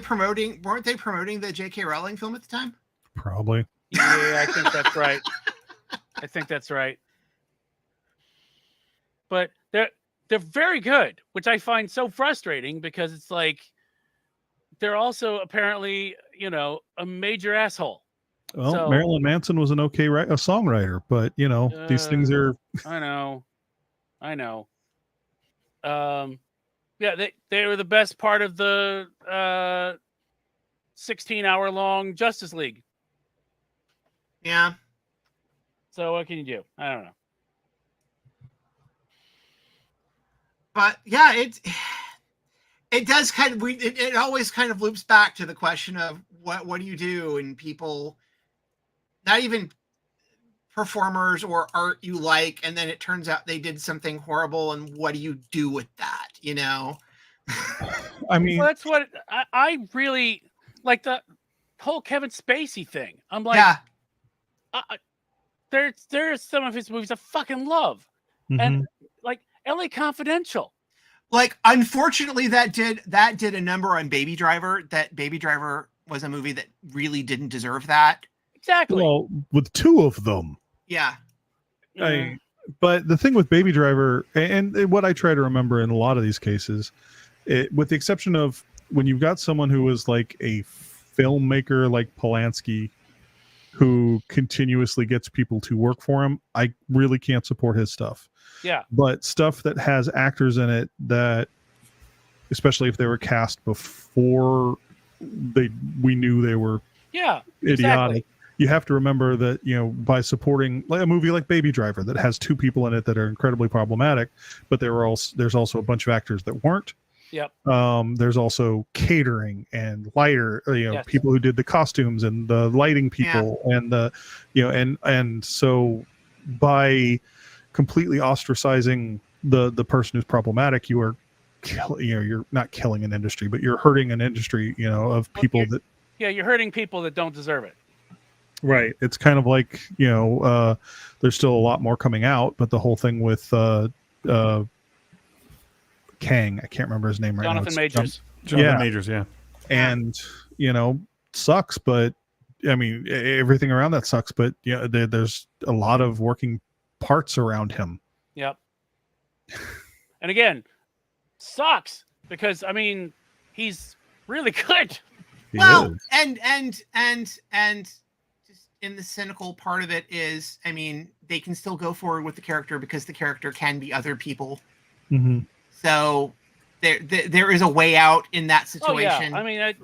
B: promoting the J.K. Rowling film at the time?
D: Probably.
C: Yeah, I think that's right. I think that's right. But they're very good, which I find so frustrating because it's like they're also apparently, a major asshole.
D: Well,
C: So-
D: Marilyn Manson was an okay a songwriter, but these things are.
C: I know. Yeah, they were the best part of the 16-hour-long Justice League.
B: Yeah.
C: So what can you do? I don't know.
B: But yeah, it does kind of it always kind of loops back to the question of what do you do, and people, not even performers or art you like, and then it turns out they did something horrible, and what do you do with that?
D: I mean,
C: Well, that's what I really like, the whole Kevin Spacey thing. I'm like,
B: Yeah.
C: there's some of his movies I fucking love,
D: mhm.
C: and like LA Confidential.
B: Like, unfortunately, that did a number on Baby Driver. That Baby Driver was a movie that really didn't deserve that.
C: Exactly.
D: Well, with two of them.
B: Yeah.
D: But the thing with Baby Driver, and what I try to remember in a lot of these cases, with the exception of when you've got someone who is like a filmmaker like Polanski, who continuously gets people to work for him, I really can't support his stuff.
C: Yeah.
D: But stuff that has actors in it that, especially if they were cast before we knew they were
C: Yeah.
D: idiotic.
C: Exactly.
D: You have to remember that, by supporting like a movie like Baby Driver that has two people in it that are incredibly problematic, but there's also a bunch of actors that weren't.
C: Yep.
D: There's also catering and lighter,
C: Yes.
D: people who did the costumes and the lighting people and the, and so by completely ostracizing the person who's problematic, you are you're not killing an industry, but you're hurting an industry, of people that.
C: Yeah, you're hurting people that don't deserve it.
D: Right. It's kind of like, there's still a lot more coming out, but the whole thing with Kang, I can't remember his name right now.
C: Jonathan Majors.
A: Jonathan
D: Yeah.
A: Majors, yeah.
D: And, sucks, but I mean, everything around that sucks, but there's a lot of working parts around him.
C: Yep. And again, sucks because I mean he's really good.
D: He
B: Well,
D: is.
B: and just in the cynical part of it is, I mean, they can still go forward with the character because the character can be other people.
D: Mhm.
B: So there is a way out in that
C: Oh yeah,
B: situation.
C: I mean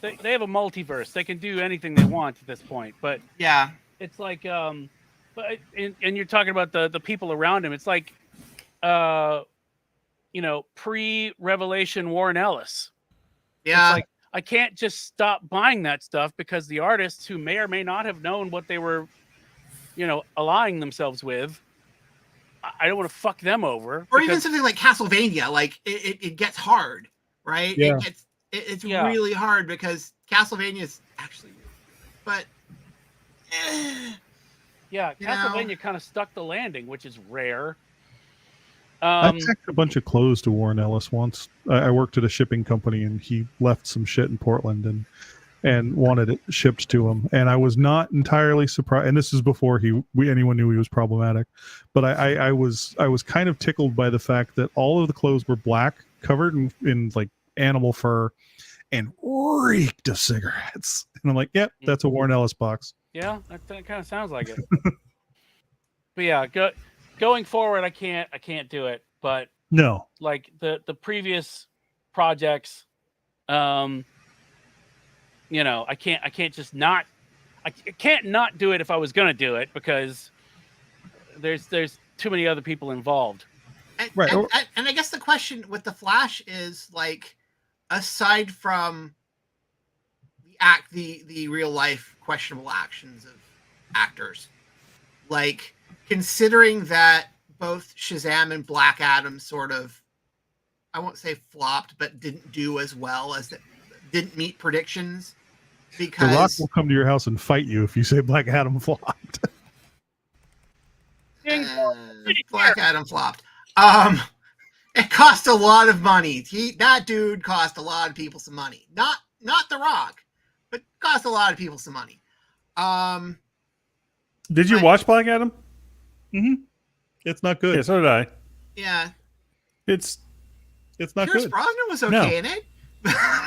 C: they have a multiverse. They can do anything they want at this point. But
B: Yeah.
C: it's like and you're talking about the people around him. It's like pre-Revelation Warren Ellis.
B: Yeah.
C: It's like I can't just stop buying that stuff because the artists who may or may not have known what they were, allying themselves with, I don't want to fuck them over.
B: Or even
C: because-
B: something like Castlevania, like it gets hard, right?
D: Yeah.
B: It's
C: Yeah.
B: really hard because Castlevania is actually, but
C: yeah,
B: you know.
C: Castlevania kind of stuck the landing, which is rare.
D: I
C: Um,
D: packed a bunch of clothes to Warren Ellis once. I worked at a shipping company, and he left some shit in Portland and wanted it shipped to him. And I was not entirely surprised. And this is before anyone knew he was problematic. But I was kind of tickled by the fact that all of the clothes were black, covered in like animal fur, and reeked of cigarettes. And I'm like, yep, that's a Warren Ellis box.
C: yeah, that kind of sounds like it. But yeah, going forward, I can't do it. But
D: No,
C: like the previous projects, you know, I can't just not. I can't not do it if I was gonna do it because there's too many other people involved.
B: And,
D: Right.
B: and I guess the question with the Flash is like, aside from the real life questionable actions of actors, like considering that both Shazam and Black Adam sort of, I won't say flopped, but didn't do as well as didn't meet predictions
D: The Rock
B: because
D: will come to your house and fight you if you say Black Adam flopped.
B: Black Adam flopped. It cost a lot of money. That dude cost a lot of people some money. Not The Rock, but cost a lot of people some money.
A: Did you watch Black Adam?
D: It's not good.
A: Yeah, so did I.
B: Yeah,
A: It's
D: It's not
B: Pierce
D: good.
B: Brosnan was okay
A: No.
B: in it.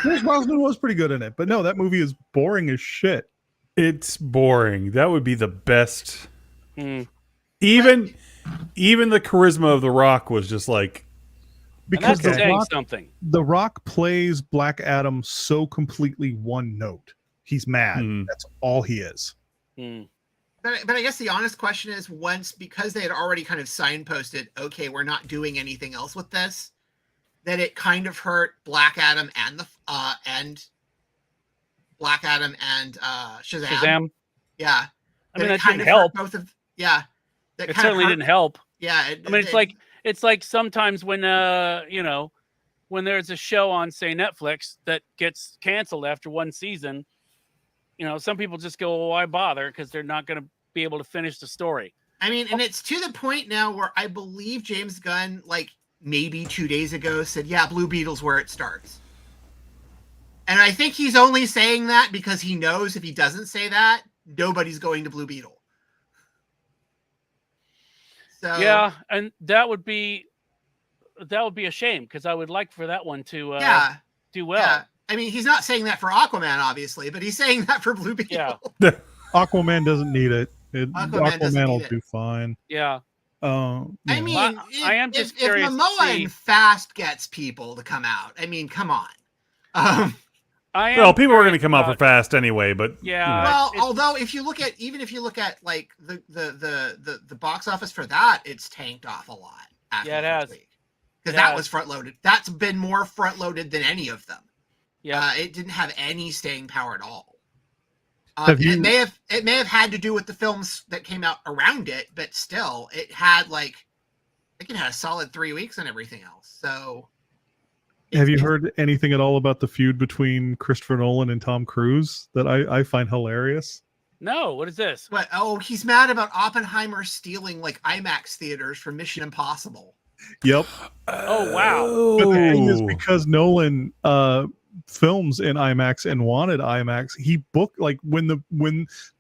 D: Pierce Brosnan was pretty good in it, but no, that movie is boring as shit.
A: it's boring. That would be the best.
C: Hmm.
A: Even the charisma of The Rock was just like,
D: Because
C: And that's saying
D: Rock,
C: something.
D: the Rock plays Black Adam so completely one note. He's mad.
A: Hmm.
D: That's all he is.
C: Hmm.
B: But I guess the honest question is, because they had already kind of signposted, okay, we're not doing anything else with this, that it kind of hurt Black Adam and Shazam.
C: Shazam.
B: Yeah,
C: I mean, that
B: kind
C: didn't
B: of
C: help.
B: hurt both of that
C: It
B: kind of
C: certainly
B: hurt-
C: didn't help.
B: Yeah,
C: I mean, it's like sometimes when you know, when there's a show on, say, Netflix that gets canceled after one season, you know, some people just go, well, why bother? Because they're not going to be able to finish the story.
B: I mean, and it's to the point now where I believe James Gunn, like maybe 2 days ago, said, yeah, Blue Beetle's where it starts. And I think he's only saying that because he knows if he doesn't say that, nobody's going to Blue Beetle. So
C: Yeah, and that would be a shame because I would like for that one to
B: yeah,
C: do well.
B: yeah. I mean, he's not saying that for Aquaman, obviously, but he's saying that for Blue Beetle.
C: Yeah.
D: Aquaman doesn't need it.
B: Aquaman doesn't
D: Aquaman will
B: need it.
D: do fine.
C: Yeah.
B: I
D: Yeah.
B: mean,
C: Well, I am just
B: if
C: curious to
B: Momoa
C: see-
B: and Fast gets people to come out, I mean, come on.
C: I am
A: well, people were going to
C: curious
A: come out for
C: about-
A: Fast anyway, but
C: Yeah.
B: Well,
C: it's-
B: although if you look at like the box office for that, it's tanked off a lot.
C: Yeah, it has.
B: Because
C: It
B: that
C: has.
B: was front loaded. That's been more front loaded than any of them.
C: Yeah.
B: It didn't have any staying power at all.
D: Have you-
B: It may have had to do with the films that came out around it, but still, it had I think it had a solid 3 weeks and everything else. So,
D: Have you heard anything at all about the feud between Christopher Nolan and Tom Cruise that I find hilarious?
C: No, what is this?
B: What? Oh, he's mad about Oppenheimer stealing IMAX theaters for Mission Impossible.
D: Yep.
C: Oh, wow.
D: But the thing is,
A: Oh.
D: because Nolan films in IMAX and wanted IMAX, he booked when the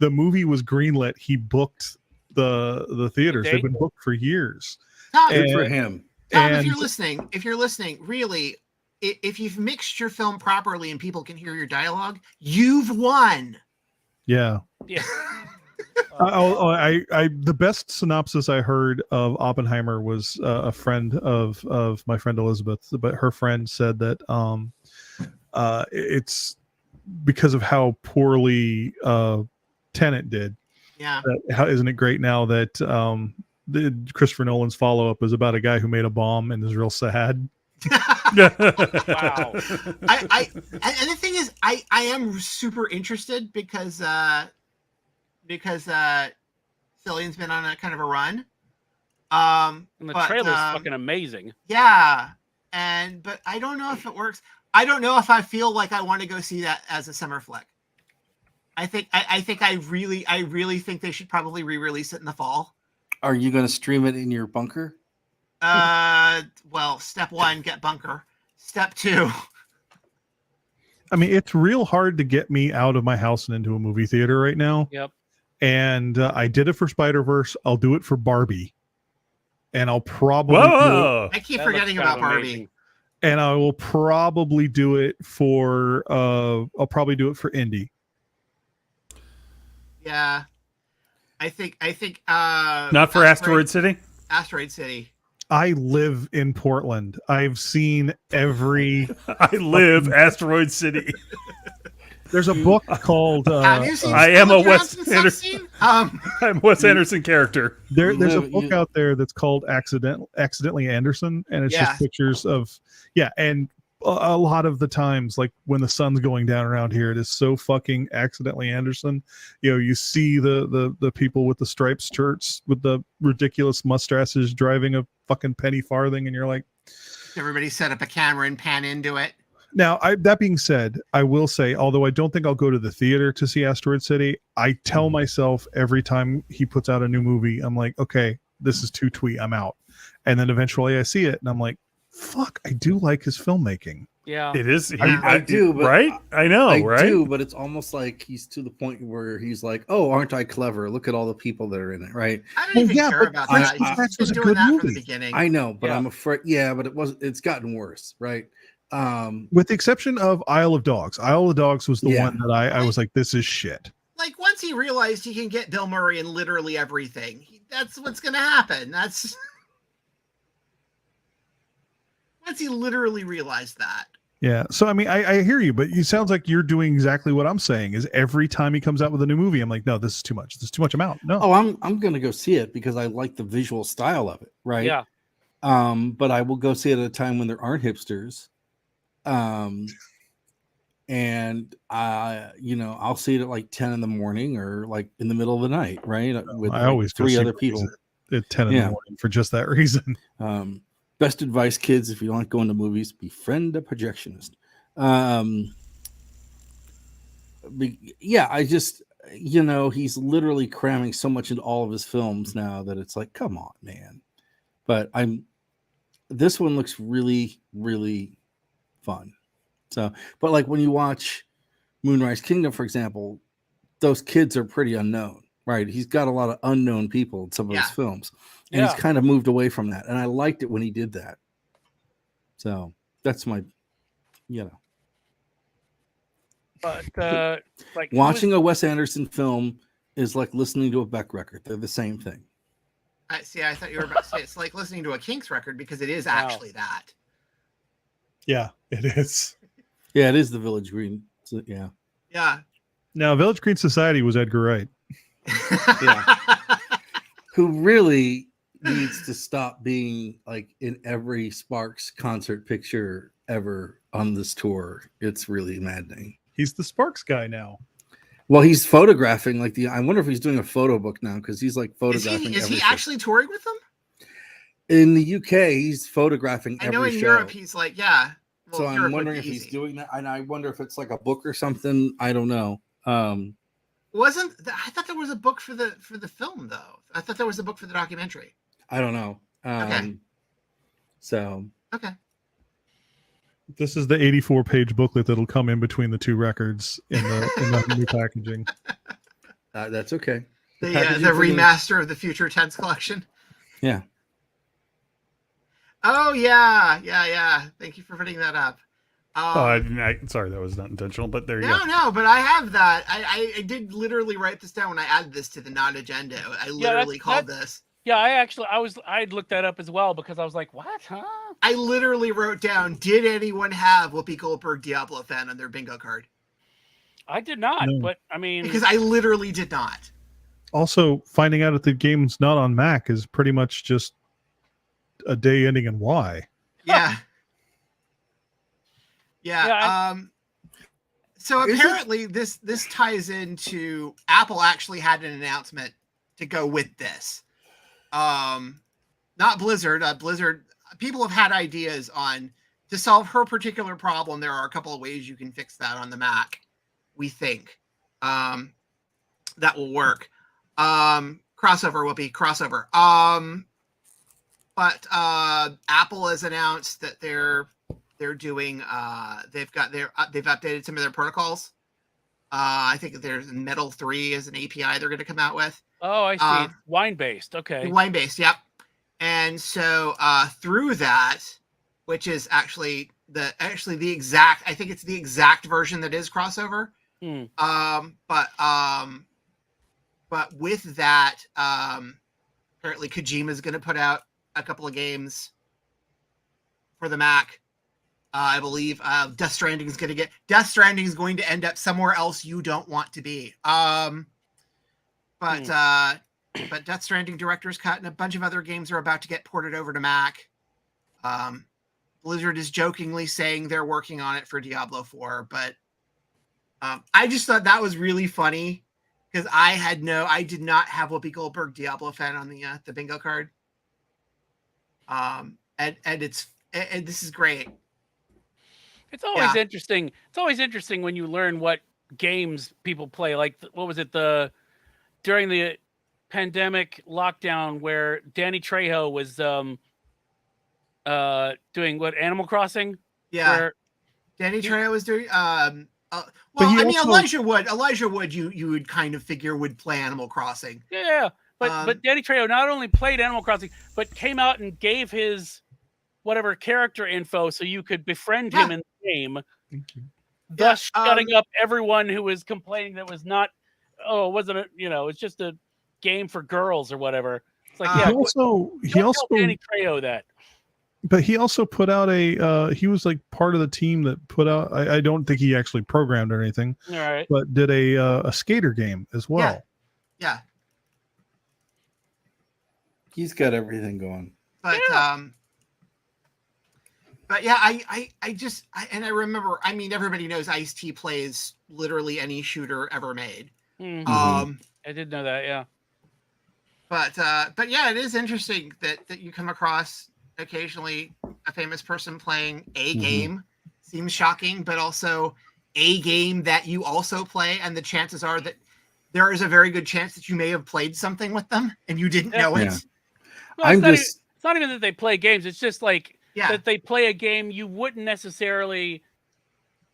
D: movie was greenlit, he booked the theaters.
C: date?
D: They've been booked for years.
B: Tom,
E: Good
D: And-
E: for him.
B: Tom,
D: and-
B: if you're listening, really, if you've mixed your film properly and people can hear your dialogue, you've won.
D: Yeah.
C: Yeah.
D: The best synopsis I heard of Oppenheimer was a friend of my friend Elizabeth, but her friend said that it's because of how poorly Tenet did.
B: Yeah.
D: How isn't it great now that Christopher Nolan's follow up is about a guy who made a bomb and is real sad.
C: Wow.
B: I and the thing is, I am super interested because Cillian's been on a kind of a run.
C: And the
B: But,
C: trailer's fucking amazing.
B: Yeah, but I don't know if it works. I don't know if I feel like I want to go see that as a summer flick. I really think they should probably re-release it in the fall.
E: Are you going to stream it in your bunker?
B: Well, step 1, get bunker. Step 2,
D: I mean, it's real hard to get me out of my house and into a movie theater right now.
C: Yep.
D: And I did it for Spider-Verse. I'll do it for Barbie. And I'll probably
A: Whoa!
B: I keep
C: That looks
B: forgetting
C: kind
B: about
C: of
B: Barbie.
C: amazing.
D: and I will probably do it for I'll probably do it for Indy.
B: Yeah. I think
A: Not for Asteroid City.
B: Asteroid City.
D: I live in Portland. I've seen every
A: I live Asteroid City.
D: there's a book called
B: Have you seen
A: I am a
B: Scarlett
A: Wes
B: Johansson sex
A: Anderson.
B: scene?
A: I'm a Wes Anderson character.
D: there's a
E: No,
D: book
E: you-
D: out there that's called Accidentally Anderson, and it's
B: Yeah.
D: just pictures of and a lot of the times, like when the sun's going down around here, it is so fucking Accidentally Anderson. You know, you see the people with the striped shirts with the ridiculous mustaches driving a fucking penny farthing, and you're like,
B: Everybody set up a camera and pan into it.
D: now, that being said, I will say, although I don't think I'll go to the theater to see Asteroid City, I tell myself every time he puts out a new movie, I'm like, okay, this is too twee, I'm out. And then eventually I see it, and I'm like, fuck, I do like his filmmaking.
C: Yeah.
A: It is.
E: I do, but
A: right? I know,
E: I
A: right?
E: do, but it's almost like he's to the point where he's like, "Oh, aren't I clever? Look at all the people that are in it." Right?
B: I don't
D: Well,
B: even
D: yeah,
B: care
D: but
B: about
E: French
B: that. He's
D: Dispatch
B: been
D: was a
B: doing
D: good
B: that from the
D: movie.
B: beginning.
E: I know, but
C: Yeah.
E: I'm afraid. Yeah, but it's gotten worse, right?
D: With the exception of Isle of Dogs. Isle of Dogs was the
E: Yeah.
D: one that I was like, this is shit.
B: Like once he realized he can get Bill Murray in literally everything, that's what's going to happen. That's once he literally realized that.
D: Yeah. So I mean, I hear you, but it sounds like you're doing exactly what I'm saying. Is every time he comes out with a new movie, I'm like, no, this is too much. This is too much. I'm out. No.
E: Oh, I'm gonna go see it because I like the visual style of it, right?
C: Yeah.
E: But I will go see it at a time when there aren't hipsters. And I'll see it at like 10 in the morning or like in the middle of the night, right? With
D: I
E: like
D: always go
E: 3
D: see
E: other
D: movies
E: people.
D: at 10 in
E: Yeah.
D: the morning for just that reason.
E: Best advice, kids, if you don't like going to movies, befriend a projectionist. I just, he's literally cramming so much into all of his films now that it's like, come on, man. But this one looks really, really fun. So, but like when you watch Moonrise Kingdom, for example, those kids are pretty unknown, right? He's got a lot of unknown people in some of his
B: Yeah.
E: films, and
C: Yeah.
E: he's kind of moved away from that. And I liked it when he did that. So that's my,
C: But like
E: watching a Wes Anderson film is like listening to a Beck record. They're the same thing.
B: I thought you were about to say it's like listening to a Kinks record because it is actually that.
D: Yeah, it is.
E: Yeah, it is the Village Green. So, yeah.
B: Yeah.
D: Now, Village Green Society was Edgar Wright.
E: Who really needs to stop being like in every Sparks concert picture ever on this tour. It's really maddening.
D: He's the Sparks guy now.
E: Well, he's photographing I wonder if he's doing a photo book now because he's like
B: Is
E: photographing.
B: he
E: everything.
B: actually touring with them?
E: In the UK? He's photographing
B: I
E: every
B: know in
E: show.
B: Europe he's like, yeah. Well,
E: So I'm
B: Europe would
E: wondering
B: be
E: if he's
B: easy.
E: doing that, and I wonder if it's like a book or something. I don't know.
B: I thought there was a book for the film though. I thought there was a book for the documentary.
E: I don't know.
B: Okay.
E: So
B: Okay.
D: This is the 84-page booklet that'll come in between the two records in the new packaging.
E: that's okay.
B: The
E: packaging
B: the
E: for the-
B: remaster of the Future Tense collection.
E: Yeah.
B: Oh yeah. Thank you for putting that up.
A: Sorry, that was not intentional, but there you
B: No,
A: go.
B: no, but I have that. I did literally write this down when I added this to the not agenda. I literally called this.
C: Yeah, I'd looked that up as well because I was like, what? Huh?
B: I literally wrote down, did anyone have Whoopi Goldberg Diablo fan on their bingo card?
C: I did not,
D: No.
C: but I mean,
B: Because I literally did not.
D: Also, finding out that the game's not on Mac is pretty much just a day ending in Y.
B: Yeah. Yeah.
C: Yeah,
B: So
E: Is it-
B: apparently this ties into Apple actually had an announcement to go with this. Not Blizzard. Blizzard, people have had ideas on to solve her particular problem. There are a couple of ways you can fix that on the Mac. We think that will work. Crossover, Whoopi, crossover. but Apple has announced that they're doing they've updated some of their protocols. I think there's Metal 3 is an API they're going to come out with.
C: Oh, I see. It's wine based. Okay.
B: Wine based, yep. And so through that, which is actually the exact, I think it's the exact version that is crossover. But with that, apparently Kojima is going to put out a couple of games for the Mac. I believe Death Stranding is going to end up somewhere else you don't want to be. But Death Stranding Director's Cut and a bunch of other games are about to get ported over to Mac. Blizzard is jokingly saying they're working on it for Diablo 4, but I just thought that was really funny because I did not have Whoopi Goldberg Diablo fan on the bingo card. And this is great.
C: It's always interesting. It's always interesting when you learn what games people play. Like, what was it, during the pandemic lockdown where Danny Trejo was doing what, Animal Crossing?
B: Yeah. Danny Trejo was doing Elijah Wood you would kind of figure would play Animal Crossing.
C: Yeah. But Danny Trejo not only played Animal Crossing, but came out and gave his whatever character info so you could befriend him in the game. Thus shutting up everyone who was complaining that was not, it's just a game for girls or whatever. It's like,
D: he also
C: Danny Trejo that.
D: But he also put out he was like part of the team that put out, I don't think he actually programmed or anything,
C: all right,
D: but did a skater game as well.
B: Yeah.
E: He's got everything going.
B: But I remember, everybody knows Ice-T plays literally any shooter ever made.
C: Mm-hmm. I did know that, yeah.
B: But yeah, it is interesting that you come across occasionally a famous person playing a game. Seems shocking, but also a game that you also play, and the chances are that there is a very good chance that you may have played something with them and you didn't know it.
C: Well, it's not even that they play games. It's just like that they play a game you wouldn't necessarily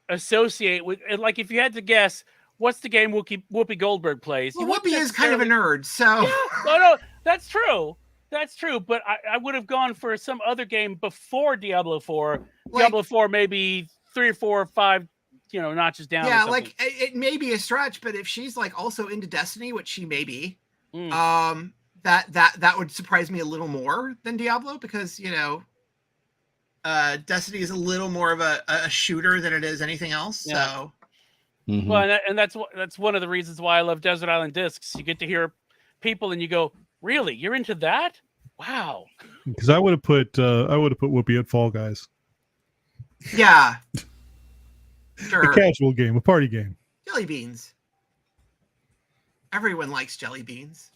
C: associate with. Like, if you had to guess, what's the game Whoopi Goldberg plays?
B: Well, Whoopi is kind of a nerd, so.
C: Yeah. No, that's true. That's true, but I would have gone for some other game before Diablo 4. Diablo 4 maybe 3 or 4 or 5, notches down.
B: Yeah, like it may be a stretch, but if she's like also into Destiny, which she may be, that would surprise me a little more than Diablo because Destiny is a little more of a shooter than it is anything else. Yeah. So,
C: well, and that's one of the reasons why I love Desert Island Discs. You get to hear people and you go, really? You're into that? Wow.
D: Because I would have put Whoopi at Fall Guys.
B: Yeah. Sure.
D: A casual game, a party game.
B: Jelly beans. Everyone likes jelly beans.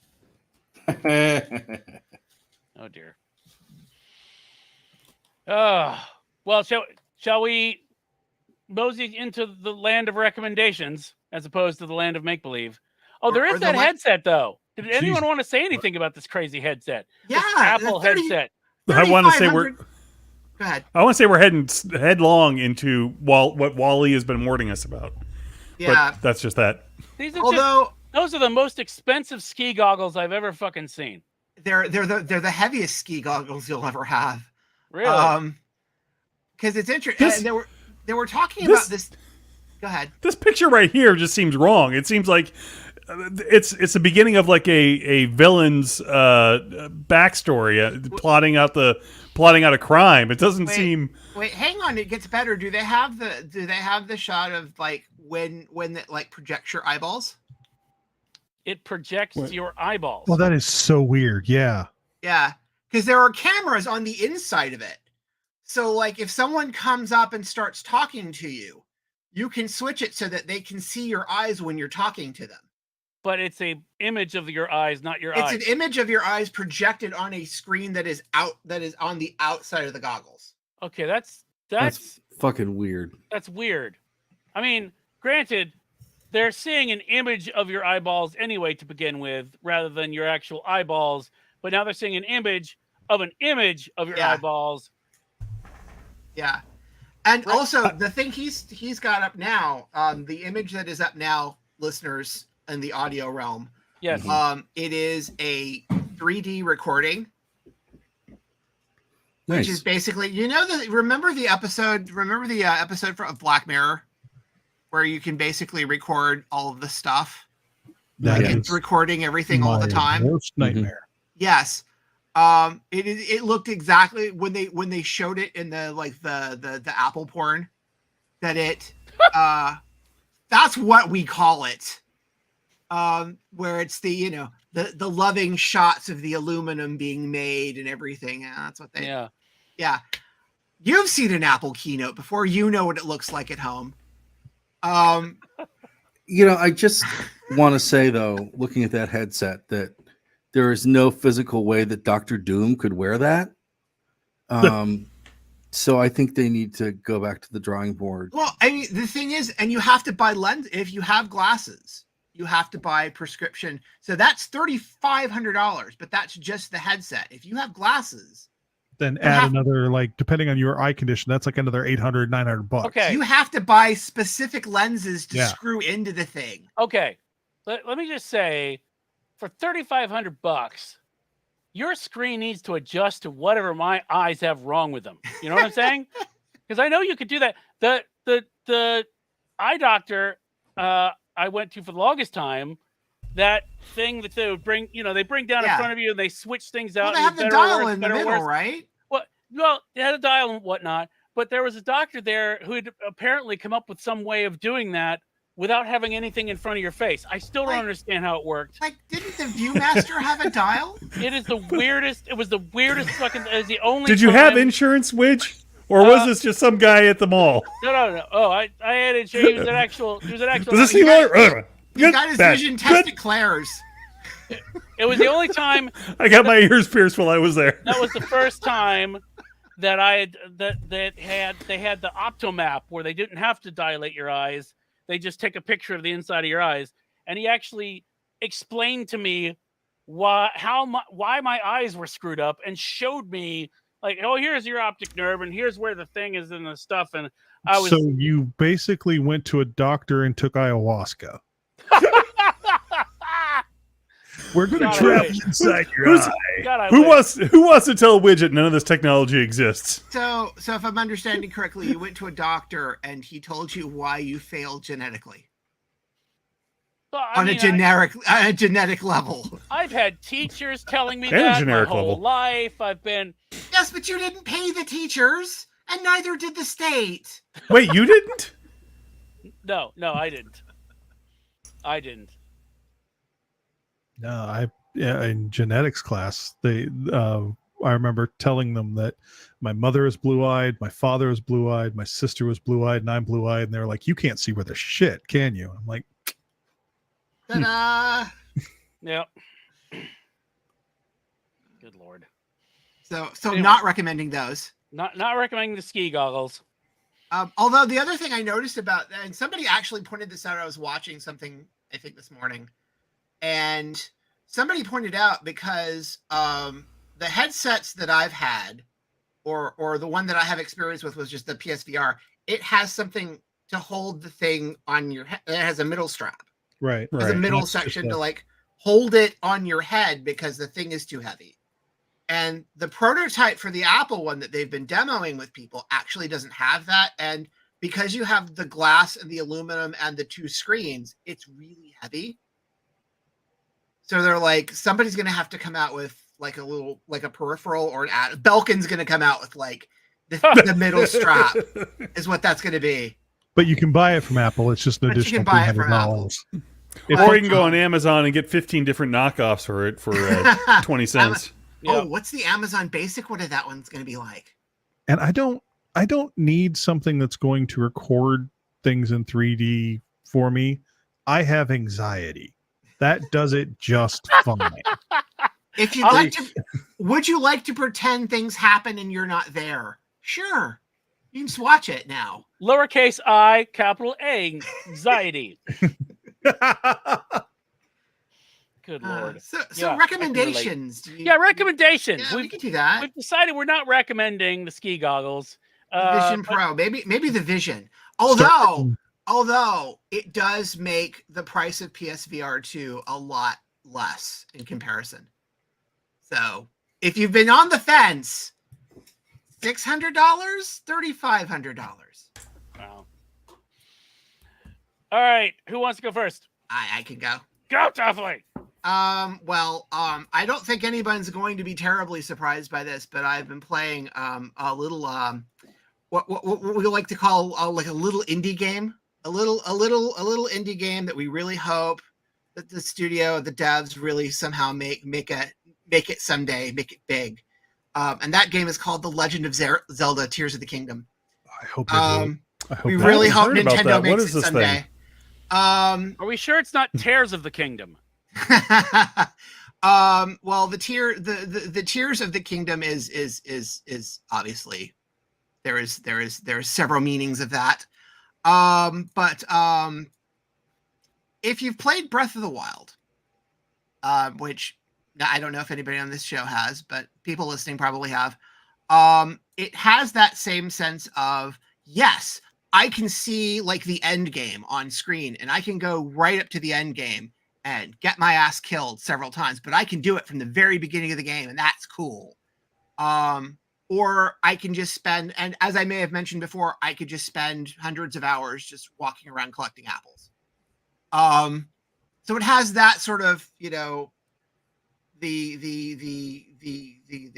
C: Oh dear. Well, shall we mosey into the land of recommendations as opposed to the land of make-believe? Oh, there is that headset, though. Did anyone want to say anything about this crazy headset?
B: Yeah,
C: this Apple headset.
A: I want to say
B: Go ahead.
A: I want to say we're heading headlong into what Wally has been warning us about.
B: Yeah,
A: but that's just that.
C: Those are the most expensive ski goggles I've ever fucking seen.
B: They're the heaviest ski goggles you'll ever have.
C: Really?
B: Because it's interesting. They were talking about this. Go ahead.
A: This picture right here just seems wrong. It seems like it's the beginning of like a villain's backstory, plotting out a crime. It doesn't seem.
B: Wait, hang on. It gets better. Do they have the shot of like when it like projects your eyeballs?
C: It projects your eyeballs.
D: Well, that is so weird. Yeah.
B: Yeah, because there are cameras on the inside of it. So like if someone comes up and starts talking to you, you can switch it so that they can see your eyes when you're talking to them.
C: But it's a image of your eyes, not your eyes.
B: It's an image of your eyes projected on a screen that is on the outside of the goggles.
C: Okay, that's
E: fucking weird.
C: That's weird. I mean, granted, they're seeing an image of your eyeballs anyway to begin with, rather than your actual eyeballs. But now they're seeing an image of an image of your
B: Yeah.
C: eyeballs.
B: Yeah. And
C: Right.
B: also the thing he's got up now, the image that is up now, listeners in the audio realm,
C: Yes.
B: it is a 3D recording,
E: Nice.
B: which is basically, remember the episode of Black Mirror where you can basically record all of the stuff.
D: That
B: Like,
D: is
B: it's recording everything all the
D: my
B: time.
D: worst nightmare.
B: Yes. It looked exactly when they showed it in the Apple porn that it that's what we call it. Where it's the the loving shots of the aluminum being made and everything. Yeah, that's what they yeah. You've seen an Apple keynote before, you know what it looks like at home.
E: I just want to say though, looking at that headset, that there is no physical way that Dr. Doom could wear that. So I think they need to go back to the drawing board.
B: Well, I mean, the thing is, and you have to buy lens if you have glasses. You have to buy prescription. So that's $3,500, but that's just the headset. If you have glasses,
D: Then
B: You
D: add
B: have-
D: another, like, depending on your eye condition, that's like another $800, $900.
C: Okay.
B: you have to buy specific lenses to
D: Yeah.
B: screw into the thing.
C: Okay. Let me just say, for $3,500, your screen needs to adjust to whatever my eyes have wrong with them. You know what I'm saying? Because I know you could do that. The eye doctor I went to for the longest time, that thing that they would bring, they bring down in
B: Yeah.
C: front of you and they switch things
B: Well,
C: out.
B: they
C: and
B: have the
C: better or
B: dial
C: worse,
B: in the
C: better or
B: middle,
C: worse.
B: right?
C: Well, they had a dial and whatnot, but there was a doctor there who had apparently come up with some way of doing that without having anything in front of your face. I still don't
B: Like-
C: understand how it worked.
B: Like, didn't the Viewmaster have a dial?
C: It is the weirdest. It was the weirdest fucking. It was the only.
A: Did you have
C: time-
A: insurance, Widge? Or was this just some guy at the mall?
C: No. Oh, I had insurance. He was an actual. He was an actual.
A: Does this
B: he
A: seem
B: got-
A: like
B: He got his vision test at Claire's.
C: It was the only time.
A: I got my ears pierced while I was there.
C: That was the first time that I had they had the Optomap where they didn't have to dilate your eyes. They just take a picture of the inside of your eyes, and he actually explained to me why my eyes were screwed up and showed me like, oh, here's your optic nerve, and here's where the thing is and the stuff. And I was
D: So you basically went to a doctor and took ayahuasca. We're going to
C: God, I
D: travel
C: wish.
D: inside your
A: Who's-
D: eye.
C: God, I
A: Who
C: wish.
A: wants to tell Widget none of this technology exists?
B: So if I'm understanding correctly, you went to a doctor and he told you why you failed genetically
C: Well, I
B: on
C: mean,
B: a genetic level.
C: I've had teachers telling me
A: And a
C: that my
A: generic
C: whole
A: level.
C: life. I've been.
B: Yes, but you didn't pay the teachers, and neither did the state.
A: Wait, you didn't?
C: No, I didn't. I didn't.
D: No, in genetics class, I remember telling them that my mother is blue-eyed, my father is blue-eyed, my sister was blue-eyed, and I'm blue-eyed, and they're like, "You can't see where the shit, can you?" I'm like,
B: Ta-da!
C: Yep. Good lord.
B: So
C: Anyway.
B: not recommending those.
C: Not recommending the ski goggles.
B: Although the other thing I noticed about, and somebody actually pointed this out, I was watching something, I think this morning, and somebody pointed out because the headsets that I've had, or the one that I have experience with was just the PSVR, it has something to hold the thing on your head. It has a middle strap.
D: "Right,
B: There's a
A: Right.
B: middle
D: That's just
B: section
D: a-
B: to like hold it on your head because the thing is too heavy. And the prototype for the Apple one that they've been demoing with people actually doesn't have that. And because you have the glass and the aluminum and the two screens, it's really heavy. So they're like, somebody's going to have to come out with like a peripheral or Belkin's going to come out with like the middle strap is what that's going to be.
D: But you can buy it from Apple. It's just an
B: But you
D: additional
B: can buy it from
D: $300.
A: Or you can go on Amazon and get 15 different knockoffs for it for 20 cents.
C: Yeah.
B: Oh, what's the Amazon Basic? What is that one's going to be like?
D: And I don't need something that's going to record things in 3D for me. I have anxiety. That does it just fine.
B: If you'd like to, would you like to pretend things happen and you're not there? Sure. You can just watch it now.
C: Lowercase I, capital A, anxiety. Good lord.
B: So
C: Yeah, I can relate.
B: recommendations. Do you-
C: Yeah, recommendations.
B: Yeah, we
C: we've
B: can do that.
C: we've decided we're not recommending the ski goggles.
B: The Vision
C: But
B: Pro, maybe the Vision.
D: Start-
B: Although it does make the price of PSVR 2 a lot less in comparison. So if you've been on the fence, $600, $3,500.
C: wow. All right, who wants to go first?
B: I can go.
C: Go, Toffley.
B: I don't think anyone's going to be terribly surprised by this, but I've been playing a little what we like to call like a little indie game, a little indie game that we really hope that the studio, the devs, really somehow make it someday, make it big. And that game is called The Legend of Zelda: Tears of the Kingdom.
D: I hope they do it. I hope
B: We
D: they
B: really
D: do.
B: hope
A: heard about
B: Nintendo
A: that. What
B: makes
A: is
B: it
A: this
B: someday.
A: thing?
C: Are we sure it's not Tears of the Kingdom?
B: Well, the Tears of the Kingdom is obviously there is several meanings of that. But if you've played Breath of the Wild, which I don't know if anybody on this show has, but people listening probably have, it has that same sense of, yes, I can see like the end game on screen and I can go right up to the end game and get my ass killed several times, but I can do it from the very beginning of the game, and that's cool. Or I can just spend, and as I may have mentioned before, I could just spend hundreds of hours just walking around collecting apples. So it has that sort of, you know, the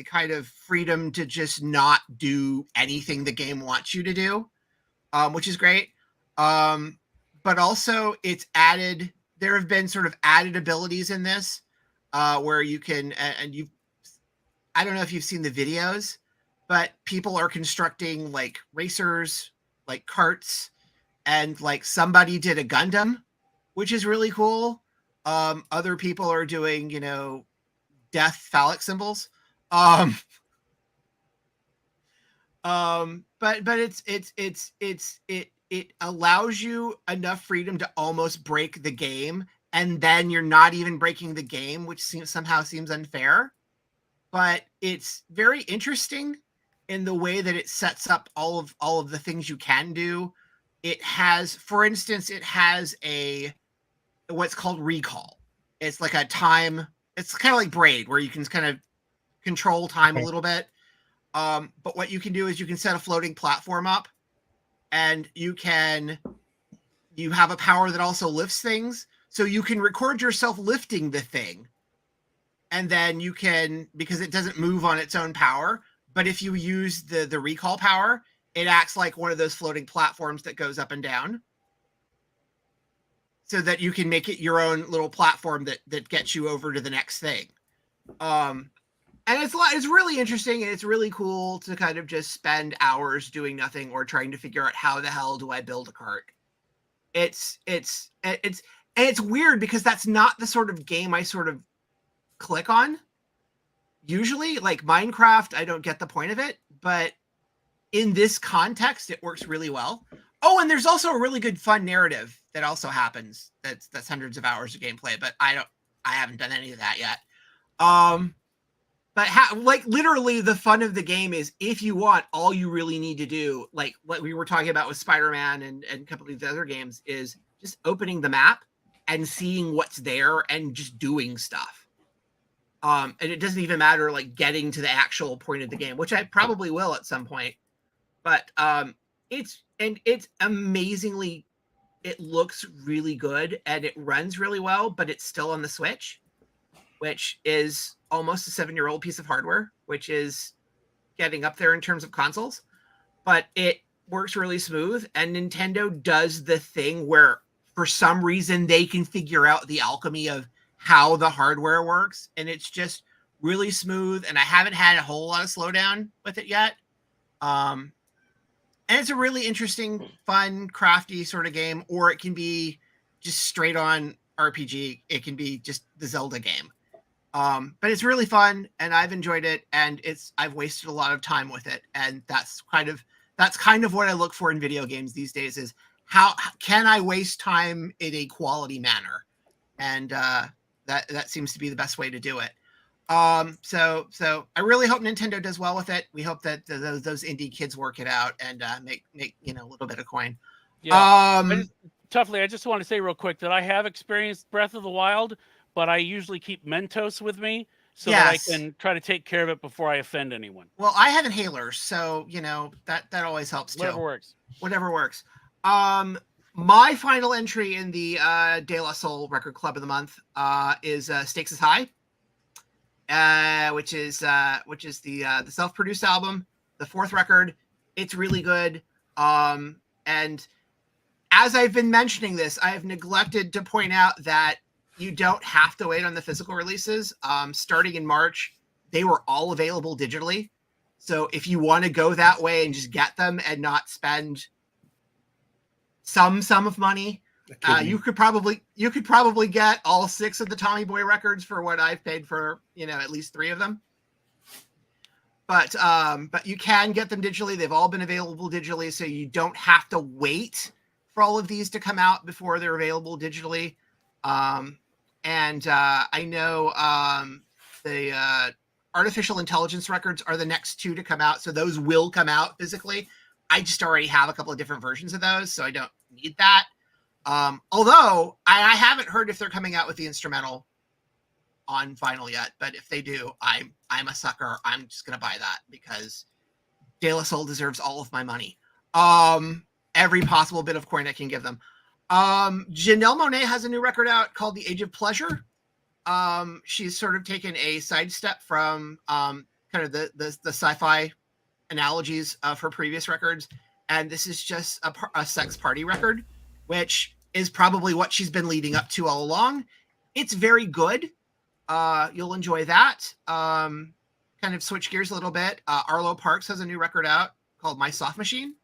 B: kind of freedom to just not do anything the game wants you to do, which is great. But also it's added, there have been sort of added abilities in this, where you can, and you, I don't know if you've seen the videos, but people are constructing like racers, like carts, and like somebody did a Gundam, which is really cool. Other people are doing, you know, death phallic symbols. But it allows you enough freedom to almost break the game, and then you're not even breaking the game, which somehow seems unfair. But it's very interesting in the way that it sets up all of the things you can do. It has, for instance, it has what's called recall. It's like a time. It's kind of like Braid, where you can kind of control time a little bit. But what you can do is you can set a floating platform up, and you have a power that also lifts things. So you can record yourself lifting the thing, and then you can, because it doesn't move on its own power, but if you use the recall power, it acts like one of those floating platforms that goes up and down, so that you can make it your own little platform that gets you over to the next thing. And it's really interesting, and it's really cool to kind of just spend hours doing nothing or trying to figure out how the hell do I build a cart. It's weird because that's not the sort of game I sort of click on. Usually, like Minecraft, I don't get the point of it, but in this context, it works really well. Oh, and there's also a really good fun narrative that also happens. That's hundreds of hours of gameplay, but I haven't done any of that yet. But like literally the fun of the game is, if you want, all you really need to do, like what we were talking about with Spider-Man and a couple of these other games, is just opening the map and seeing what's there and just doing stuff. And it doesn't even matter like getting to the actual point of the game, which I probably will at some point. But it's amazingly, it looks really good and it runs really well, but it's still on the Switch, which is almost a 7-year-old piece of hardware, which is getting up there in terms of consoles. But it works really smooth, and Nintendo does the thing where for some reason they can figure out the alchemy of how the hardware works, and it's just really smooth, and I haven't had a whole lot of slowdown with it yet. And it's a really interesting, fun, crafty sort of game, or it can be just straight on RPG. It can be just the Zelda game. But it's really fun, and I've enjoyed it, and I've wasted a lot of time with it, and that's kind of what I look for in video games these days, is how can I waste time in a quality manner? And That seems to be the best way to do it. So I really hope Nintendo does well with it. We hope that those indie kids work it out and make a little bit of coin.
C: Yeah. Toughly, I just want to say real quick that I have experienced Breath of the Wild, but I usually keep Mentos with me so that I
B: Yes.
C: can try to take care of it before I offend anyone.
B: Well, I have inhalers, so that always helps too.
C: Whatever works.
B: Whatever works. My final entry in the De La Soul Record Club of the Month is Stakes is High, which is the self-produced album, the 4th record. It's really good. And as I've been mentioning this, I have neglected to point out that you don't have to wait on the physical releases. Starting in March, they were all available digitally. So if you want to go that way and just get them and not spend some sum of money, you could probably get all 6 of the Tommy Boy records for what I've paid for, at least 3 of them. But you can get them digitally. They've all been available digitally, so you don't have to wait for all of these to come out before they're available digitally. And I know the Artificial Intelligence records are the next 2 to come out, so those will come out physically. I just already have a couple of different versions of those, so I don't need that. Although I haven't heard if they're coming out with the instrumental on vinyl yet, but if they do, I'm a sucker. I'm just gonna buy that because De La Soul deserves all of my money. Every possible bit of coin I can give them. Janelle Monáe has a new record out called The Age of Pleasure. She's sort of taken a sidestep from kind of the sci-fi analogies of her previous records, and this is just a sex party record, which is probably what she's been leading up to all along. It's very good. You'll enjoy that. Kind of switch gears a little bit. Arlo Parks has a new record out called My Soft Machine,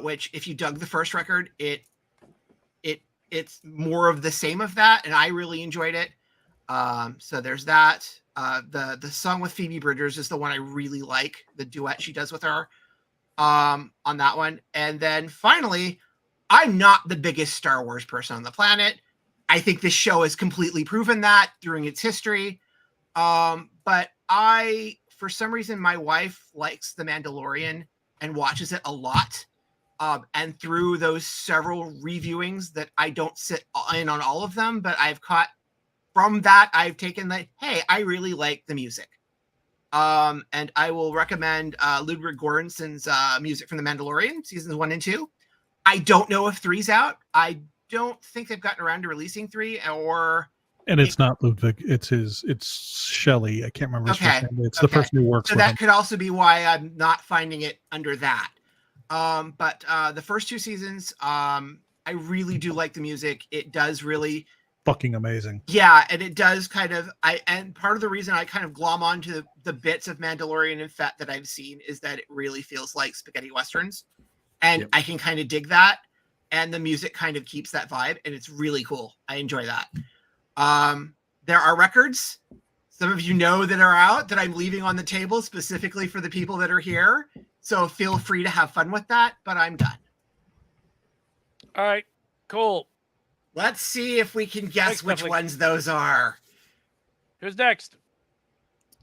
B: which if you dug the first record, it's more of the same of that, and I really enjoyed it. So there's that. The song with Phoebe Bridgers is the one I really like, the duet she does with her on that one. And then finally, I'm not the biggest Star Wars person on the planet. I think this show has completely proven that during its history. But for some reason, my wife likes The Mandalorian and watches it a lot. And through those several reviewings that I don't sit in on all of them, but I've caught from that, I've taken that, hey, I really like the music. And I will recommend Ludwig Göransson's music from The Mandalorian, seasons 1 and 2. I don't know if 3's out. I don't think they've gotten around to releasing 3
D: And it's not Ludwig. It's Shelley. I can't remember his first name. It's the person who works with him.
B: So that could also be why I'm not finding it under that. But the first 2 seasons, I really do like the music. It does really
D: fucking amazing.
B: Yeah, and it does kind of and part of the reason I kind of glom onto the bits of Mandalorian and Fett that I've seen is that it really feels like spaghetti westerns. And I can kind of dig that. And the music kind of keeps that vibe, and it's really cool. I enjoy that. There are records, some of you know, that are out that I'm leaving on the table specifically for the people that are here. So feel free to have fun with that, but I'm done.
C: All right, cool.
B: Let's see if we can guess which ones those are.
C: Who's next?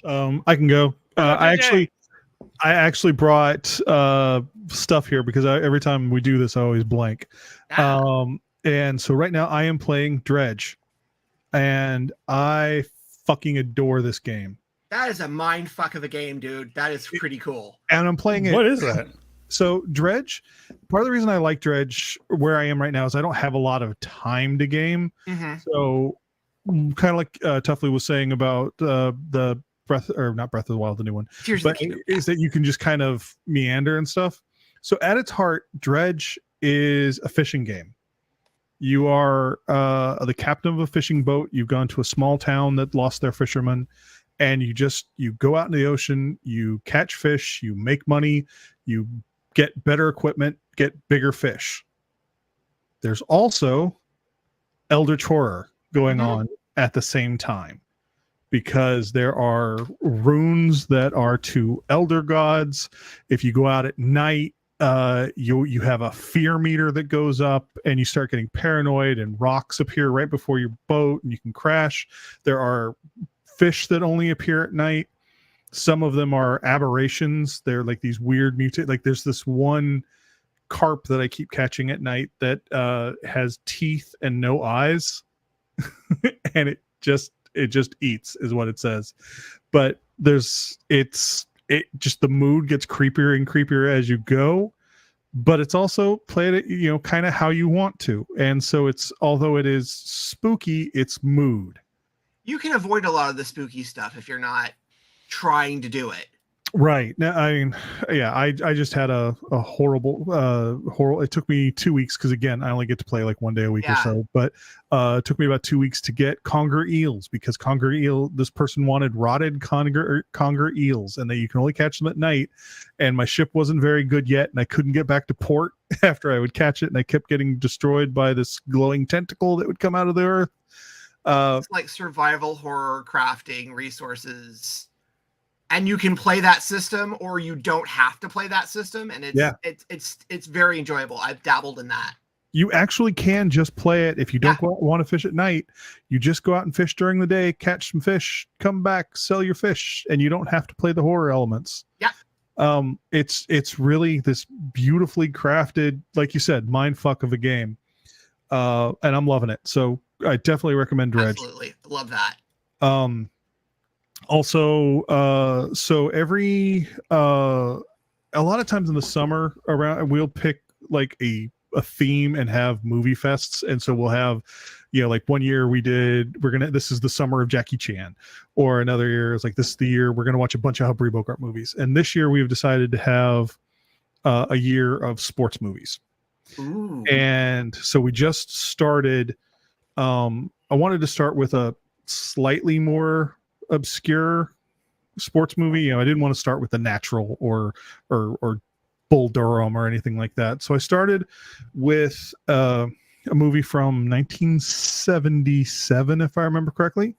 D: I can go. I actually brought stuff here because every time we do this, I always blank. And so right now I am playing Dredge, and I fucking adore this game.
B: That is a mind fuck of a game, dude. That is pretty cool.
D: And I'm playing it.
A: What is that?
D: So Dredge, part of the reason I like Dredge where I am right now is I don't have a lot of time to game.
B: Mm-hmm.
D: So kind of like Toughly was saying about the not Breath of the Wild, the new one, but is that you can just kind of meander and stuff. So at its heart, Dredge is a fishing game. You are the captain of a fishing boat. You've gone to a small town that lost their fishermen, and you go out in the ocean, you catch fish, you make money, you get better equipment, get bigger fish. There's also Eldritch Horror going on at the same time, because there are runes that are to elder gods. If you go out at night, you have a fear meter that goes up, and you start getting paranoid, and rocks appear right before your boat, and you can crash. There are fish that only appear at night. Some of them are aberrations. They're like these weird mutate. Like there's this one carp that I keep catching at night that has teeth and no eyes, and it just eats, is what it says. But it just, the mood gets creepier and creepier as you go, but it's also played it, kind of how you want to. And so although it is spooky, it's mood.
B: You can avoid a lot of the spooky stuff if you're not trying to do it.
D: Right. Now, I mean, yeah, I just had a horrible, it took me 2 weeks, because again, I only get to play like 1 day a week or so, but it took me about 2 weeks to get conger eels, because this person wanted rotted conger eels, and you can only catch them at night, and my ship wasn't very good yet, and I couldn't get back to port after I would catch it, and I kept getting destroyed by this glowing tentacle that would come out of the earth.
B: It's like survival horror crafting resources. And you can play that system, or you don't have to play that system, and it's very enjoyable. I've dabbled in that.
D: You actually can just play it if you don't want to fish at night. You just go out and fish during the day, catch some fish, come back, sell your fish, and you don't have to play the horror elements.
B: Yeah.
D: It's really this beautifully crafted, like you said, mind fuck of a game, and I'm loving it. So I definitely recommend Dredge.
B: Absolutely, love that.
D: Also, so every a lot of times in the summer around, we'll pick like a theme and have movie fests, and so we'll have, like 1 year this is the summer of Jackie Chan, or another year is like, this is the year we're gonna watch a bunch of Humphrey Bogart movies, and this year we've decided to have a year of sports movies.
B: Ooh.
D: And so we just started. I wanted to start with a slightly more obscure sports movie. I didn't want to start with The Natural or Bull Durham or anything like that. So I started with a movie from 1977, if I remember correctly.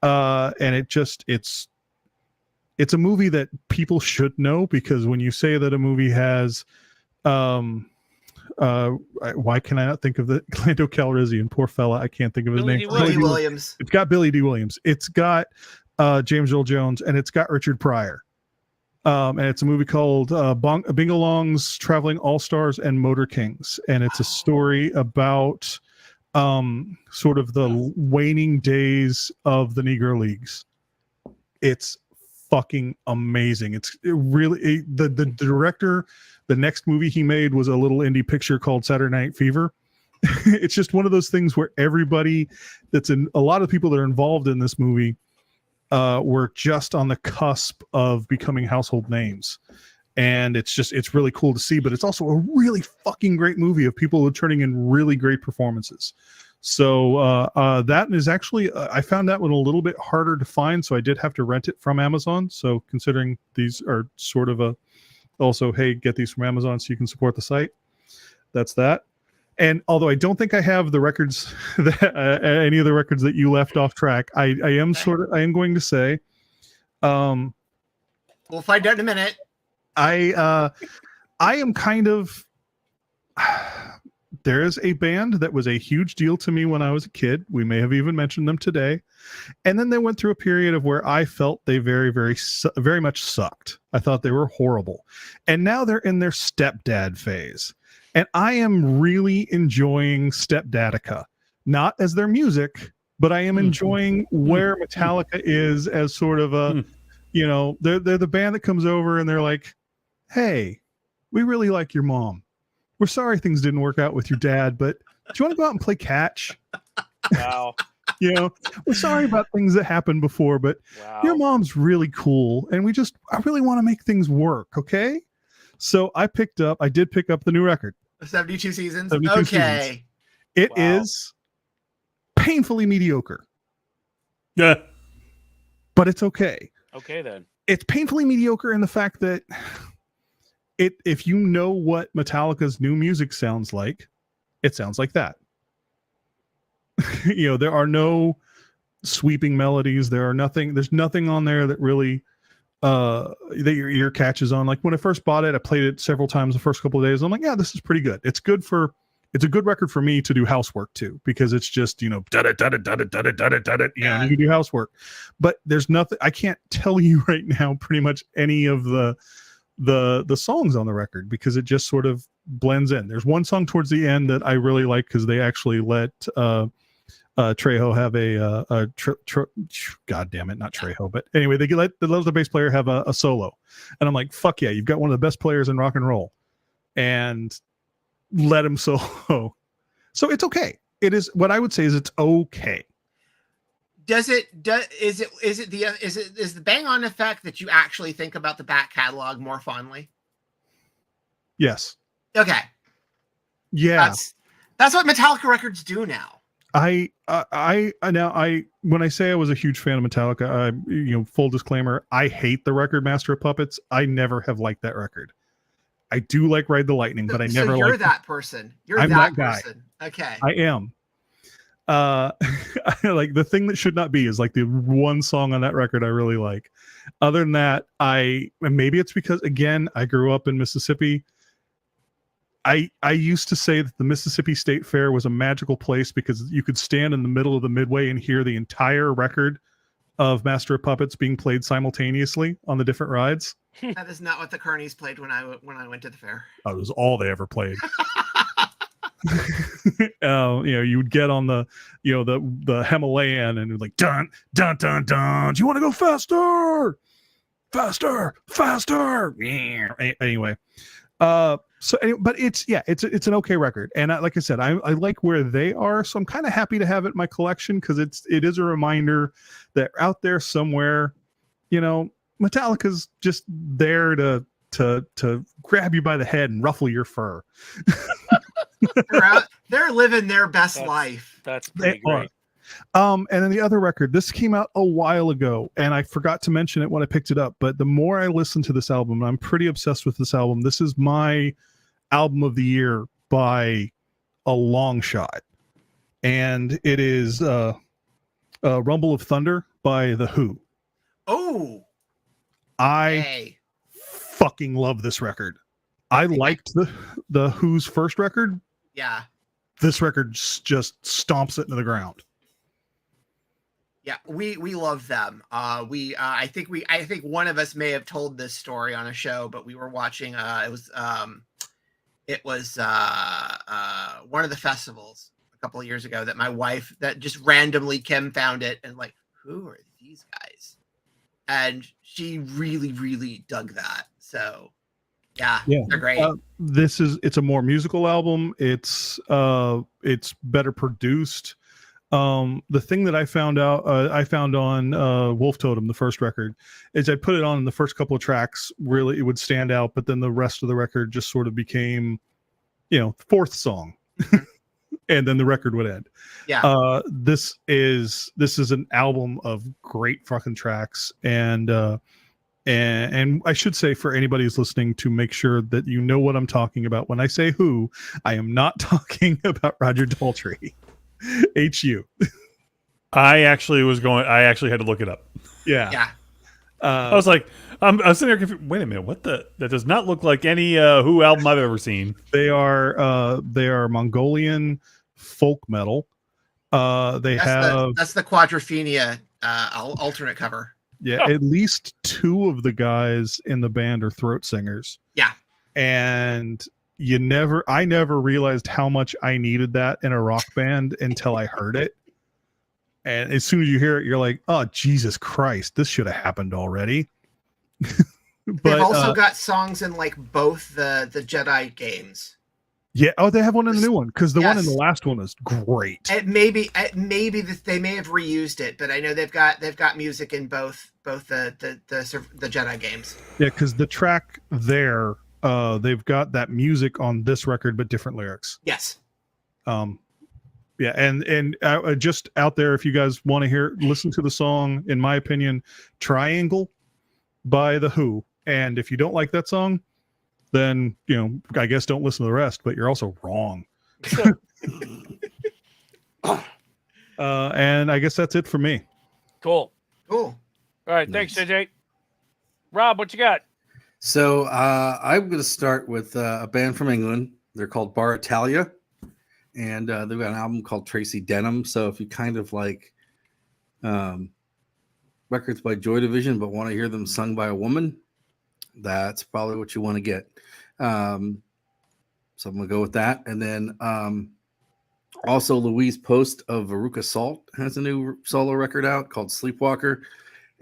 D: And it's a movie that people should know, because when you say that a movie has why can I not think of the Lando Calrissian? Poor fella, I can't think of his
C: Billy
D: name.
C: D. Williams.
B: Billy Williams.
D: It's got Billy D. Williams. It's got James Earl Jones, and it's got Richard Pryor. And it's a movie called Bingalong's Traveling All-Stars and Motor Kings, and it's a story about sort of the waning days of the Negro Leagues. It's fucking amazing. The director. The next movie he made was a little indie picture called Saturday Night Fever. It's just one of those things where everybody a lot of people that are involved in this movie were just on the cusp of becoming household names. And it's really cool to see, but it's also a really fucking great movie of people turning in really great performances. So that is actually, I found that one a little bit harder to find, so I did have to rent it from Amazon. So considering these are sort of also, hey, get these from Amazon so you can support the site. That's that. And although I don't think I have the records, any of the records that you left off track, I am going to say,
B: We'll find out in a minute.
D: I am kind of. There is a band that was a huge deal to me when I was a kid. We may have even mentioned them today. And then they went through a period of where I felt they very, very, very much sucked. I thought they were horrible. And now they're in their stepdad phase. And I am really enjoying Stepdadica. Not as their music, but I am enjoying where Metallica is as sort of a, they're the band that comes over and they're like, hey, we really like your mom. We're sorry things didn't work out with your dad, but do you want to go out and play catch?
C: Wow.
D: We're sorry about things that happened before, but your mom's really cool, and I really want to make things work, okay? So I did pick up the new record.
B: 72 seasons?
D: 72
B: okay.
D: Seasons. It is painfully mediocre.
A: Yeah.
D: But it's okay.
C: Okay, then.
D: It's painfully mediocre in the fact that if you know what Metallica's new music sounds like, it sounds like that. There are no sweeping melodies. There's nothing on there that really that your ear catches on. Like when I first bought it, I played it several times the first couple of days. I'm like, yeah, this is pretty good. It's a good record for me to do housework too, because it's just, you know, you know, you can do housework. But there's nothing, I can't tell you right now pretty much any of the songs on the record, because it just sort of blends in. There's one song towards the end that I really like, because they actually let Trejo have God damn it, not Trejo, but anyway, they let the bass player have a solo, and I'm like, fuck yeah, you've got one of the best players in rock and roll, and let him solo. So it's okay. It is, what I would say is it's okay.
B: Is the bang on effect that you actually think about the back catalog more fondly?
D: Yes.
B: Okay.
D: Yeah.
B: That's what Metallica records do now.
D: When I say I was a huge fan of Metallica, full disclaimer, I hate the record Master of Puppets. I never have liked that record. I do like Ride the Lightning, but I never
B: So you're
D: liked
B: that person.
D: I'm that guy.
B: person. Okay.
D: I am. Like the thing that should not be is like the one song on that record I really like. Other than that, and maybe it's because, again, I grew up in Mississippi. I used to say that the Mississippi State Fair was a magical place because you could stand in the middle of the Midway and hear the entire record of Master of Puppets being played simultaneously on the different rides.
B: That is not what the Kearneys played when I went to the fair.
D: That was all they ever played. You would get on the Himalayan and it was like, dun dun dun dun. Do you want to go faster? Anyway, but it's an okay record, and like I said, I like where they are, so I'm kind of happy to have it in my collection, because it is a reminder that out there somewhere, Metallica's just there to grab you by the head and ruffle your fur.
B: They're living their best life.
C: That's pretty great.
D: And then the other record, this came out a while ago, and I forgot to mention it when I picked it up, but the more I listen to this album, I'm pretty obsessed with this album. This is my album of the year by a long shot, and it is Rumble of Thunder by The Who.
B: Oh,
D: I fucking love this record. I liked the Who's first record.
B: Yeah.
D: This record just stomps it into the ground.
B: Yeah, we love them. I think one of us may have told this story on a show, but we were watching. It was one of the festivals a couple of years ago that my wife, that just randomly Kim found it and like, who are these guys? And she really, really dug that. So yeah, they're great.
D: It's a more musical album. It's better produced. The thing that I found on Wolf Totem, the first record, is I put it on in the first couple of tracks, really it would stand out, but then the rest of the record just sort of became, fourth song. And then the record would end.
B: Yeah.
D: This is an album of great fucking tracks, and I should say, for anybody who's listening, to make sure that you know what I'm talking about when I say Who, I am not talking about Roger Daltrey. HU.
A: I actually had to look it up.
B: Yeah.
A: I was like, I'm sitting there confused. Wait a minute, that does not look like any Who album I've ever seen.
D: They are Mongolian folk metal. That's
B: the Quadrophenia alternate cover.
D: Yeah, at least two of the guys in the band are throat singers.
B: Yeah.
D: And I never realized how much I needed that in a rock band until I heard it. And as soon as you hear it, you're like, oh, Jesus Christ, this should have happened already.
B: They've also got songs in like both the Jedi games.
D: Yeah. Oh, they have one in the new one, because the one in the last one is great.
B: It may be they may have reused it, but I know they've got music in both the Jedi games.
D: Yeah, because the track there, they've got that music on this record, but different lyrics.
B: Yes.
D: Yeah, and just out there, if you guys want to listen to the song, in my opinion, Triangle by The Who. And if you don't like that song, then, I guess don't listen to the rest, but you're also wrong. And I guess that's it for me.
C: Cool.
B: Cool.
C: All right. Thanks, JJ. Rob, what you got?
E: So I'm going to start with a band from England. They're called Bar Italia, and they've got an album called Tracy Denham. So if you kind of like records by Joy Division but want to hear them sung by a woman, that's probably what you want to get. So I'm going to go with that. And then also Louise Post of Veruca Salt has a new solo record out called Sleepwalker.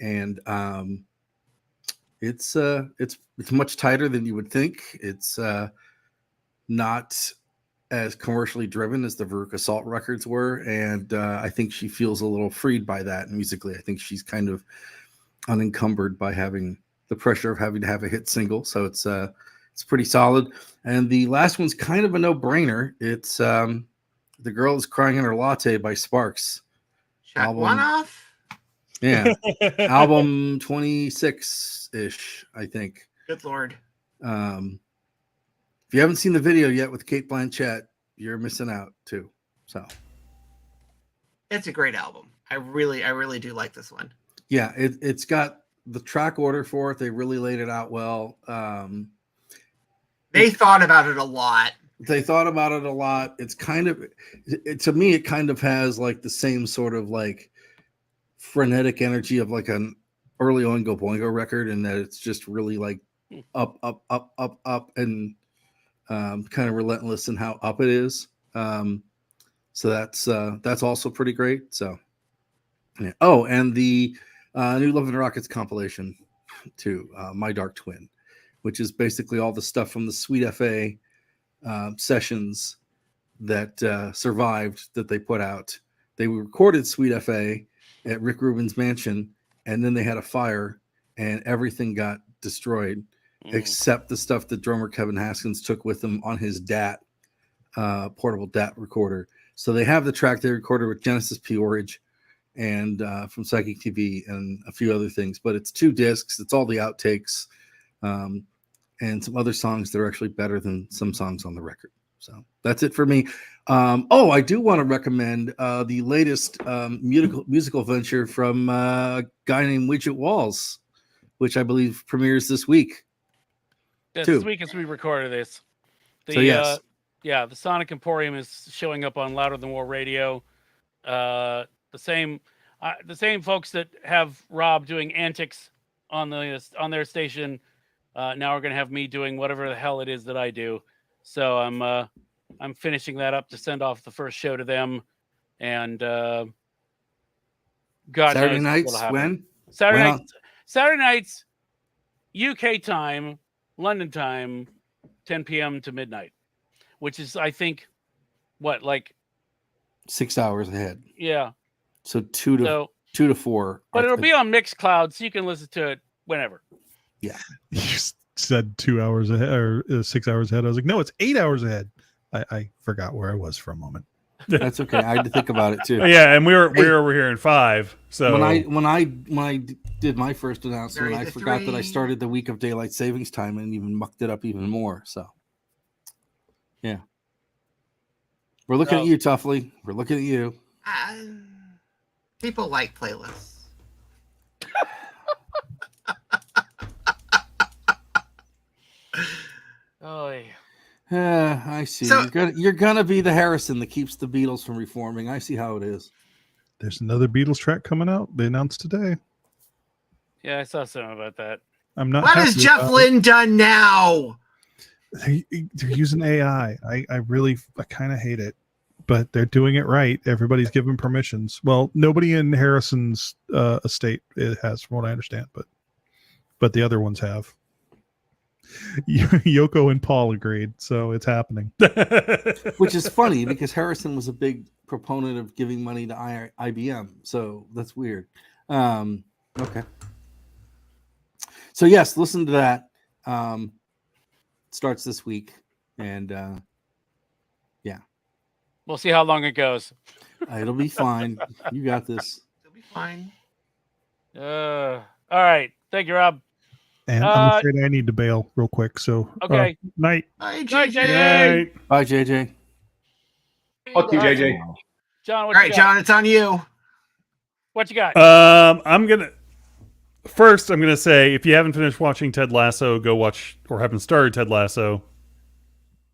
E: And it's much tighter than you would think. It's not as commercially driven as the Veruca Salt records were, and I think she feels a little freed by that musically. I think she's kind of unencumbered by having the pressure of having to have a hit single. So it's pretty solid. And the last one's kind of a no-brainer. It's The Girl Is Crying in Her Latte by Sparks.
B: Check
E: Album.
B: one off.
E: Yeah, album 26-ish, I think.
B: Good Lord.
E: If you haven't seen the video yet with Kate Blanchett, you're missing out too. So
B: It's a great album. I really do like this one.
E: yeah, it's got the track order for it. They really laid it out well.
B: They thought about it a lot.
E: They thought about it a lot. It's kind of, to me, it kind of has like the same sort of like frenetic energy of like an early Oingo Boingo record, and that it's just really like up, and kind of relentless in how up it is. So that's also pretty great. So yeah. Oh, and the new Love and Rockets compilation too, My Dark Twin, which is basically all the stuff from the Sweet FA sessions that survived that they put out. They recorded Sweet FA at Rick Rubin's mansion, and then they had a fire and everything got destroyed except the stuff that drummer Kevin Haskins took with him on his DAT, portable DAT recorder. So they have the track they recorded with Genesis P. Orridge and from Psychic TV and a few other things, but it's 2 discs. It's all the outtakes and some other songs that are actually better than some songs on the record. So that's it for me. I do want to recommend the latest musical venture from a guy named Widget Walls, which I believe premieres this week.
C: This
E: Two.
C: week as we recorded this.
E: So, yes.
C: The Sonic Emporium is showing up on Louder Than War Radio. The same folks that have Rob doing antics on their station now are going to have me doing whatever the hell it is that I do. So I'm finishing that up to send off the first show to them, and God
E: Saturday
C: knows
E: nights
C: what'll happen.
E: when?
C: Saturday nights, UK time, London time, 10 p.m. to midnight, which is, I think, what, like
E: 6 hours ahead.
C: Yeah.
E: So 2 to 4.
C: But it'll be on Mixcloud, so you can listen to it whenever.
E: Yeah.
D: You said 2 hours ahead or 6 hours ahead. I was like, no, it's 8 hours ahead. I forgot where I was for a moment.
E: That's okay. I had to think about it too.
A: Yeah, and we're over here in 5. So
E: when I did my first announcement, I forgot that I
B: 3.
E: started the week of daylight savings time and even mucked it up even more. So yeah. We're looking at you, Tuffley. We're looking at you.
B: People like playlists.
C: Oh, yeah.
E: I see.
B: So-
E: You're gonna be the Harrison that keeps the Beatles from reforming. I see how it is.
D: There's another Beatles track coming out. They announced today.
C: Yeah, I saw something about that.
D: I'm not.
B: What has
D: happy
B: Jeff
D: about it.
B: Lynne done now?
D: They're using AI. I kind of hate it, but they're doing it right. Everybody's given permissions. Well, nobody in Harrison's estate has, from what I understand, but the other ones have. Yoko and Paul agreed, so it's happening.
E: Which is funny because Harrison was a big proponent of giving money to IBM. So that's weird. Okay. So yes, listen to that. Starts this week, and yeah,
C: We'll see how long it goes.
E: it'll be fine. You got this.
B: It'll be fine.
C: All right. Thank you, Rob.
D: And I'm afraid I need to bail real quick. So
C: Okay.
D: Night.
B: Bye,
C: Night,
B: JJ.
C: JJ.
E: Bye, JJ.
G: Fuck you,
C: All right.
G: JJ.
C: John,
B: All
C: what
B: right,
C: you got?
B: John, it's on you.
C: What you got?
A: I'm gonna. first, I'm going to say if you haven't finished watching Ted Lasso, go watch, or haven't started Ted Lasso.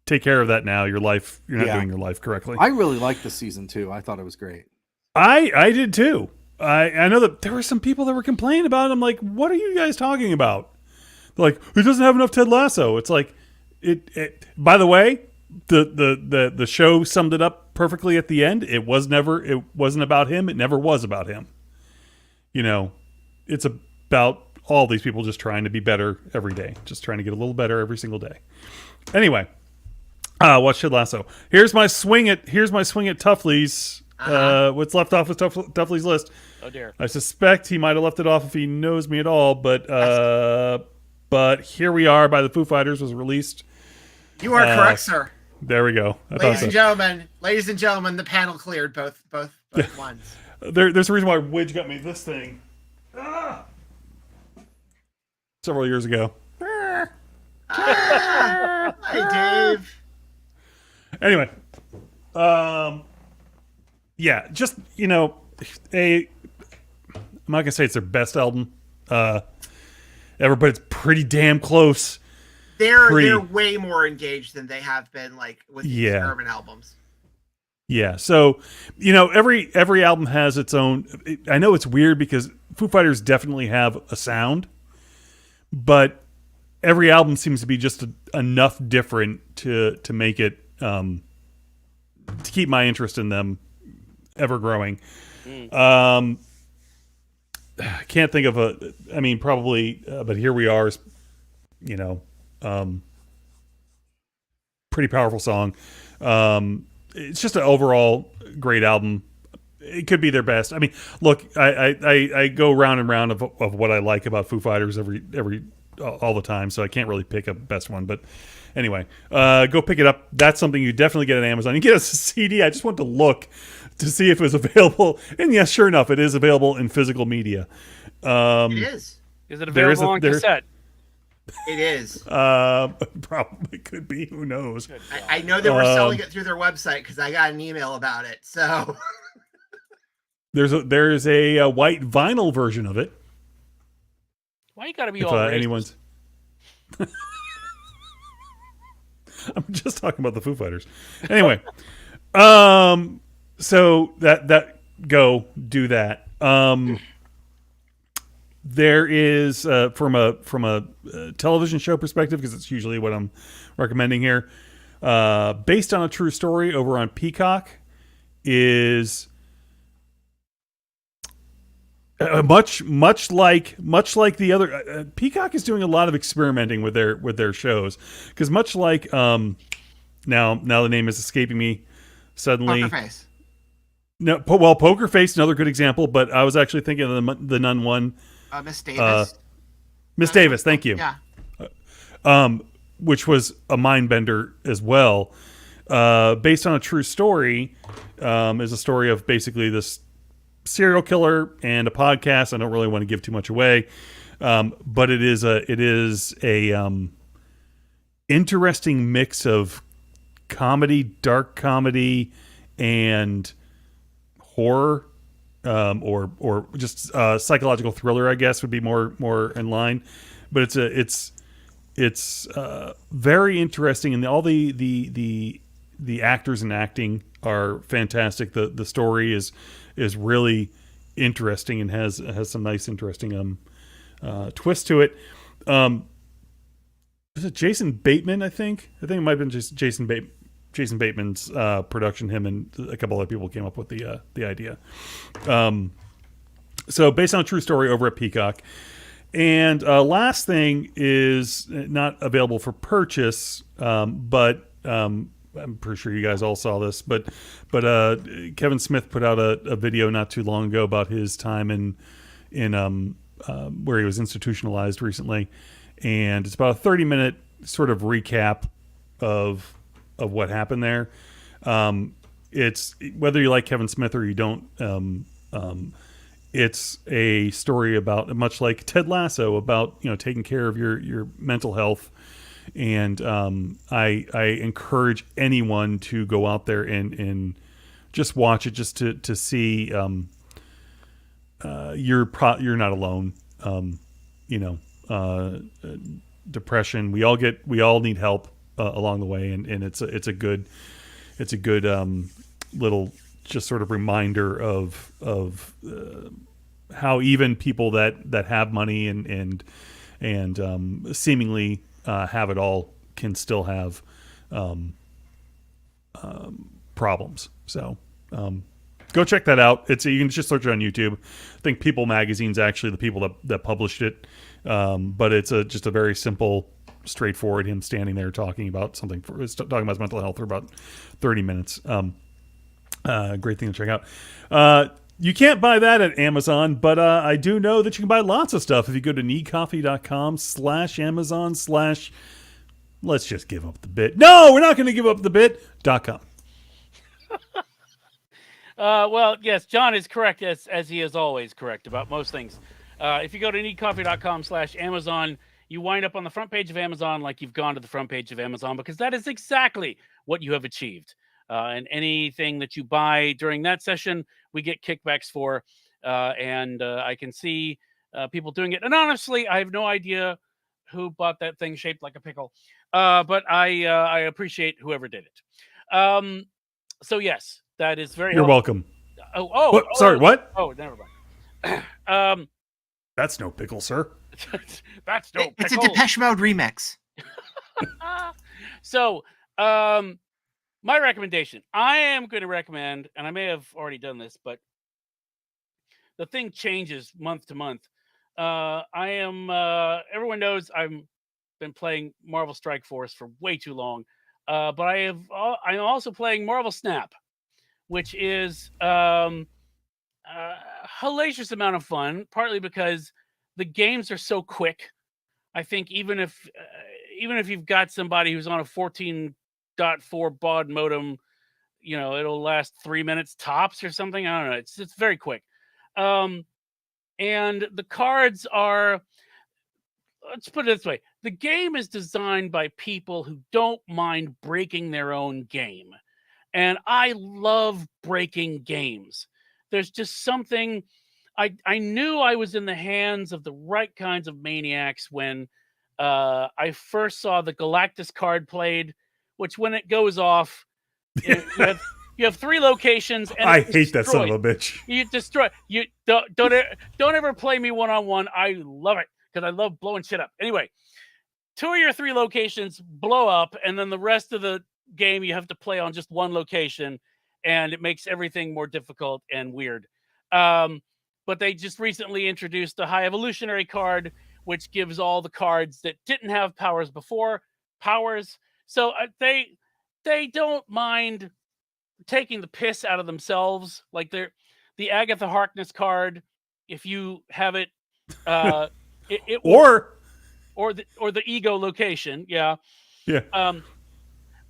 A: Take care of that now. You're not doing your life correctly.
E: I really liked the season 2. I thought it was great.
A: I did too. I know that there were some people that were complaining about it. I'm like, what are you guys talking about? They're like, it doesn't have enough Ted Lasso. It's like, it by the way, the show summed it up perfectly at the end. It wasn't about him. It never was about him. You know, it's about all these people just trying to be better every day, just trying to get a little better every single day. Anyway, watch Ted Lasso. Here's my swing at Tuffley's. What's left off of Tuffley's list?
C: Oh dear.
A: I suspect he might have left it off if he knows me at all, but Here We Are by the Foo Fighters was released.
B: You are correct, sir.
A: There we go.
B: Ladies and gentlemen, the panel cleared both ones.
A: There's a reason why Widge got me this thing. Several years ago.
B: Hi, Dave.
A: Anyway, yeah, just, I'm not gonna say it's their best album ever, but it's pretty damn close.
B: They're way more engaged than they have been like with these urban albums.
A: Yeah, so every album has its own. I know it's weird because Foo Fighters definitely have a sound, but every album seems to be just enough different to make it to keep my interest in them ever growing. Can't think of probably, but Here We Are is, pretty powerful song. It's just an overall great album. It could be their best. I mean, look, I go round and round of what I like about Foo Fighters all the time, so I can't really pick a best one. But anyway, go pick it up. That's something you definitely get on Amazon. You get a CD. I just want to look to see if it was available, and yes, sure enough, it is available in physical media.
B: It is.
C: Is it available on cassette?
B: It is.
A: Probably could be. Who knows?
B: I know they were selling it through their website because I got an email about it. So
A: there's a white vinyl version of it.
C: Why you gotta be
A: If
C: all racist?
A: anyone's, I'm just talking about the Foo Fighters. Anyway, so that go do that. There is from a television show perspective, because it's usually what I'm recommending here. Based on a true story over on Peacock is much like the other. Peacock is doing a lot of experimenting with their shows, because much like now the name is escaping me suddenly.
B: Poker Face.
A: No, well, Poker Face, another good example, but I was actually thinking of the Nun one.
B: Miss Davis.
A: Miss Davis, thank you.
B: Yeah.
A: Which was a mind bender as well. Based on a true story, is a story of basically this serial killer and a podcast. I don't really want to give too much away, but it is a interesting mix of comedy, dark comedy, and horror, or just psychological thriller, I guess would be more in line. But it's very interesting, and all the actors and acting are fantastic. The story is really interesting and has some nice interesting twist to it. Was it Jason Bateman? I think it might have been just Jason Bateman's production. Him and a couple other people came up with the idea. So based on a true story over at Peacock. And last thing is not available for purchase, but I'm pretty sure you guys all saw this. But Kevin Smith put out a video not too long ago about his time in where he was institutionalized recently, and it's about a 30-minute sort of recap of what happened there. It's whether you like Kevin Smith or you don't. It's a story about, much like Ted Lasso, about taking care of your mental health, and I encourage anyone to go out there and just watch it, just to see you're not alone. you know, depression. We all need help along the way, and it's a good little just sort of reminder of how even people that have money and seemingly have it all can still have problems. So go check that out. You can just search it on YouTube. I think People Magazine's actually the people that published it, but it's just a very simple, straightforward him standing there talking about talking about his mental health for about 30 minutes. Great thing to check out. You can't buy that at Amazon, but I do know that you can buy lots of stuff if you go to needcoffee.com/Amazon/ let's just give up the bit. No, we're not going to give up the bit.com.
C: Well, yes, John is correct as he is always correct about most things. If you go to needcoffee.com/Amazon, you wind up on the front page of Amazon like you've gone to the front page of Amazon, because that is exactly what you have achieved. And anything that you buy during that session, we get kickbacks for. And I can see people doing it. And honestly, I have no idea who bought that thing shaped like a pickle. But I appreciate whoever did it. So yes, that is very
A: You're
C: helpful.
A: welcome. What? Sorry, what?
C: Oh, never mind.
A: That's no pickle, sir.
C: That's no
B: It's a
C: pickle.
B: Depeche Mode remix.
C: So, my recommendation, I am going to recommend, and I may have already done this, but the thing changes month to month. Everyone knows I've been playing Marvel Strike Force for way too long. But I'm also playing Marvel Snap, which is a hellacious amount of fun, partly because the games are so quick. I think even if you've got somebody who's on a 14.4 baud modem, it'll last 3 minutes tops or something. I don't know. It's very quick. And the cards are, let's put it this way. The game is designed by people who don't mind breaking their own game. And I love breaking games. There's just something, I knew I was in the hands of the right kinds of maniacs when I first saw the Galactus card played, which when it goes off, you have 3 locations. And
A: I hate that son of a bitch.
C: You destroy. You don't ever play me one-on-one. I love it because I love blowing shit up. Anyway, 2 of your 3 locations blow up, and then the rest of the game you have to play on just one location, and it makes everything more difficult and weird. But they just recently introduced a High Evolutionary card, which gives all the cards that didn't have powers before powers. So they don't mind taking the piss out of themselves. Like the Agatha Harkness card, if you have it, it or the ego location, yeah.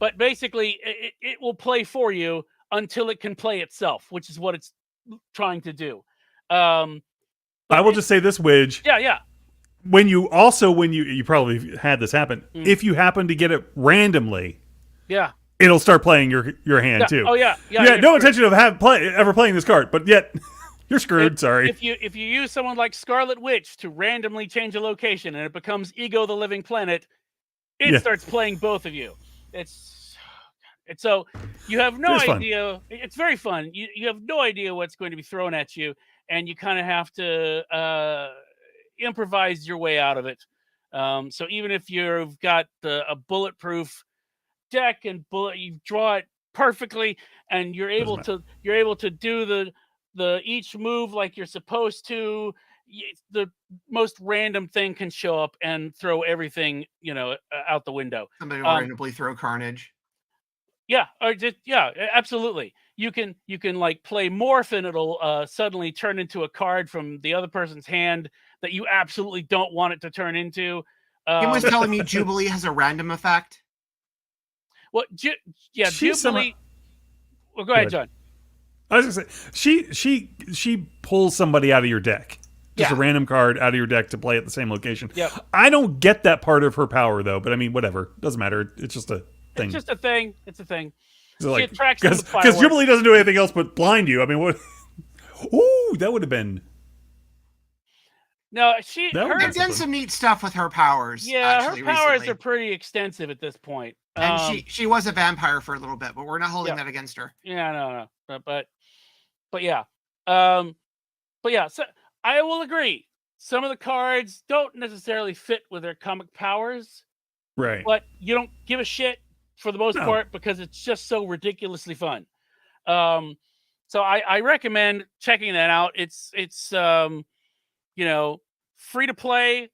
C: But basically, it will play for you until it can play itself, which is what it's trying to do.
A: I will just say this, Widge.
C: Yeah.
A: When you probably had this happen, if you happen to get it randomly,
C: yeah,
A: it'll start playing your hand too.
C: Oh yeah.
A: You had no intention of ever playing this card, but yet you're screwed. Sorry.
C: If you use someone like Scarlet Witch to randomly change a location and it becomes Ego the Living Planet, it starts playing both of you. It's so you have no idea. It's very fun. You have no idea what's going to be thrown at you, and you kind of have to improvise your way out of it. So even if you've got a bulletproof deck and you draw it perfectly, and you're able to do the each move like you're supposed to, the most random thing can show up and throw everything out the window.
B: Somebody will randomly throw Carnage.
C: Absolutely. You can like play Morph, and it'll suddenly turn into a card from the other person's hand that you absolutely don't want it to turn into.
B: He was telling me Jubilee has a random effect.
C: Well, Jubilee. Well, go ahead, John.
A: I was gonna say she pulls somebody out of your deck, just a random card out of your deck to play at the same location.
C: Yep.
A: I don't get that part of her power though, but I mean, whatever, doesn't matter. It's just a thing.
C: It's just a thing. It's a thing.
A: So
C: She attracts them with
A: because
C: fireworks.
A: Jubilee doesn't do anything else but blind you. I mean, what? Ooh, that would have been.
C: No,
A: That would
B: I've
A: be
B: done some neat stuff with her powers.
C: yeah,
B: actually,
C: her powers
B: recently.
C: are pretty extensive at this point.
B: And she was a vampire for a little bit, but we're not holding
C: Yeah.
B: that against her.
C: Yeah, no. But yeah. But yeah, so I will agree. Some of the cards don't necessarily fit with their comic powers,
A: right.
C: but you don't give a shit for the most
A: No.
C: part because it's just so ridiculously fun. So I recommend checking that out. It's free to play.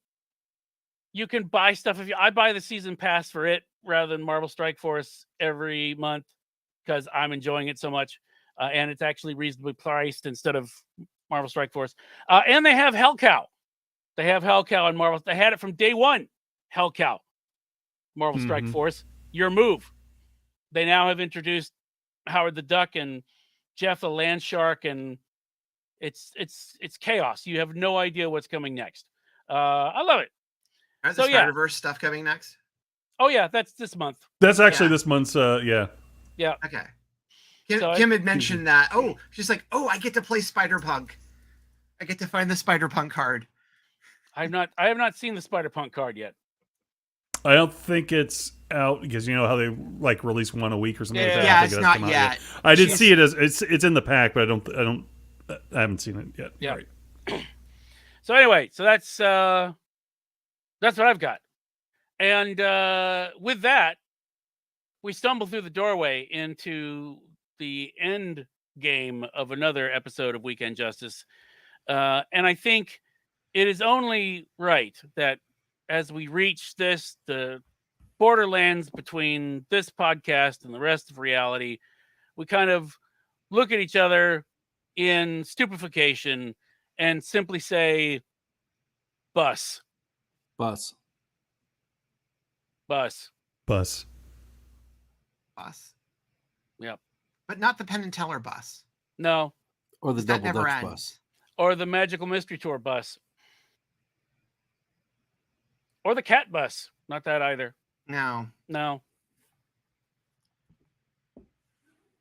C: You can buy stuff I buy the season pass for it rather than Marvel Strike Force every month because I'm enjoying it so much, and it's actually reasonably priced instead of Marvel Strike Force. And they have Hell Cow. They have Hell Cow and Marvel. They had it from day one. Hell Cow, Marvel Strike
A: Mhm.
C: Force. Your move. They now have introduced Howard the Duck and Jeff the Land Shark, and it's chaos. You have no idea what's coming next. I love it.
B: Is
C: So,
B: the
C: yeah.
B: Spider-Verse stuff coming next?
C: Oh yeah, that's this month.
A: That's actually
B: Yeah.
A: this month's. Yeah.
B: Okay. Kim,
C: So
B: Kim had mentioned that. Oh, she's like, oh, I get to play Spider-Punk. I get to find the Spider-Punk card.
C: I have not seen the Spider-Punk card yet.
A: I don't think it's out because you know how they like release one a week or something like that. I
B: Yeah,
A: don't
B: it's
A: think
B: not
A: come out
B: yet.
A: I did
B: She's-
A: see it as it's in the pack, but I haven't seen it yet.
C: Yeah.
A: Right.
C: So anyway, so that's what I've got. And with that, we stumble through the doorway into the end game of another episode of Weekend Justice. And I think it is only right that as we reach the borderlands between this podcast and the rest of reality, we kind of look at each other in stupefaction and simply say, bus.
E: Bus.
A: Bus.
B: Bus.
C: Yep.
B: But not the Penn and Teller bus.
C: No.
E: Or the
B: That
E: double
B: never
E: Dutch
B: ends.
E: bus.
C: Or the Magical Mystery Tour bus. Or the Cat bus. Not that either.
B: No.
C: No.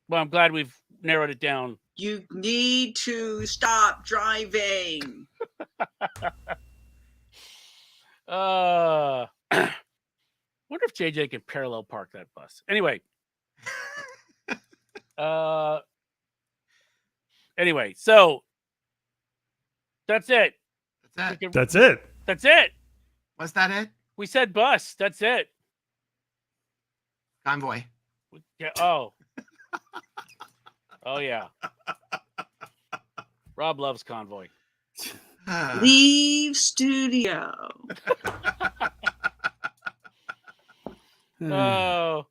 C: Well, I'm glad we've narrowed it down.
H: You need to stop driving.
C: Wonder if JJ can parallel park that bus. Anyway. Anyway, so that's it.
B: That's it.
A: That's it.
C: That's it.
B: Was that it?
C: We said bus. That's it.
B: Convoy.
C: Yeah. Oh. Oh yeah. Rob loves Convoy.
H: Leave studio.
C: Oh.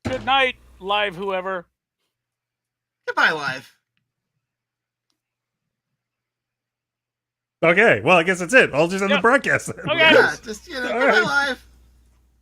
C: Good night, live whoever.
B: Goodbye, live.
A: Okay. Well, I guess that's it. I'll just end the
C: Yep.
A: broadcast then.
C: Okay.
B: Yeah, just
A: All
B: goodbye,
A: right.
B: live.